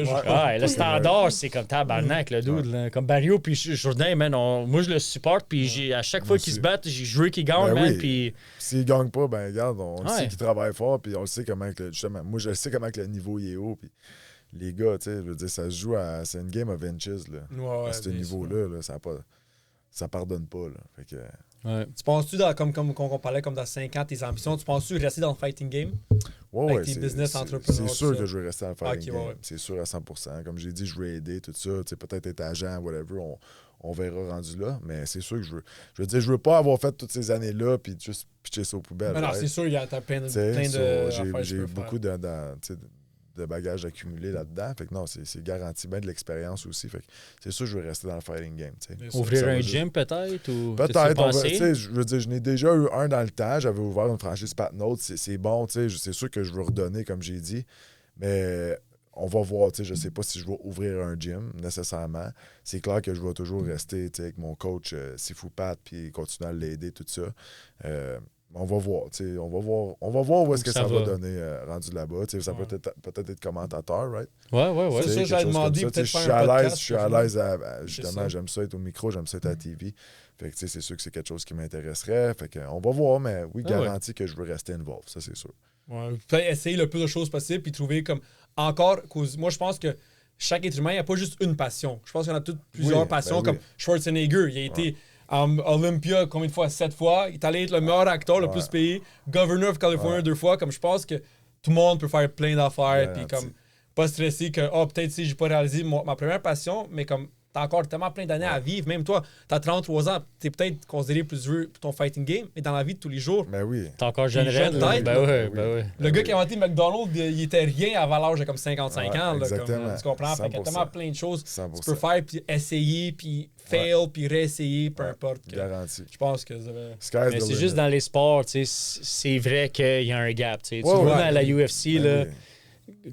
Le standard, c'est comme tabarnak, le dude. Là. Comme Barrio puis Jourdain, man, moi je le supporte, puis à chaque fois qu'ils se battent, je veux qu'ils gagnent, man. Puis
s'ils gagnent pas, ben regarde, on sait qu'ils travaillent fort, puis on le sait comment, justement, moi je sais comment que le niveau il est haut, puis les gars, tu sais, je veux dire, ça se joue à. C'est une game of inches, là. À ce niveau-là, là, ça pardonne pas, là. Fait que.
Tu penses-tu, comme on parlait comme dans 5 ans, tes ambitions, tu penses-tu rester dans le fighting game?
Ouais,
tes business entrepreneurs.
C'est sûr que je vais rester dans le fighting game. C'est sûr à 100%. Comme j'ai dit, je veux aider, tout ça. Peut-être être agent, whatever, on verra rendu là. Mais c'est sûr que je veux dire, je veux pas avoir fait toutes ces années-là puis juste pitcher ça aux poubelles.
Non, c'est sûr, il y a plein de
j'ai eu beaucoup de bagages accumulés là-dedans. Fait que non, c'est garanti bien de l'expérience aussi. Fait que c'est sûr que je veux rester dans le fighting game.
Ouvrir un gym peut-être? Ou
peut-être. Je veux dire, je n'ai déjà eu un dans le temps. J'avais ouvert une franchise Pat Note. C'est bon, c'est sûr que je veux redonner, comme j'ai dit. Mais on va voir. Je sais pas si je vais ouvrir un gym nécessairement. C'est clair que je vais toujours rester avec mon coach Sifu Pat puis continuer à l'aider, tout ça. On va voir, on va voir où est-ce que ça va donner rendu là-bas. Ça peut être commentateur, right?
Ouais.
C'est ça, j'avais demandé peut-être faire un podcast.
Je suis à l'aise, justement, j'aime ça être au micro, j'aime ça être à la TV. Fait que, c'est sûr que c'est quelque chose qui m'intéresserait. Fait que, on va voir, mais oui, garanti que je veux rester involved, ça, c'est sûr.
Ouais, peut-être essayer le plus de choses possible puis trouver comme encore. Moi, je pense que chaque être humain, il n'y a pas juste une passion. Je pense qu'on a toutes plusieurs passions, comme Schwarzenegger. Il a été à Olympia combien de fois? 7 fois. Il est allé être le meilleur acteur le plus payé. Governor of California 2 fois. Comme je pense que tout le monde peut faire plein d'affaires. Puis comme pas stressé que peut-être si j'ai pas réalisé ma première passion, mais comme t'as encore tellement plein d'années à vivre. Même toi, t'as 33 ans, t'es peut-être considéré plus vieux pour ton fighting game, mais dans la vie de tous les jours.
Ben oui.
T'es encore jeune tête.
Le gars qui a inventé McDonald's, il était rien avant l'âge de comme 55 ans. Là,
exactement.
Comme, tu comprends? Fait qu'il y a tellement plein de choses
100%.
tu peux faire, puis essayer, puis fail, puis réessayer, peu importe.
Garanti.
Je pense que
mais c'est juste dans les sports, tu sais, c'est vrai qu'il y a un gap. Tu vois, dans la UFC, là.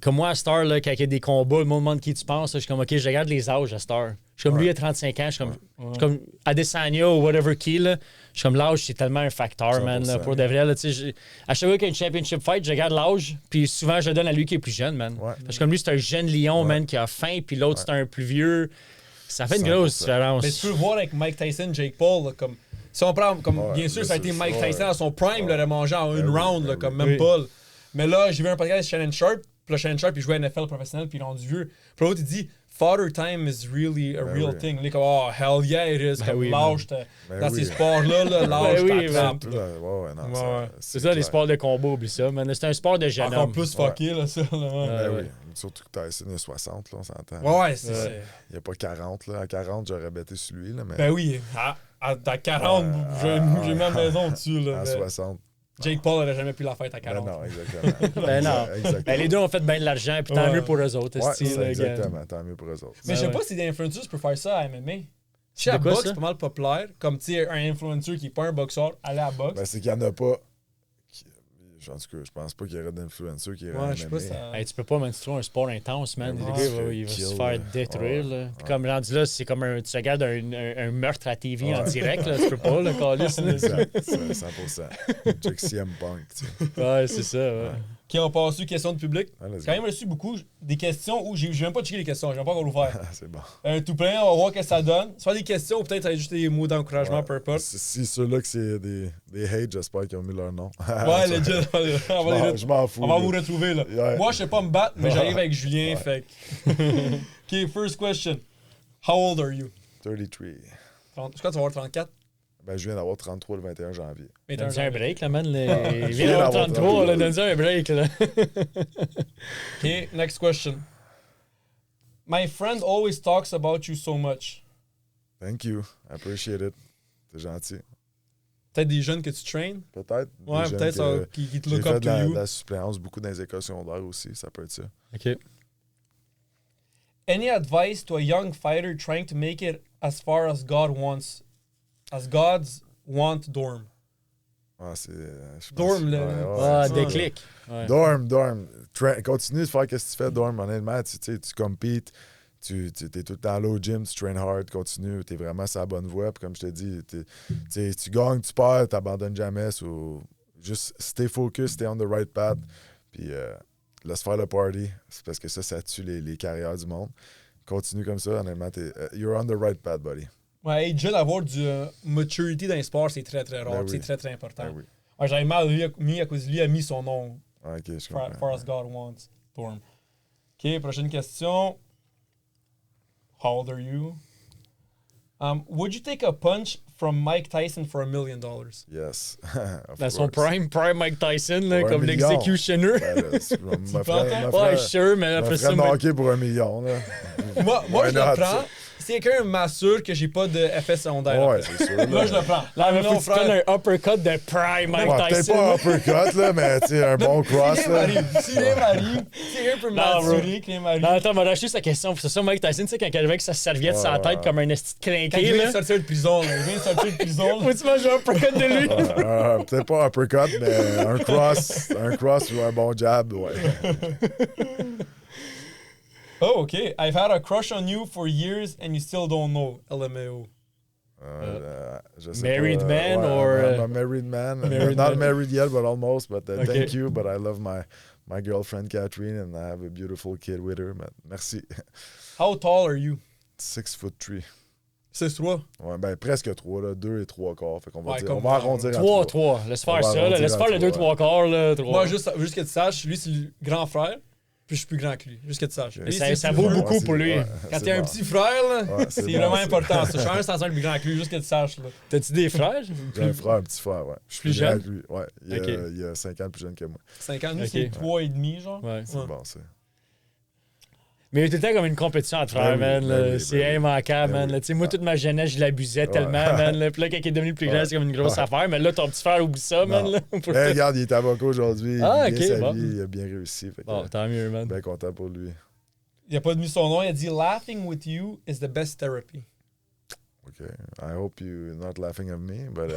Comme moi, à Star, là, quand il y a des combats, le monde demande qui tu penses. Je suis comme, OK, je regarde les âges à Star. Je suis comme, lui, il a 35 ans. Je suis comme Adesanya ou whatever qui, là. Je suis comme, l'âge, c'est tellement un facteur, man. Là, pour de vrai, là, tu sais. À chaque fois qu'il y a une championship fight, je regarde l'âge. Puis souvent, je le donne à lui qui est plus jeune, man. Je suis comme, lui, c'est un jeune lion, man, qui a faim. Puis l'autre, c'est un plus vieux. Ça fait une grosse différence.
Mais tu peux le voir avec Mike Tyson, Jake Paul, là, comme. Si on prend, comme, bien sûr, ça a été Mike Tyson à son prime, le mangé en une round, là, comme même Paul. Mais là, j'ai vu un podcast de Shannon Sharp. Puis là, Shannon Sharp, il jouait à NFL professionnel, puis il est rendu vieux. Puis l'autre, il dit, Father time is really a real thing. Il est comme, oh, hell yeah, it is. Comme l'âge, dans ces sports-là, l'âge, t'attrape.
C'est ça, les sports de combat, oublie ça. C'est un sport de jeune homme.
Encore plus fucké, là, ça.
Oui. Surtout que Tyson a 60, là, on s'entend.
Ouais, c'est ça.
Il n'y a pas 40, là. À 40, j'aurais bêté sur lui, là. Mais...
Ben oui, à 40, j'ai mis ma maison dessus, là.
À 60.
Jake Paul n'aurait jamais pu la faire à 40.
Ben non, exactement.
Exactement. Ben, les deux ont fait bien de l'argent, puis tant mieux pour eux autres.
Exactement, tant mieux pour eux autres.
Mais je sais pas si des influencers peuvent faire ça à MMA. Si la boxe, c'est pas mal populaire. Comme, tu sais, un influencer qui n'est pas un boxeur, aller à la boxe.
Ben, c'est qu'il n'y en a pas. En tout cas, je pense pas qu'il y aurait d'influenceurs qui iraient à MMA.
Je sais pas ça...
tu peux pas, man, tu trouves un sport intense, man. Le gars, il va se faire détruire. Là. Comme rendu là, c'est comme tu regardes un meurtre à TV en direct. Là, tu peux pas, le calice.
100%. Check CM Punk, tu sais.
Ouais, c'est ça, ouais.
Qui ont passé questions de public.
J'ai
quand même reçu beaucoup des questions où j'ai même pas checké les questions, j'ai même pas encore ouvert.
C'est bon.
Tout plein, on va voir ce que ça donne. Soit des questions ou peut-être ça va juste des mots d'encouragement, peu importe.
Si ceux-là que c'est des hates, j'espère qu'ils ont mis leur nom.
Ouais, legit.
Je m'en fous.
On va vous retrouver là.
Yeah.
Moi, je sais pas me battre, mais j'arrive avec Julien, fait OK, first question. How old are you?
33.
Je crois que tu vas avoir 34.
Ben, je viens d'avoir 33 le 21 janvier.
Donne-nous un break, là, man. Il vient d'avoir 33, là. Donne-nous un break, là.
OK, next question. My friend always talks about you so much.
Thank you. I appreciate it. T'es gentil.
Peut-être des jeunes que tu traînes?
Peut-être.
Ouais, peut-être ça, qui te look up to you.
J'ai fait de la suppléance beaucoup dans les écoles secondaires aussi. Ça peut être ça.
OK.
Any advice to a young fighter trying to make it as far as God wants? As God's want dorm.
Ah, c'est...
Dorm,
là. Déclic.
Ouais. Dorm. Continue de faire ce que tu fais, Dorm. Honnêtement, tu competes, tu es tout le temps là au gym, tu train hard, continue, tu es vraiment sur la bonne voie. Puis comme je te dis, tu gagnes, tu perds, tu n'abandonnes jamais. Juste stay focused, stay on the right path. Puis laisse faire le party. C'est parce que ça tue les carrières du monde. Continue comme ça, honnêtement, you're on the right path, buddy.
Ouais, jeune, avoir du maturity dans les sports, c'est très, très rare. C'est très, très important.
Ben oui.
Ouais, j'avais mal mis à cause de lui a mis son nom.
OK, je
comprends. Far as God wants. Dorm. OK, prochaine question. How old are you? Would you take a punch from Mike Tyson for $1 million?
Yes.
Dans son prime Mike Tyson, là, comme l'executioner.
Ouais,
sure, mais après ça.
Je pour $1 million. Là.
moi je le prends. Si quelqu'un m'assure que j'ai pas de effet secondaire.
Ouais, c'est sûr.
Là, je le prends.
Là, mais faut que tu prennes un uppercut de prime Mike Tyson.
Peut-être pas un uppercut, là, mais tu sais, un bon cross.
Si rien m'arrive, si quelqu'un peut m'assurer qu'il m'arrive.
Non, attends, on va racheter sa question. C'est ça, Mike Tyson, tu sais, quand il arrivait avec sa serviette sur la tête comme un esti de crinqué.
Quand il vient de sortir de prison, là. Il vient de sortir de prison.
Faut-tu manger un uppercut de lui?
Peut-être pas un uppercut, mais un cross ou un bon jab, ouais.
Oh, OK. I've had a crush on you for years and you still don't know. LMAO.
Je sais
married
pas,
man or
I'm a married man. Not married yet, but almost. But thank you. But I love my girlfriend Catherine, and I have a beautiful kid with her. But merci.
How tall are you?
6'3".
6'3"?
Ouais, ben presque 3, là, 2 et 3 quarts. Fait qu'on va,
Ouais,
dire,
comme
on va arrondir à
3,
3.
3. Laisse faire
On va
ça. Là.
arrondir
Laisse
à
faire le 2, 3 quarts. Là, 3.
Moi, juste que tu saches, lui, c'est le grand frère, puis je suis plus grand que lui. Juste que tu saches.
Ok.
Lui,
Ça,
c'est
ça
plus
vaut
vieux.
beaucoup pour lui.
Ouais,
Quand
c'est
t'es un
bon.
petit frère, là,
Ouais,
c'est
bon,
vraiment
c'est
important. Ça. Je suis un centimètre plus grand que lui, juste que tu saches. Là.
T'as-tu des frères?
J'ai un frère, un petit frère, ouais. Je suis
Plus
plus grand
jeune?
que lui. Ouais, il a 5 ans plus jeune que moi.
5 ans, lui,
Ok.
c'est 3,5, genre.
Ouais.
C'est bon, c'est.
Mais il y a tout le temps comme une compétition entre frères,
Ben oui,
man.
ben
là.
oui,
C'est
ben oui.
immanquable,
Ben
man.
oui.
là. Tu sais, moi, toute ma jeunesse, je l'abusais tellement, man. Là. Puis là, quand il est devenu plus grand,
Ouais.
c'est comme une grosse affaire. Mais là, ton petit frère, oublie ça, man.
Non.
Là, pour
Mais regarde, il est avocat aujourd'hui.
Ah,
il
ok,
vit sa
bon.
vie, il a bien réussi. Fait que,
Bon, tant mieux, man.
bien content pour lui.
Il a pas mis son nom, il a dit Laughing with you is the best therapy.
OK. I hope you're not laughing at me, but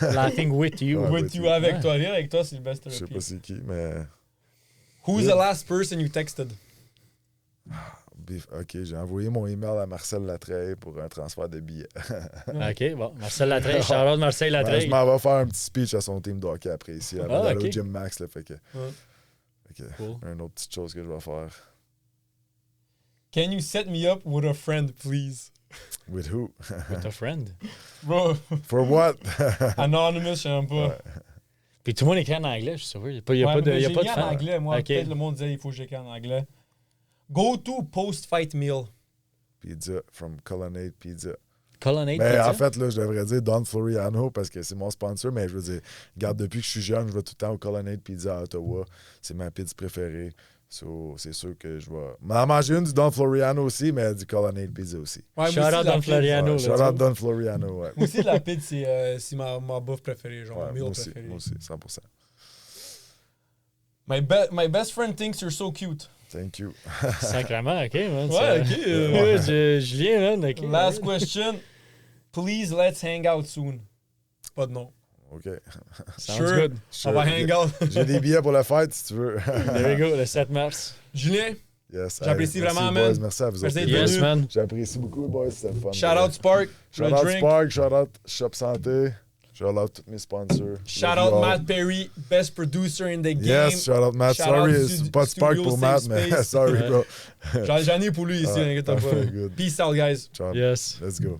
Laughing with you.
Ouais.
With you, avec
Ouais.
toi, rire avec toi, c'est le best
je sais
therapy.
pas c'est qui, mais...
Who's the last person you texted?
OK, j'ai envoyé mon email à Marcel Latreille pour un transfert de billets.
OK, bon. Marcel Latreille. Charlotte Marcel
Ben,
Latreille.
je m'en vais faire un petit speech à son team de hockey après ici. Avant d'aller
ok.
au Gym Max, là, fait que...
Cool.
Une autre petite chose que je vais faire.
Can you set me up with a friend, please?
With who?
With a friend.
Bro,
For what?
anonymous, je sais pas.
Ouais.
Puis tout le monde écrit en anglais, je suis sûr. Il n'y a pas,
Ouais,
de,
mais
y a
j'ai
pas
mis
de
en
fan.
anglais, moi.
Ok.
Peut-être le monde disait il faut que j'écris en anglais. Go to post-fight meal.
Pizza from Colonnade Pizza.
Colonnade,
Mais
pizza?
en fait, là, je devrais dire Don Floriano parce que c'est mon sponsor, mais je veux dire, regarde, depuis que je suis jeune, je vais tout le temps au Colonnade Pizza à Ottawa. C'est ma pizza préférée. So, c'est sûr que je vais m'en manger une du Don Floriano aussi, mais du Colonnade Pizza aussi.
Ouais,
Shout
moi aussi,
out
la
Don
pizza-
Floriano.
Ouais,
là,
shout
tu vois.
out Don Floriano, ouais.
Moi aussi, la pizza, c'est ma bouffe préférée, genre
Ouais,
mon meal
moi aussi,
préféré.
moi aussi, 100%.
My best friend thinks you're so cute.
Thank you.
Sacrément, OK, man.
Ouais, ok.
Ouais, Julien, man, OK.
Last question. Please, let's hang out soon. Pas de nom.
OK.
Sounds
Sure.
good.
On va hang out.
J'ai des billets pour la fête, si tu veux.
There we go, le 7 mars.
Julien,
Yes.
J'apprécie
Merci,
vraiment,
boys.
man.
Merci à vous
Merci
autres.
d'être
Yes,
venu.
man.
J'apprécie beaucoup, boys. C'était le fun.
shout out Spark,
Shout
le
out
drink.
Spark, shout out Shop Santé, shout out tous mes sponsors.
Shout
Love
out
you all.
Matt Perry, best producer in the game.
Yes, shout out Matt.
Shout
Sorry,
out
c'est pas de Spark
Studio
pour Matt,
Safe
mais
Space.
sorry, bro.
J'en ai pour lui ici,
Ouais,
inquiète pas.
parfait, good.
Peace out, guys.
Ciao.
Yes.
Let's go.